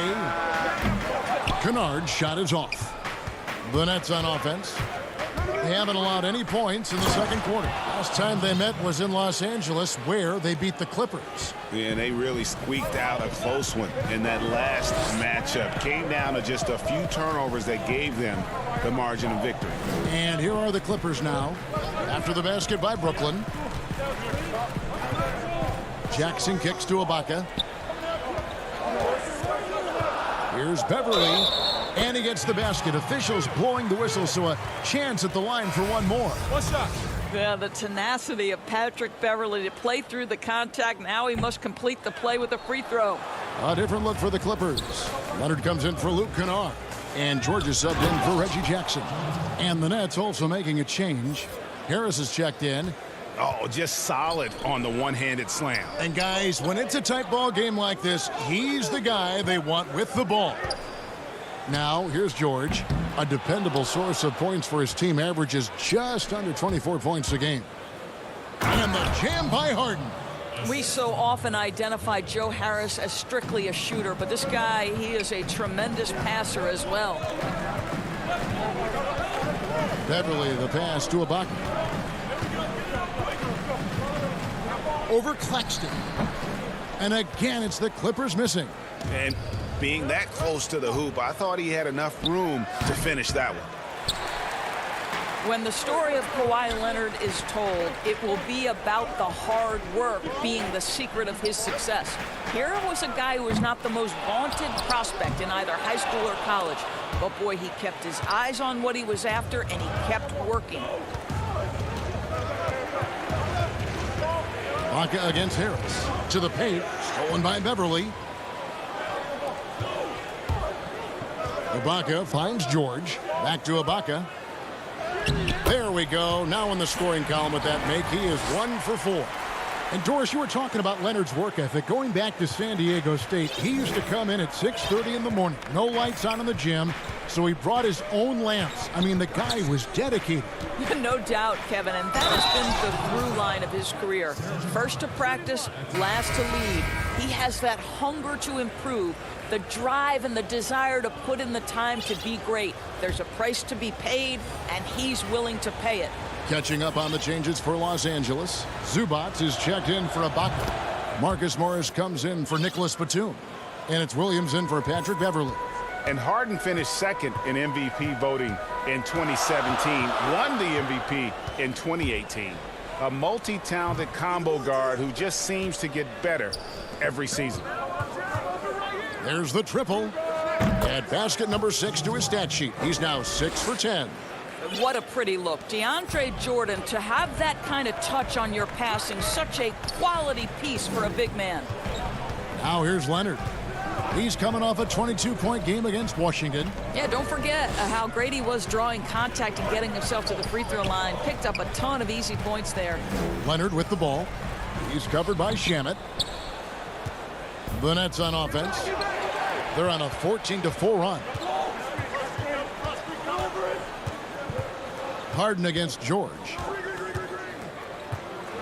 Kennard's shot is off. The Nets on offense. They haven't allowed any points in the second quarter. Last time they met was in Los Angeles, where they beat the Clippers.
Yeah, and they really squeaked out a close one in that last matchup. Came down to just a few turnovers that gave them the margin of victory.
And here are the Clippers now, after the basket by Brooklyn. Jackson kicks to Ibaka. Here's Beverley, and he gets the basket. Officials blowing the whistle, so a chance at the line for one more.
What's up? Yeah, the tenacity of Patrick Beverley to play through the contact. Now he must complete the play with a free throw.
A different look for the Clippers. Leonard comes in for Luke Kennard, and George is subbed in for Reggie Jackson. And the Nets also making a change. Harris is checked in.
Oh, just solid on the one-handed slam.
And guys, when it's a tight ball game like this, he's the guy they want with the ball. Now, here's George. A dependable source of points for his team, averages just under 24 points a game. And the jam by Harden.
We so often identify Joe Harris as strictly a shooter, but this guy, he is a tremendous passer as well.
Beverley, the pass to Ibaka. Over Claxton. And again, it's the Clippers missing.
And being that close to the hoop, I thought he had enough room to finish that one.
When the story of Kawhi Leonard is told, it will be about the hard work being the secret of his success. Here was a guy who was not the most vaunted prospect in either high school or college. But boy, he kept his eyes on what he was after, and he kept working.
Ibaka against Harris. To the paint. Stolen by Beverley. Ibaka finds George. Back to Ibaka. There we go. Now in the scoring column with that make, he is 1 for 4. And Doris, you were talking about Leonard's work ethic. Going back to San Diego State, he used to come in at 6:30 in the morning. No lights on in the gym, so he brought his own lamps. I mean, the guy was dedicated.
No doubt, Kevin, and that has been the through line of his career. First to practice, last to lead. He has that hunger to improve, the drive and the desire to put in the time to be great. There's a price to be paid, and he's willing to pay it.
Catching up on the changes for Los Angeles. Zubac is checked in for Ibaka. Marcus Morris comes in for Nicholas Batum. And it's Williams in for Patrick Beverley.
And Harden finished second in MVP voting in 2017, won the MVP in 2018. A multi-talented combo guard who just seems to get better every season.
There's the triple. Add basket number 6 to his stat sheet. He's now 6 for 10.
What a pretty look. DeAndre Jordan, to have that kind of touch on your passing, such a quality piece for a big man.
Now here's Leonard. He's coming off a 22-point game against Washington.
Yeah, don't forget how great he was drawing contact and getting himself to the free throw line. Picked up a ton of easy points there.
Leonard with the ball. He's covered by Shamet. The Nets on offense. They're on a 14-4 run. Harden against George.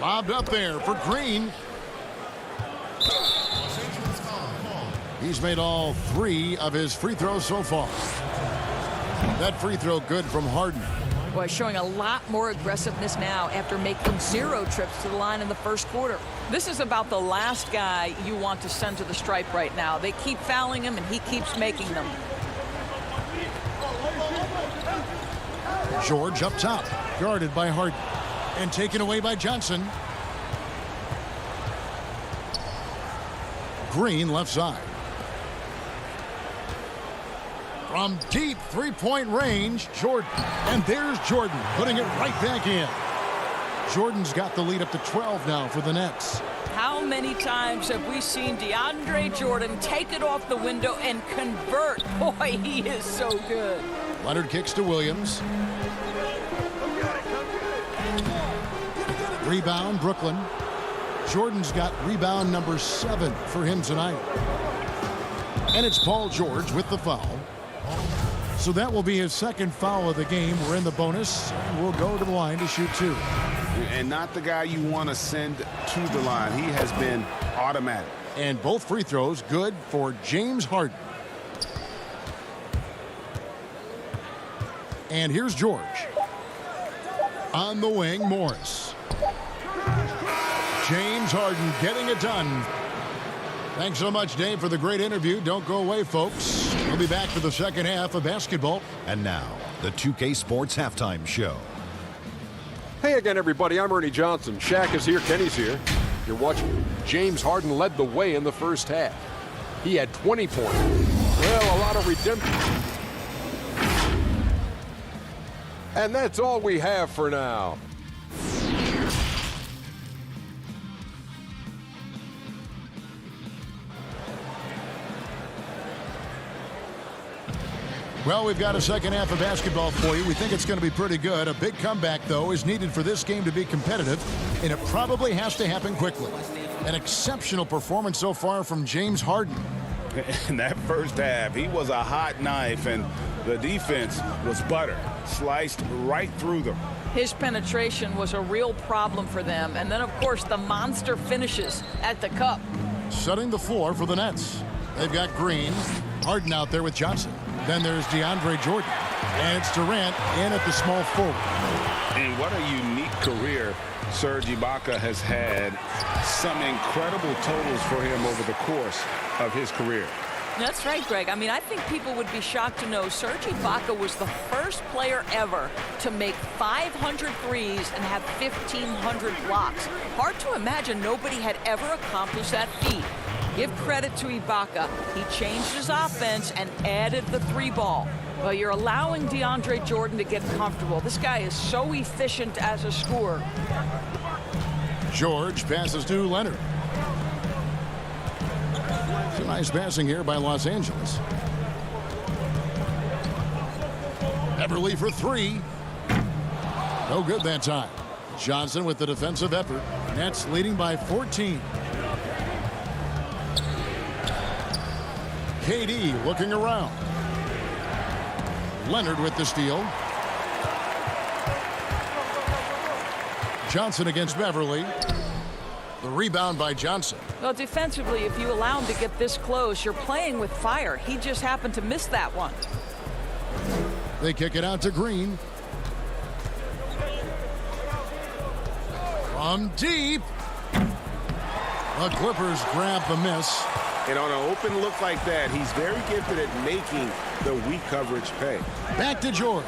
Lobbed up there for Green. He's made all 3 of his free throws so far. That free throw good from Harden.
Boy, showing a lot more aggressiveness now after making 0 trips to the line in the first quarter. This is about the last guy you want to send to the stripe right now. They keep fouling him, and he keeps making them.
George up top, guarded by Harden, and taken away by Johnson. Green left side. From deep three-point range, Jordan. And there's Jordan, putting it right back in. Jordan's got the lead up to 12 now for the Nets.
How many times have we seen DeAndre Jordan take it off the window and convert? Boy, he is so good.
Leonard kicks to Williams. Rebound, Brooklyn. Jordan's got rebound number 7 for him tonight. And it's Paul George with the foul. So that will be his second foul of the game. We're in the bonus, and we'll go to the line to shoot 2.
And not the guy you want to send to the line. He has been automatic.
And both free throws good for James Harden. And here's George. On the wing, Morris. James Harden getting it done. Thanks so much, Dave, for the great interview. Don't go away, folks. We'll be back for the second half of basketball.
And now, the 2K Sports Halftime Show.
Hey again, everybody. I'm Ernie Johnson. Shaq is here. Kenny's here. You're watching. James Harden led the way in the first half. He had 20 points. Well, a lot of redemption. And that's all we have for now.
Well, we've got a second half of basketball for you. We think it's going to be pretty good. A big comeback, though, is needed for this game to be competitive, and it probably has to happen quickly. An exceptional performance so far from James Harden.
In that first half, he was a hot knife, and the defense was butter, sliced right through them.
His penetration was a real problem for them. And then, of course, the monster finishes at the cup.
Setting the floor for the Nets. They've got Green, Harden out there with Johnson. Then there's DeAndre Jordan. And it's Durant in at the small forward.
And what a unique career Serge Ibaka has had. Some incredible totals for him over the course of his career.
That's right, Greg. I mean, I think people would be shocked to know Serge Ibaka was the first player ever to make 500 threes and have 1,500 blocks. Hard to imagine nobody had ever accomplished that feat. Give credit to Ibaka. He changed his offense and added the 3-ball. Well, you're allowing DeAndre Jordan to get comfortable. This guy is so efficient as a scorer.
George passes to Leonard. Some nice passing here by Los Angeles. Everly for 3. No good that time. Johnson with the defensive effort. Nets leading by 14. KD looking around. Leonard with the steal. Johnson against Beverly. The rebound by Johnson.
Well, defensively, if you allow him to get this close, you're playing with fire. He just happened to miss that one.
They kick it out to Green. From deep. The Clippers grab the miss.
And on an open look like that, he's very gifted at making the weak coverage pay.
Back to George.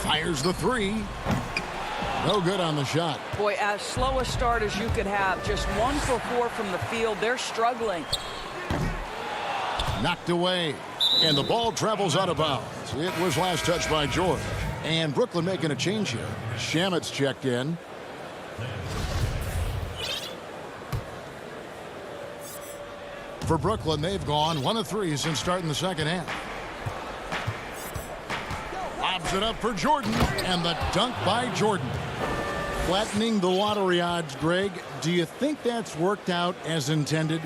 Fires the 3. No good on the shot.
Boy, as slow a start as you could have. Just 1 for 4 from the field. They're struggling.
Knocked away. And the ball travels out of bounds. It was last touched by George. And Brooklyn making a change here. Shamit's checked in. For Brooklyn, they've gone 1 of 3 since starting the second half. Lobs it up for Jordan, and the dunk by Jordan. Flattening the lottery odds, Greg. Do you think that's worked out as intended?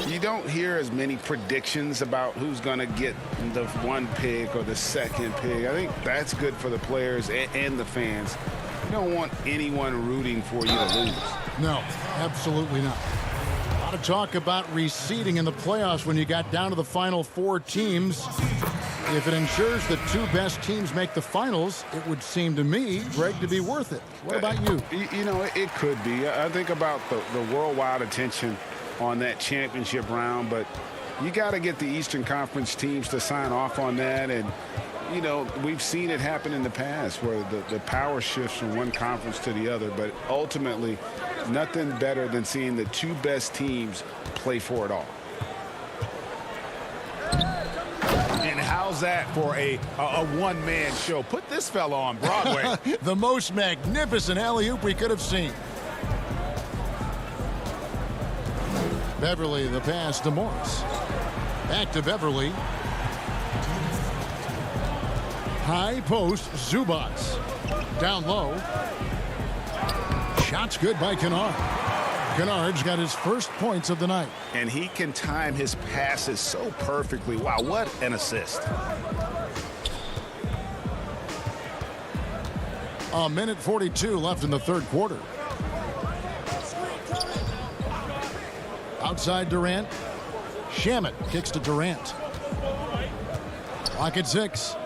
You don't hear as many predictions about who's going to get the 1 pick or the 2nd pick. I think that's good for the players and the fans. You don't want anyone rooting for you to lose.
No, absolutely not. A lot of talk about reseeding in the playoffs when you got down to the final 4 teams. If it ensures the two best teams make the finals, it would seem to me, Greg, to be worth it. What about you?
You know, it could be. I think about the worldwide attention on that championship round, but you got to get the Eastern Conference teams to sign off on that. And, you know, we've seen it happen in the past where the power shifts from one conference to the other. But ultimately, nothing better than seeing the two best teams play for it all.
And how's that for a one-man show? Put this fella on Broadway.
The most magnificent alley-oop we could have seen. Beverly, the pass to Morris. Back to Beverly. High post, Zubats. Down low. Shot's good by Kennard. Kennard's got his first points of the night.
And he can time his passes so perfectly. Wow, what an assist.
A minute 42 left in the third quarter. Outside Durant. Shamet kicks to Durant. Clock at 6.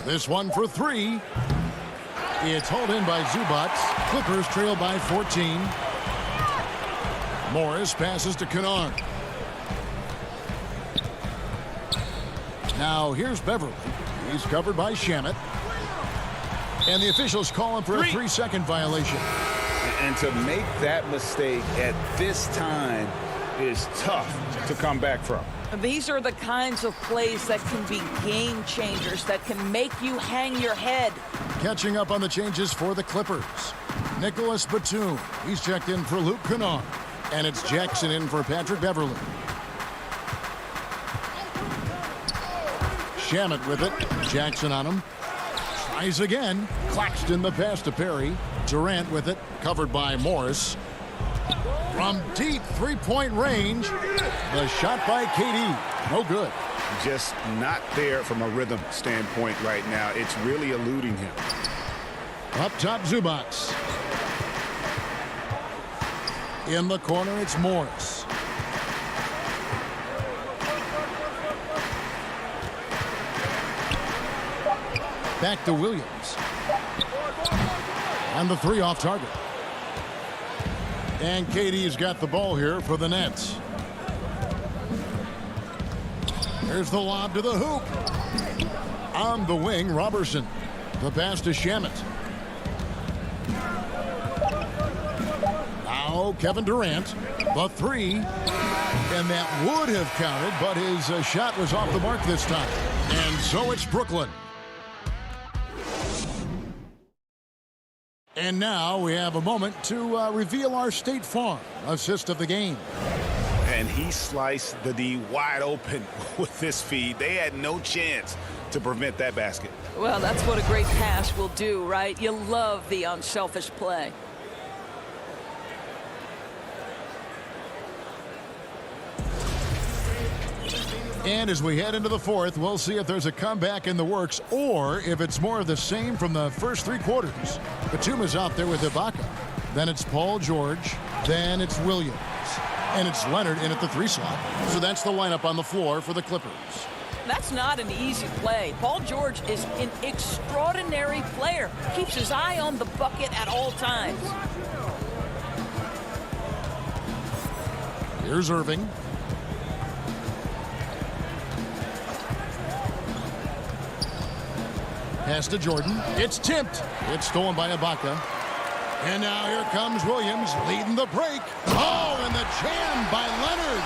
This one for 3. It's hauled in by Zubats. Clippers trail by 14. Morris passes to Kennard. Now here's Beverly. He's covered by Shamet. And the officials call him for a 3-second violation.
And to make that mistake at this time is tough to come back from.
These are the kinds of plays that can be game changers, that can make you hang your head.
Catching up on the changes for the Clippers. Nicholas Batum. He's checked in for Luke Kennard. And it's Jackson in for Patrick Beverly. Shamet with it. Jackson on him. Tries again. Claxton the pass to Perry. Durant with it. Covered by Morris. From deep three-point range. The shot by KD. No good.
Just not there from a rhythm standpoint right now. It's really eluding him.
Up top, Zubats. In the corner, it's Morris. Back to Williams. And the 3 off target. And KD's got the ball here for the Nets. Here's the lob to the hoop. On the wing, Robertson. The pass to Shamet. Now Kevin Durant. The 3. And that would have counted, but his shot was off the mark this time. And so it's Brooklyn. And now we have a moment to reveal our State Farm assist of the game.
And he sliced the D wide open with this feed. They had no chance to prevent that basket.
Well, that's what a great pass will do, right? You love the unselfish play.
And as we head into the fourth, we'll see if there's a comeback in the works or if it's more of the same from the first 3 quarters. Batum is out there with Ibaka. Then it's Paul George. Then it's Williams. And it's Leonard in at the 3 slot. So that's the lineup on the floor for the Clippers.
That's not an easy play. Paul George is an extraordinary player. Keeps his eye on the bucket at all times.
Here's Irving. Pass to Jordan. It's tipped. It's stolen by Ibaka. And now here comes Williams leading the break. Oh, and the jam by Leonard.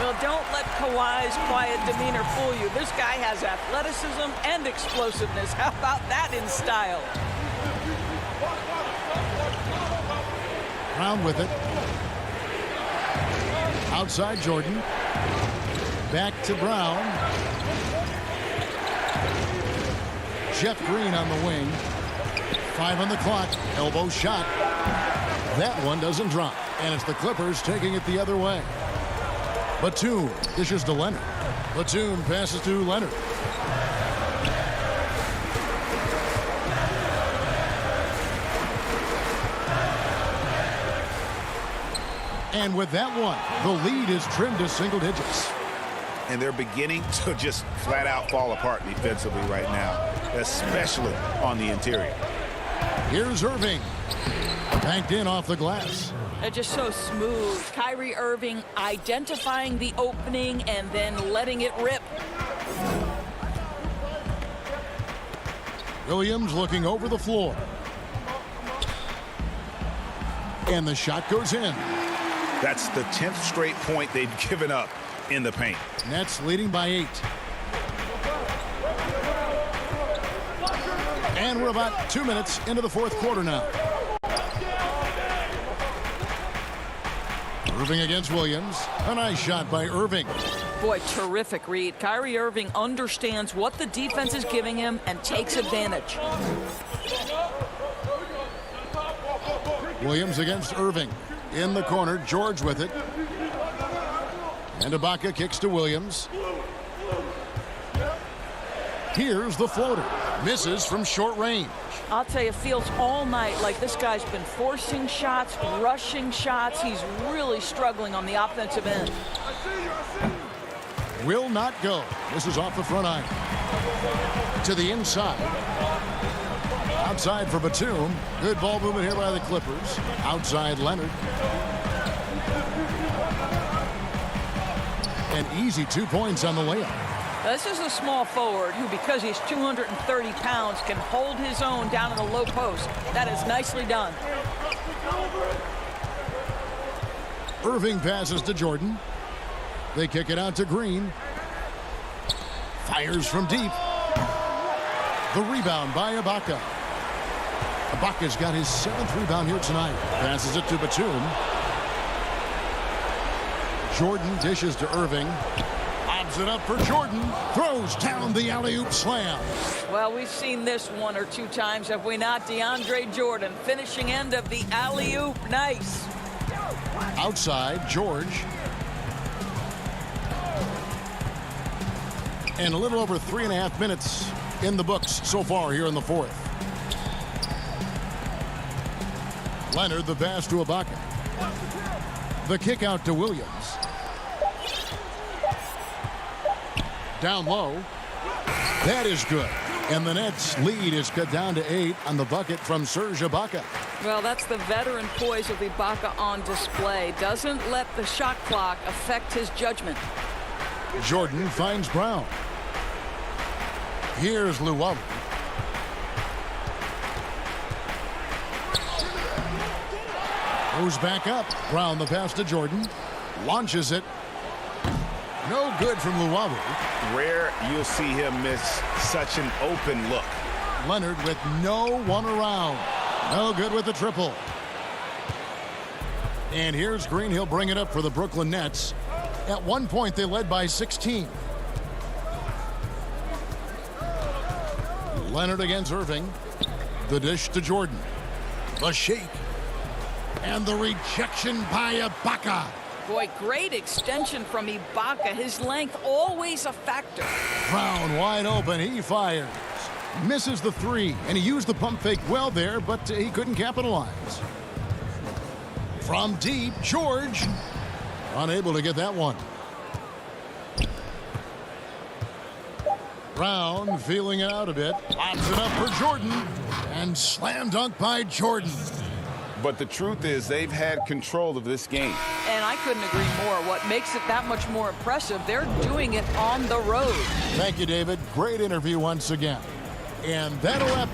Well, don't let Kawhi's quiet demeanor fool you. This guy has athleticism and explosiveness. How about that in style?
Brown with it. Outside Jordan. Back to Brown. Jeff Green on the wing. 5 on the clock. Elbow shot. That one doesn't drop. And it's the Clippers taking it the other way. Batum dishes to Leonard. Batum passes to Leonard. And with that one, the lead is trimmed to single digits.
and they're beginning to just flat out fall apart defensively right now, especially on the interior.
Here's Irving. Banked in off the glass.
They're just so smooth. Kyrie Irving identifying the opening and then letting it rip.
Williams looking over the floor. And the shot goes in.
That's the 10th straight point they've given up in the paint.
Nets leading by 8. And we're about 2 minutes into the fourth quarter now. Irving against Williams. A nice shot by Irving.
Boy, terrific read. Kyrie Irving understands what the defense is giving him and takes advantage.
Williams against Irving. In the corner, George with it. And Ibaka kicks to Williams. Here's the floater. Misses from short range.
I'll tell you, feels all night like this guy's been forcing shots, rushing shots. He's really struggling on the offensive end.
Will not go. This is off the front iron. To the inside. Outside for Batum. Good ball movement here by the Clippers. Outside Leonard. An easy 2 points on the layup.
This is a small forward who, because he's 230 pounds, can hold his own down in the low post. That is nicely done.
Irving passes to Jordan. They kick it out to Green. Fires from deep. The rebound by Ibaka. Ibaka's got his 7th rebound here tonight. Passes it to Batum. Jordan dishes to Irving. Lobs it up for Jordan. Throws down the alley-oop slam.
Well, we've seen this 1 or 2 times, have we not? DeAndre Jordan, finishing end of the alley-oop. Nice.
Outside, George. And a little over 3.5 minutes in the books so far here in the fourth. Leonard, the pass to Ibaka. The kick out to Williams. Down low. That is good. And the Nets lead is cut down to 8 on the bucket from Serge Ibaka.
Well, that's the veteran poise of Ibaka on display. Doesn't let the shot clock affect his judgment.
Jordan finds Brown. Here's Luwawu. Goes back up. Brown the pass to Jordan. Launches it. No good from Luwawu.
Rare you'll see him miss such an open look.
Leonard with no one around. No good with the triple. And here's Green. He'll bring it up for the Brooklyn Nets. At one point, they led by 16. Leonard against Irving. The dish to Jordan. The shake. And the rejection by Ibaka.
Boy, great extension from Ibaka. His length always a factor.
Brown wide open. He fires. Misses the 3. And he used the pump fake well there, but he couldn't capitalize. From deep, George. Unable to get that one. Brown feeling it out a bit. Pops it up for Jordan. And slam dunk by Jordan.
But the truth is they've had control of this game.
And I couldn't agree more. What makes it that much more impressive, they're doing it on the road.
Thank you, David. Great interview once again. And that'll wrap.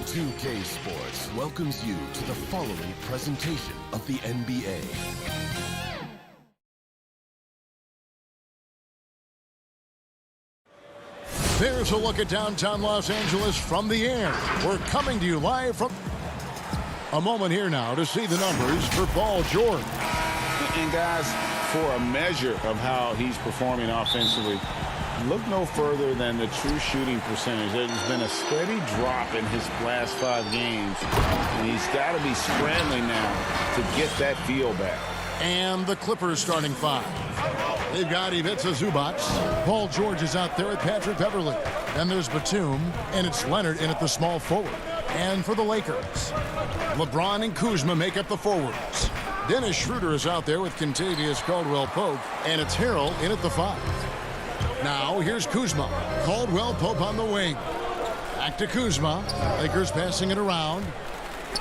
2K Sports welcomes you to the following presentation of the NBA.
There's a look at downtown Los Angeles from the air. We're coming to you live from... A moment here now to see the numbers for Paul George.
And guys, for a measure of how he's performing offensively, look no further than the true shooting percentage. There's been a steady drop in his last 5 games, and he's got to be scrambling now to get that feel back.
And the Clippers starting 5. They've got Ivica Zubac. Paul George is out there with Patrick Beverley. Then there's Batum, and it's Leonard in at the small forward. And for the Lakers, LeBron and Kuzma make up the forwards. Dennis Schroeder is out there with Kentavious Caldwell-Pope, and it's Harrell in at the 5. Now here's Kuzma. Caldwell-Pope on the wing. Back to Kuzma. Lakers passing it around.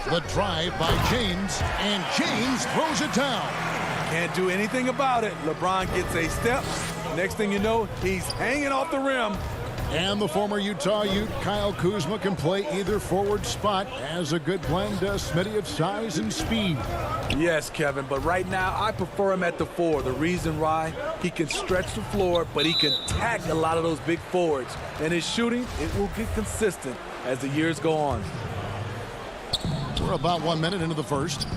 The drive by James, and James throws it down.
Can't do anything about it. LeBron gets a step. Next thing you know, he's hanging off the rim.
And the former Utah Ute, Kyle Kuzma, can play either forward spot. Has a good blend, Smitty, of size and speed.
Yes, Kevin, but right now I prefer him at the 4. The reason why, he can stretch the floor, but he can tack a lot of those big forwards. And his shooting, it will get consistent as the years go on.
We're about 1 minute into the first.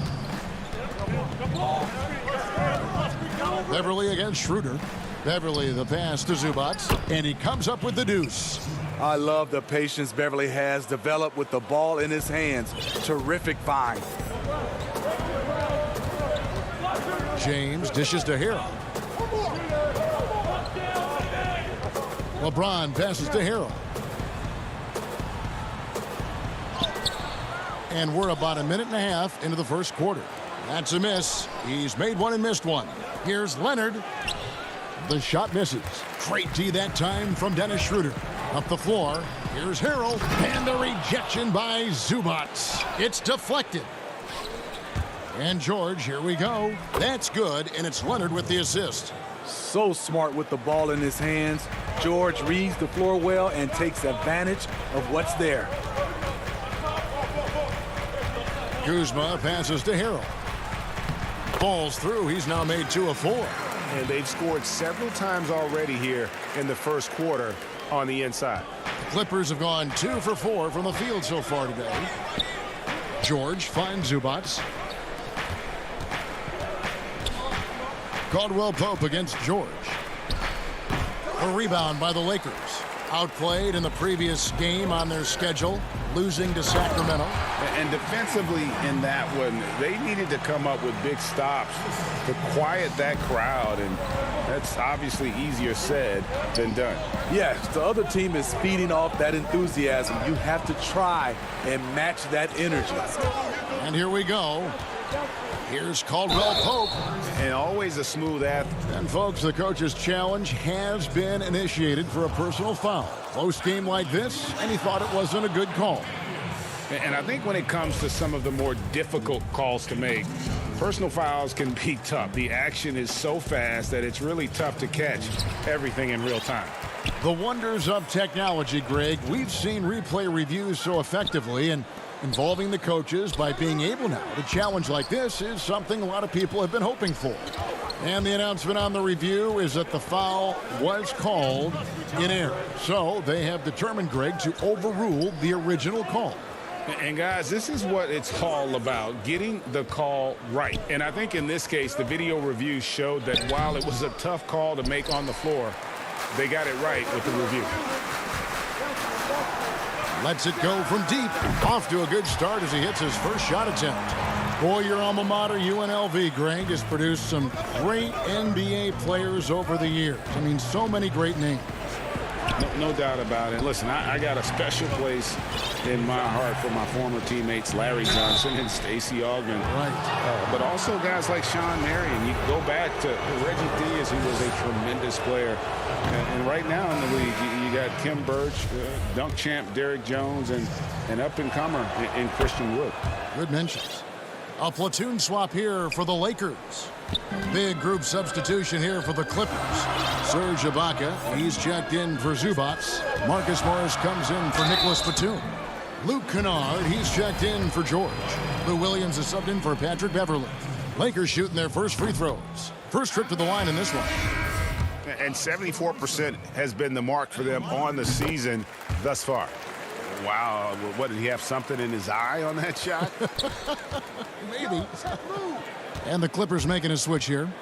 Beverly against Schroeder. Beverly the pass to Zubac, and he comes up with the deuce.
I love the patience Beverly has developed with the ball in his hands. Terrific find.
James dishes to Harrell. LeBron passes to Harrell. And we're about 1.5 minutes into the first quarter. That's a miss. He's made one and missed one. Here's Leonard. The shot misses. Great D that time from Dennis Schroeder. Up the floor. Here's Harrell. And the rejection by Zubac. It's deflected. And George, here we go. That's good, and it's Leonard with the assist.
So smart with the ball in his hands. George reads the floor well and takes advantage of what's there.
Kuzma passes to Harrell. Falls through. He's now made 2 of 4.
And they've scored several times already here in the first quarter on the inside.
The Clippers have gone 2 for 4 from the field so far today. George finds Zubac. Caldwell-Pope against George. A rebound by the Lakers. Outplayed in the previous game on their schedule, losing to Sacramento.
And defensively in that one, they needed to come up with big stops to quiet that crowd, and that's obviously easier said than done.
Yes, the other team is feeding off that enthusiasm. You have to try and match that energy.
And here we go. Here's Caldwell-Pope.
And always a smooth athlete.
And folks, the coach's challenge has been initiated for a personal foul. Close game like this, and he thought it wasn't a good call.
And I think when it comes to some of the more difficult calls to make, personal fouls can be tough. The action is so fast that it's really tough to catch everything in real time.
The wonders of technology, Greg. We've seen replay reviews so effectively, and involving the coaches by being able now to challenge like this is something a lot of people have been hoping for. And the announcement on the review is that the foul was called in error. So they have determined, Greg, to overrule the original call.
And guys, this is what it's all about, getting the call right. And I think in this case, the video review showed that while it was a tough call to make on the floor, they got it right with the review.
Lets it go from deep. Off to a good start as he hits his first shot attempt. Boy, your alma mater, UNLV, Greg, has produced some great NBA players over the years. I mean, so many great names.
No doubt about it. Listen, I got a special place in my heart for my former teammates Larry Johnson and Stacey Augmon.
Right.
But also guys like Sean Marion. You go back to Reggie Diaz, who was a tremendous player. And right now in the league, you got Kim Birch, dunk champ Derrick Jones, and an up-and-comer in Christian Wood.
Good mentions. A platoon swap here for the Lakers. Big group substitution here for the Clippers. Serge Ibaka, he's checked in for Zubats. Marcus Morris comes in for Nicholas Batum. Luke Kennard, he's checked in for George. Lou Williams is subbed in for Patrick Beverley. Lakers shooting their first free throws. First trip to the line in this one.
And 74% has been the mark for them on the season thus far. Wow, what, did he have something in his eye on that shot?
Maybe. And the Clippers making a switch here.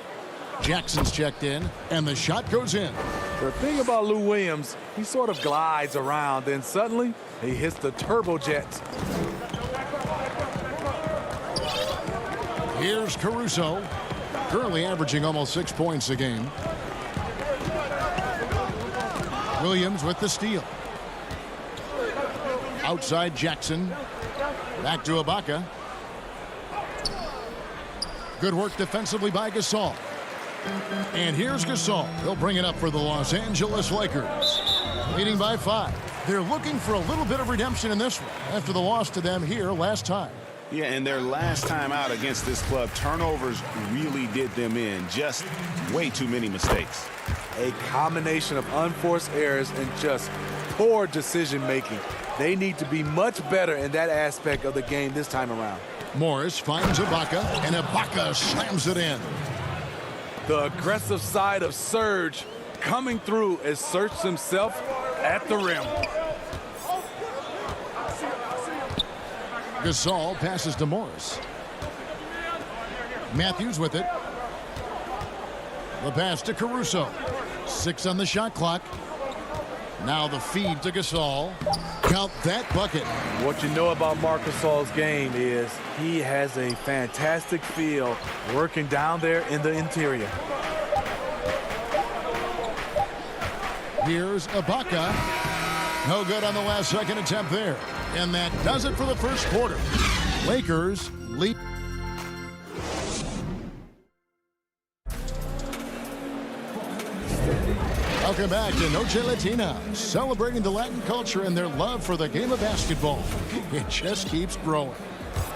Jackson's checked in, and the shot goes in.
The thing about Lou Williams, he sort of glides around, then suddenly he hits the turbojet.
Here's Caruso, currently averaging almost 6 points a game. Williams with the steal. Outside Jackson. Back to Ibaka. Good work defensively by Gasol. And here's Gasol. He'll bring it up for the Los Angeles Lakers. Leading by 5. They're looking for a little bit of redemption in this one after the loss to them here last time.
Yeah, and their last time out against this club, turnovers really did them in. Just way too many mistakes.
A combination of unforced errors and just poor decision making. They need to be much better in that aspect of the game this time around.
Morris finds Ibaka, and Ibaka slams it in.
The aggressive side of Serge coming through as Serge himself at the rim.
Gasol passes to Morris. Matthews with it. The pass to Caruso. 6 on the shot clock. Now the feed to Gasol. Count that bucket.
What you know about Marc Gasol's game is he has a fantastic feel working down there in the interior.
Here's Ibaka. No good on the last second attempt there. And that does it for the first quarter. Lakers lead. Welcome back to Noche Latina, celebrating the Latin culture and their love for the game of basketball. It just keeps growing.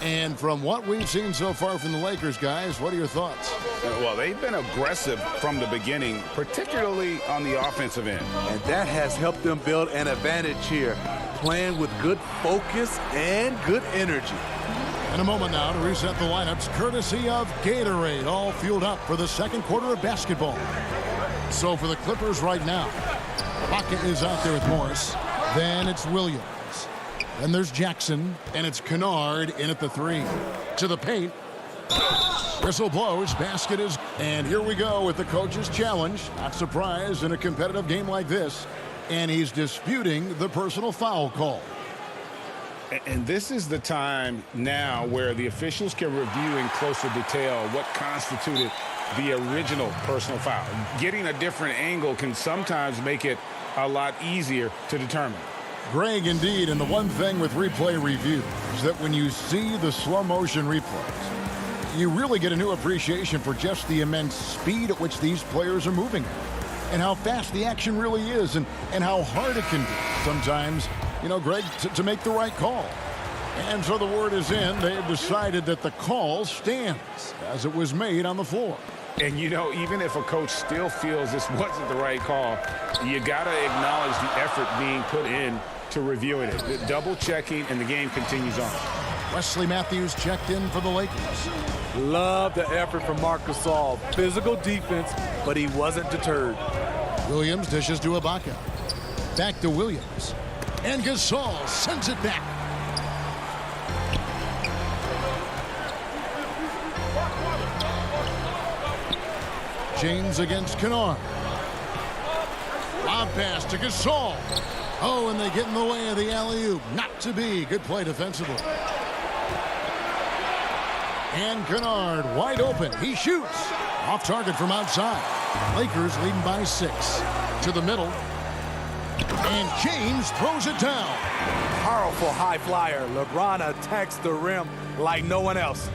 And from what we've seen so far from the Lakers, guys, what are your thoughts?
Well, they've been aggressive from the beginning, particularly on the offensive end.
And that has helped them build an advantage here, playing with good focus and good energy.
In a moment now to reset the lineups, courtesy of Gatorade, all fueled up for the second quarter of basketball. So for the Clippers right now, Ibaka is out there with Morris. Then it's Williams. Then there's Jackson, and it's Kennard in at the 3. To the paint. Whistle blows, basket is, and here we go with the coach's challenge. Not surprised in a competitive game like this. And he's disputing the personal foul call.
And this is the time now where the officials can review in closer detail what constituted the original personal foul. Getting a different angle can sometimes make it a lot easier to determine.
Greg, indeed, and the one thing with replay review is that when you see the slow motion replays, you really get a new appreciation for just the immense speed at which these players are moving and how fast the action really is and how hard it can be sometimes, you know, Greg, to make the right call. And so the word is in. They have decided that the call stands as it was made on the floor.
And, you know, even if a coach still feels this wasn't the right call, you got to acknowledge the effort being put in to reviewing it. The double checking, and the game continues on.
Wesley Matthews checked in for the Lakers.
Love the effort from Marc Gasol. Physical defense, but he wasn't deterred.
Williams dishes to Ibaka. Back to Williams. And Gasol sends it back. James against Kennard. Lob pass to Gasol. Oh, and they get in the way of the alley-oop. Not to be. Good play defensively. And Kennard wide open. He shoots. Off target from outside. Lakers leading by 6. To the middle. And James throws it down.
Powerful high flyer. LeBron attacks the rim like no one else.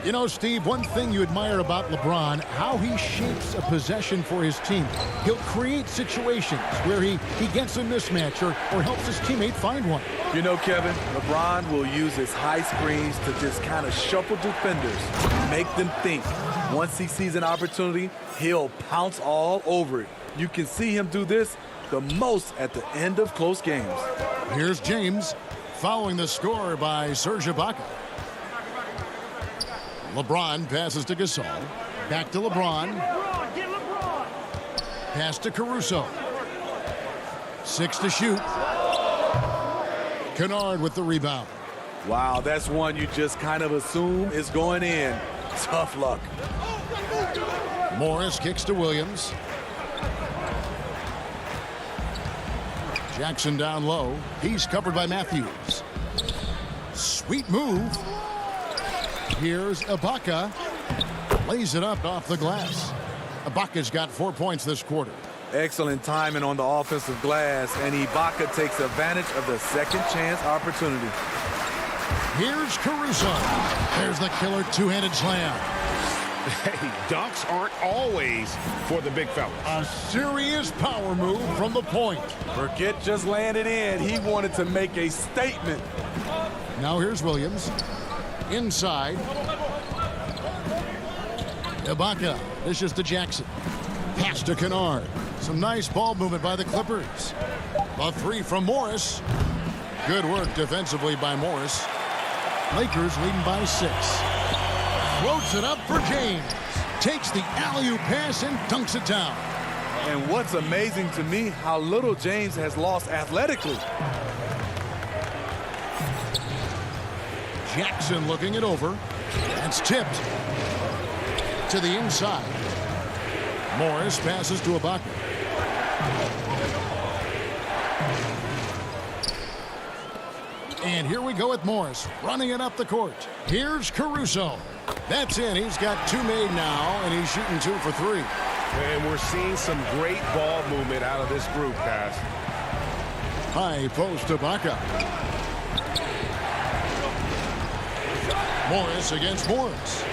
You know, Steve, one thing you admire about LeBron, how he shapes a possession for his team. He'll create situations where he gets a mismatch or helps his teammate find one.
You know, Kevin, LeBron will use his high screens to just kind of shuffle defenders, make them think. Once he sees an opportunity, he'll pounce all over it. You can see him do this the most at the end of close games.
Here's James following the score by Serge Ibaka. LeBron passes to Gasol. Back to LeBron. Pass to Caruso. 6 to shoot. Kennard with the rebound.
Wow, that's one you just kind of assume is going in. Tough luck.
Morris kicks to Williams. Jackson down low. He's covered by Matthews. Sweet move. Here's Ibaka. Lays it up off the glass. Ibaka's got 4 points this quarter.
Excellent timing on the offensive glass, and Ibaka takes advantage of the second chance opportunity.
Here's Caruso. There's the killer two-handed slam.
Hey, dunks aren't always for the big fellas.
A serious power move from the point.
Forget just laying it in. He wanted to make a statement.
Now here's Williams. Inside. Ibaka. This is to Jackson. Pass to Kennard. Some nice ball movement by the Clippers. A three from Morris. Good work defensively by Morris. Lakers leading by 6. Floats it up for James. Takes the alley-oop pass and dunks it down.
And what's amazing to me, how little James has lost athletically.
Jackson looking it over. It's tipped to the inside. Morris passes to Ibaka. And here we go with Morris running it up the court. Here's Caruso. That's in. He's got 2 made now, and he's shooting 2 for 3.
And we're seeing some great ball movement out of this group, guys.
High post Ibaka. Morris against Morris.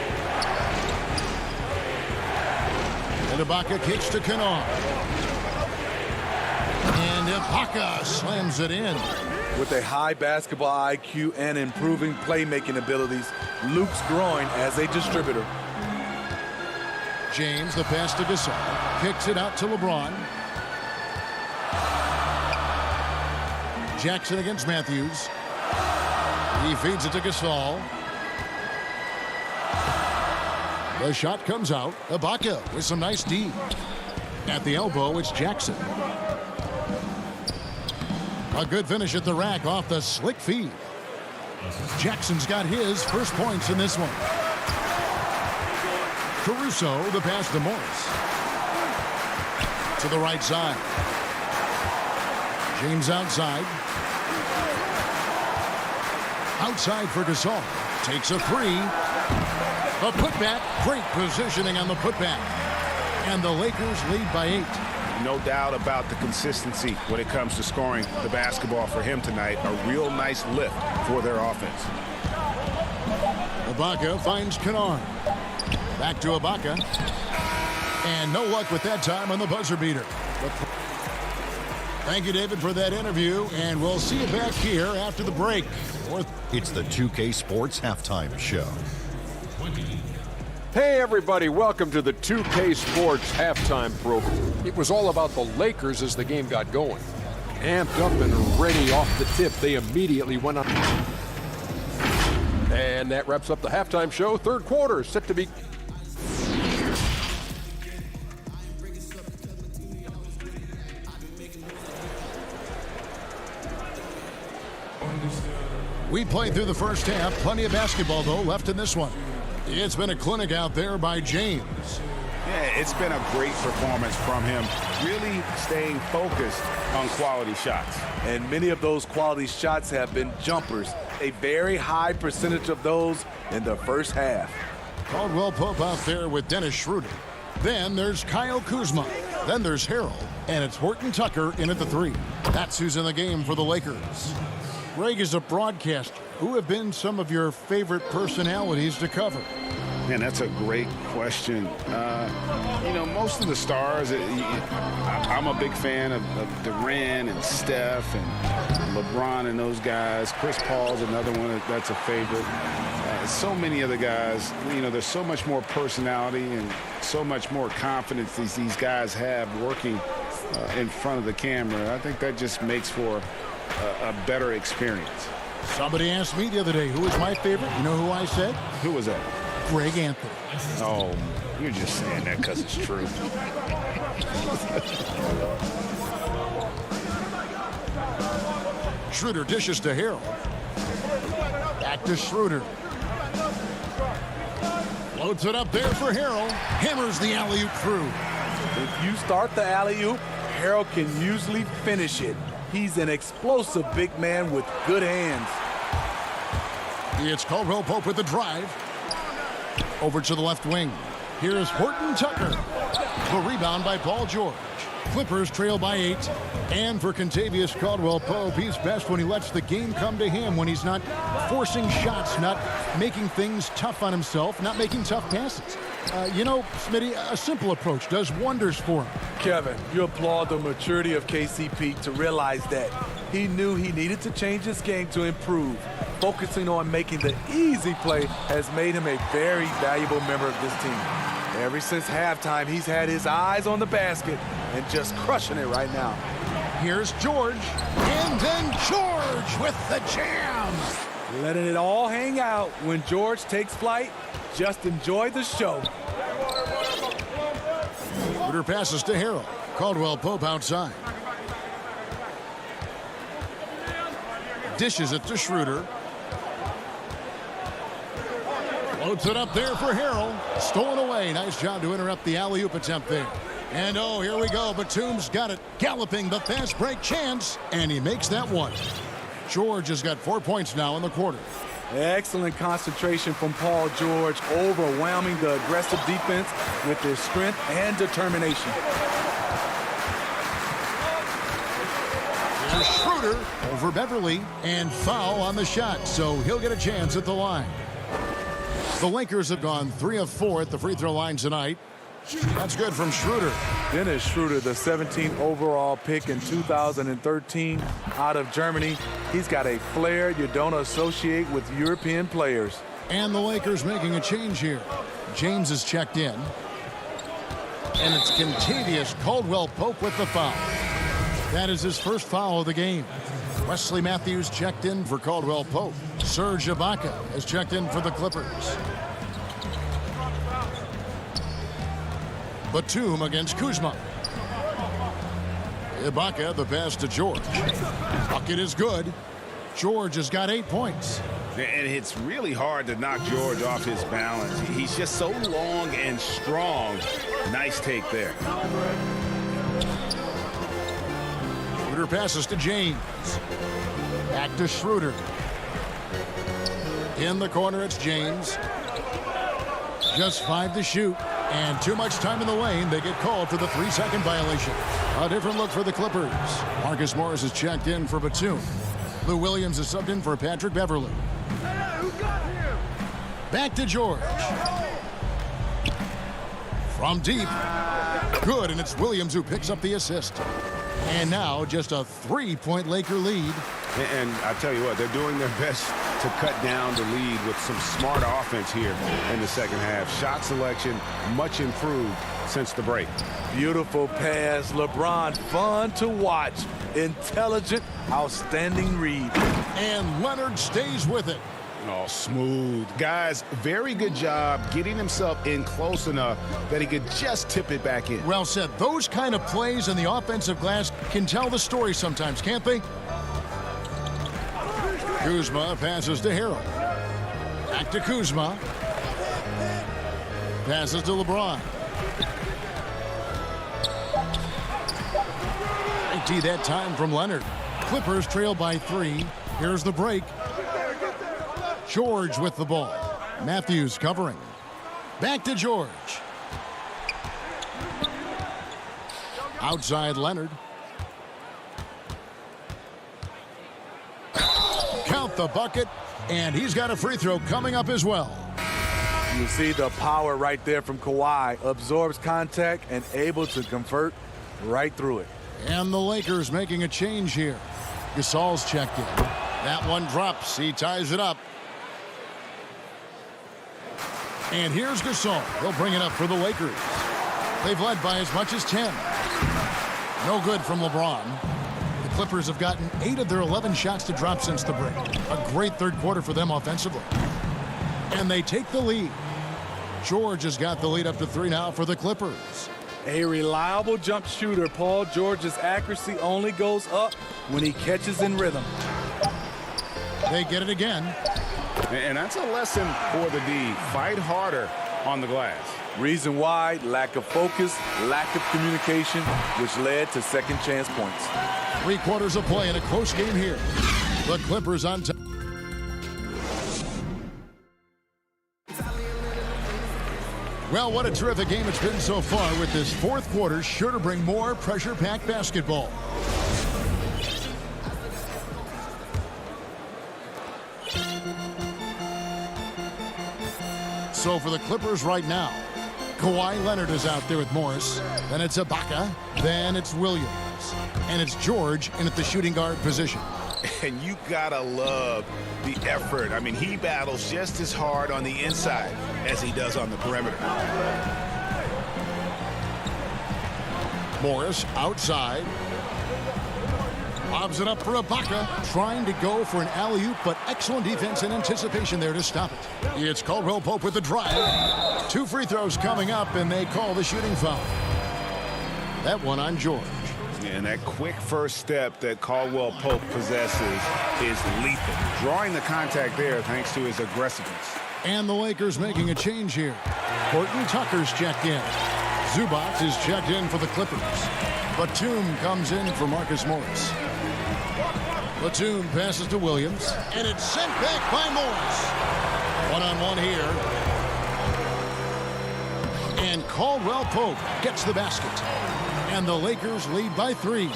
And Ibaka kicks to Kennard. And Ibaka slams it in.
With a high basketball IQ and improving playmaking abilities, Luke's growing as a distributor.
James, the pass to Gasol. Kicks it out to LeBron. Jackson against Matthews. He feeds it to Gasol. The shot comes out. Ibaka with some nice D. At the elbow, it's Jackson. A good finish at the rack off the slick feed. Jackson's got his first points in this one. Caruso, the pass to Morris. To the right side. James outside. Outside for Gasol. Takes a 3. A putback. Great positioning on the putback. And the Lakers lead by 8.
No doubt about the consistency when it comes to scoring the basketball for him tonight. A real nice lift for their offense.
Ibaka finds Kennard. Back to Ibaka. And no luck with that time on the buzzer beater. Thank you, David, for that interview. And we'll see you back here after the break.
It's the 2K Sports Halftime Show.
Hey everybody, welcome to the 2K Sports Halftime program. It was all about the Lakers as the game got going. Amped up and ready off the tip, they immediately went on. And that wraps up the halftime show. Third quarter set to be.
We played through the first half. Plenty of basketball, though, left in this one. It's been a clinic out there by James.
Yeah, it's been a great performance from him. Really staying focused on quality shots.
And many of those quality shots have been jumpers. A very high percentage of those in the first half.
Caldwell Pope out there with Dennis Schroeder. Then there's Kyle Kuzma. Then there's Harrell. And it's Horton Tucker in at the 3. That's who's in the game for the Lakers. Greg is a broadcaster. Who have been some of your favorite personalities to cover?
Man, that's a great question. You know, most of the stars, I'm a big fan of Durant and Steph and LeBron and those guys. Chris Paul's another one that's a favorite. So many other guys, you know, there's so much more personality and so much more confidence these guys have working in front of the camera. I think that just makes for a better experience.
Somebody asked me the other day, who is my favorite? You know who I said?
Who was that?
Greg Anthony.
Oh, you're just saying that because it's true.
Schroeder dishes to Harrell. Back to Schroeder. Floats it up there for Harrell. Hammers the alley-oop through.
If you start the alley-oop, Harrell can usually finish it. He's an explosive big man with good hands.
It's Caldwell Pope with the drive. Over to the left wing. Here's Horton Tucker. The rebound by Paul George. Clippers trail by 8. And for Kentavious Caldwell-Pope, he's best when he lets the game come to him, when he's not forcing shots, not making things tough on himself, not making tough passes. You know, Smitty, a simple approach does wonders for him.
Kevin, you applaud the maturity of KCP to realize that. He knew he needed to change his game to improve. Focusing on making the easy play has made him a very valuable member of this team. Ever since halftime, he's had his eyes on the basket and just crushing it right now.
Here's George, and then George with the jam.
Letting it all hang out when George takes flight. Just enjoy the show.
Schroeder passes to Harrell. Caldwell-Pope outside. Dishes it to Schroeder. Floats it up there for Harrell. Stolen away. Nice job to interrupt the alley-oop attempt there. And oh, here we go. Batum's got it. Galloping the fast break chance. And he makes that one. George has got 4 points now in the quarter.
Excellent concentration from Paul George, overwhelming the aggressive defense with his strength and determination.
Here's Schroeder over Beverly, and foul on the shot, so he'll get a chance at the line. The Lakers have gone 3 of 4 at the free throw line tonight. That's good from Schroeder.
Dennis Schroeder, the 17th overall pick in 2013 out of Germany. He's got a flair you don't associate with European players.
And the Lakers making a change here. James is checked in. And it's Kentavious Caldwell-Pope with the foul. That is his first foul of the game. Wesley Matthews checked in for Caldwell-Pope. Serge Ibaka has checked in for the Clippers. Batum against Kuzma. Ibaka, the pass to George. Bucket is good. George has got 8 points.
And it's really hard to knock George off his balance. He's just so long and strong. Nice take there.
Schroeder passes to James. Back to Schroeder. In the corner, it's James. Just 5 to shoot. And too much time in the lane. They get called for the 3-second violation. A different look for the Clippers. Marcus Morris is checked in for Batum. Lou Williams is subbed in for Patrick Beverly. Back to George. From deep. Good, and it's Williams who picks up the assist. And now just a 3-point Laker lead.
And I tell you what, they're doing their best to cut down the lead with some smart offense here in the second half. Shot selection much improved since the break.
Beautiful pass. LeBron, fun to watch. Intelligent, outstanding read.
And Leonard stays with it.
Oh, smooth. Guys, very good job getting himself in close enough that he could just tip it back in.
Well said. Those kind of plays in the offensive glass can tell the story sometimes, can't they? Kuzma passes to Harrell. Back to Kuzma. Passes to LeBron. Great that time from Leonard. Clippers trail by 3. Here's the break. George with the ball. Matthews covering. Back to George. Outside Leonard. Count the bucket, and he's got a free throw coming up as well.
You see the power right there from Kawhi. Absorbs contact and able to convert right through it.
And the Lakers making a change here. Gasol's checked in. That one drops. He ties it up. And here's Gasol. He'll bring it up for the Lakers. They've led by as much as 10. No good from LeBron. The Clippers have gotten 8 of their 11 shots to drop since the break. A great third quarter for them offensively. And they take the lead. George has got the lead up to 3 now for the Clippers.
A reliable jump shooter. Paul George's accuracy only goes up when he catches in rhythm.
They get it again.
And that's a lesson for the D. Fight harder on the glass.
Reason why: lack of focus, lack of communication, which led to second chance points.
3 quarters of play in a close game here. The Clippers on top. Well, what a terrific game it's been so far, with this fourth quarter sure to bring more pressure-packed basketball. So for the Clippers right now, Kawhi Leonard is out there with Morris. Then it's Ibaka. Then it's Williams. And it's George in at the shooting guard position.
And you gotta love the effort. I mean, he battles just as hard on the inside as he does on the perimeter.
Morris outside. Lobs it up for Ibaka, trying to go for an alley-oop, but excellent defense and anticipation there to stop it. It's Caldwell Pope with the drive. 2 free throws coming up, and they call the shooting foul. That one on George.
And that quick first step that Caldwell Pope possesses is lethal. Drawing the contact there thanks to his aggressiveness.
And the Lakers making a change here. Horton Tucker's checked in. Zubac is checked in for the Clippers. Batum comes in for Marcus Morris. Batum passes to Williams, and it's sent back by Morris. One-on-one here. And Caldwell Pope gets the basket. And the Lakers lead by 3.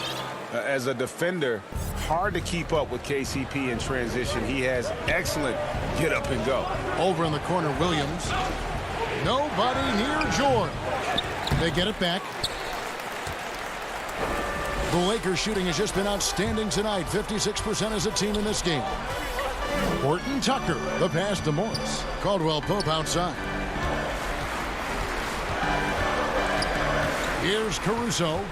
As a defender, hard to keep up with KCP in transition. He has excellent get up and go.
Over in the corner, Williams. Nobody near George. They get it back. The Lakers shooting has just been outstanding tonight. 56% as a team in this game. Horton Tucker, the pass to Morris. Caldwell Pope outside. Here's Caruso.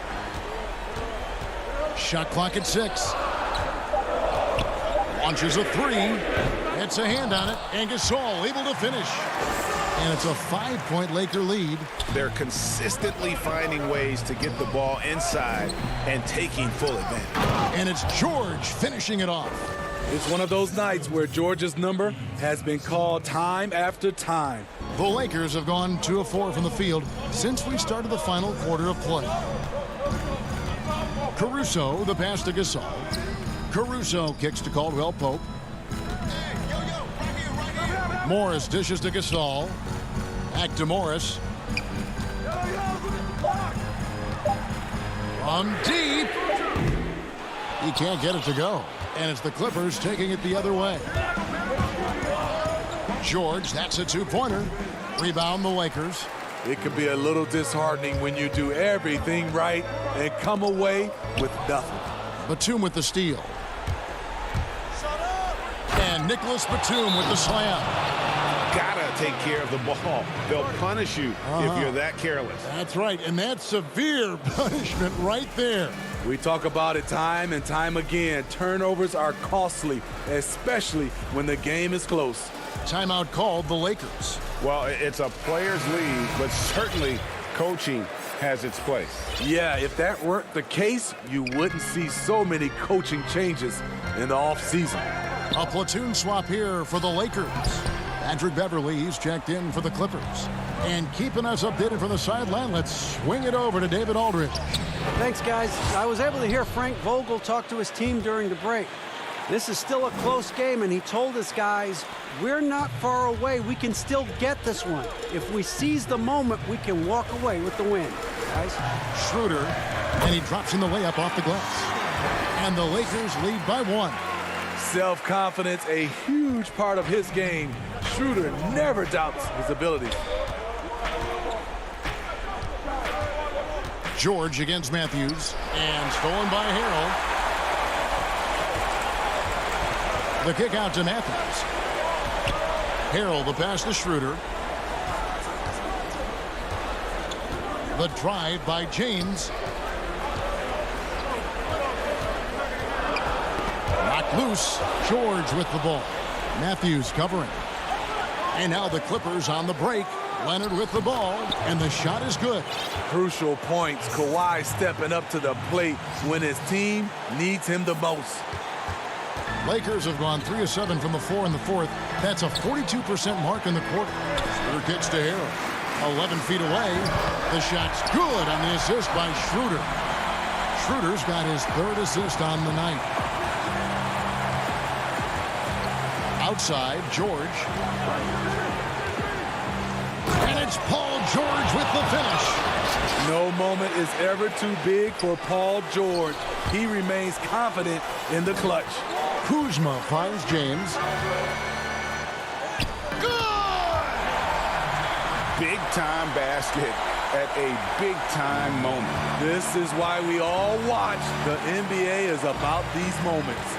Shot clock at 6. Launches a 3. Gets a hand on it, and Gasol able to finish. And it's a 5-point Laker lead.
They're consistently finding ways to get the ball inside and taking full advantage.
And it's George finishing it off.
It's one of those nights where George's number has been called time after time.
The Lakers have gone 2 of 4 from the field since we started the final quarter of play. Caruso, the pass to Gasol. Caruso kicks to Caldwell Pope. Morris dishes to Gasol. Back to Morris. From deep. He can't get it to go. And it's the Clippers taking it the other way. George, that's a 2-pointer. Rebound the Lakers.
It can be a little disheartening when you do everything right and come away with nothing.
Batum with the steal. And Nicholas Batum with the slam.
Gotta take care of the ball. They'll punish you if you're that careless.
That's right, and that's severe punishment right there.
We talk about it time and time again. Turnovers are costly, especially when the game is close.
Timeout called the Lakers.
Well, it's a players' league, but certainly coaching has its place.
Yeah, if that weren't the case, you wouldn't see so many coaching changes in the offseason.
A platoon swap here for the Lakers. Patrick Beverly, he's checked in for the Clippers. And keeping us updated from the sideline, let's swing it over to David Aldridge.
Thanks, guys. I was able to hear Frank Vogel talk to his team during the break. This is still a close game, and he told his guys, we're not far away. We can still get this one. If we seize the moment, we can walk away with the win. Guys.
Schroeder, and he drops in the layup off the glass. And the Lakers lead by 1.
Self-confidence, a huge part of his game. Schroeder never doubts his ability.
George against Matthews, and stolen by Harrell. The kick out to Matthews. Harrell, the pass to Schroeder. The drive by James. Knocked loose. George with the ball. Matthews covering. And now the Clippers on the break. Leonard with the ball, and the shot is good.
Crucial points. Kawhi stepping up to the plate when his team needs him the most.
Lakers have gone 3 of 7 from the floor in the fourth. That's a 42% mark in the quarter. Schroeder kicks to Harrell. 11 feet away. The shot's good on the assist by Schroeder. Schroeder's got his third assist on the night. Outside, George. And it's Paul George with the finish.
No moment is ever too big for Paul George. He remains confident in the clutch.
Kuzma finds James.
Good! Big-time basket at a big-time moment.
This is why we all watch. The NBA is about these moments.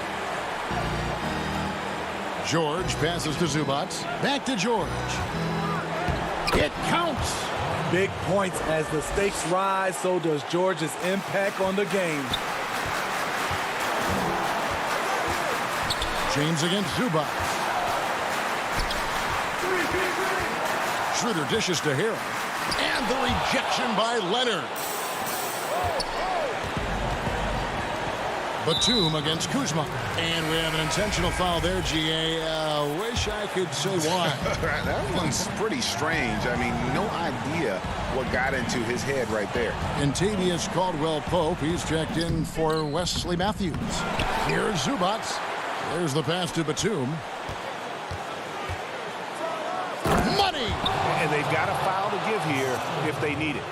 George passes to Zubac. Back to George. It counts.
Big points as the stakes rise, so does George's impact on the game.
James against Zubac. Schroeder dishes to Harrell. And the rejection by Leonard. Batum against Kuzma. And we have an intentional foul there, GA. Wish I could say why.
That one's pretty strange. I mean, no idea what got into his head right there.
Contavious Caldwell-Pope. He's checked in for Wesley Matthews. Here's Zubac. There's the pass to Batum. Money!
And they've got a foul to give here if they need it.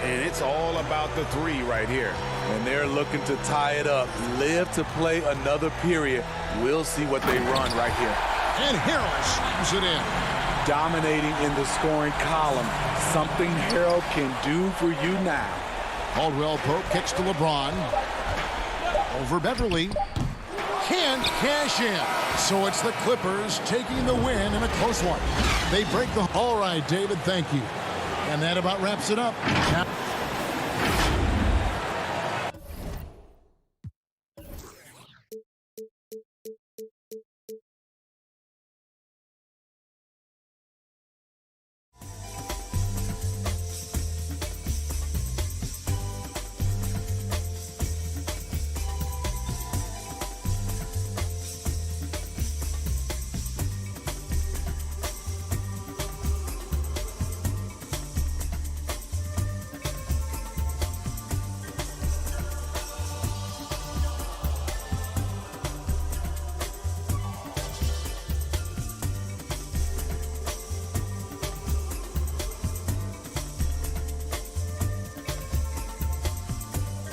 And it's all about the three right here.
And they're looking to tie it up. Live to play another period. We'll see what they run right here.
And Harrell slams it in.
Dominating in the scoring column. Something Harrell can do for you now.
Caldwell-Pope kicks to LeBron. Over Beverly. Can't cash in. So it's the Clippers taking the win in a close one. They break the... All right, David, thank you. And that about wraps it up.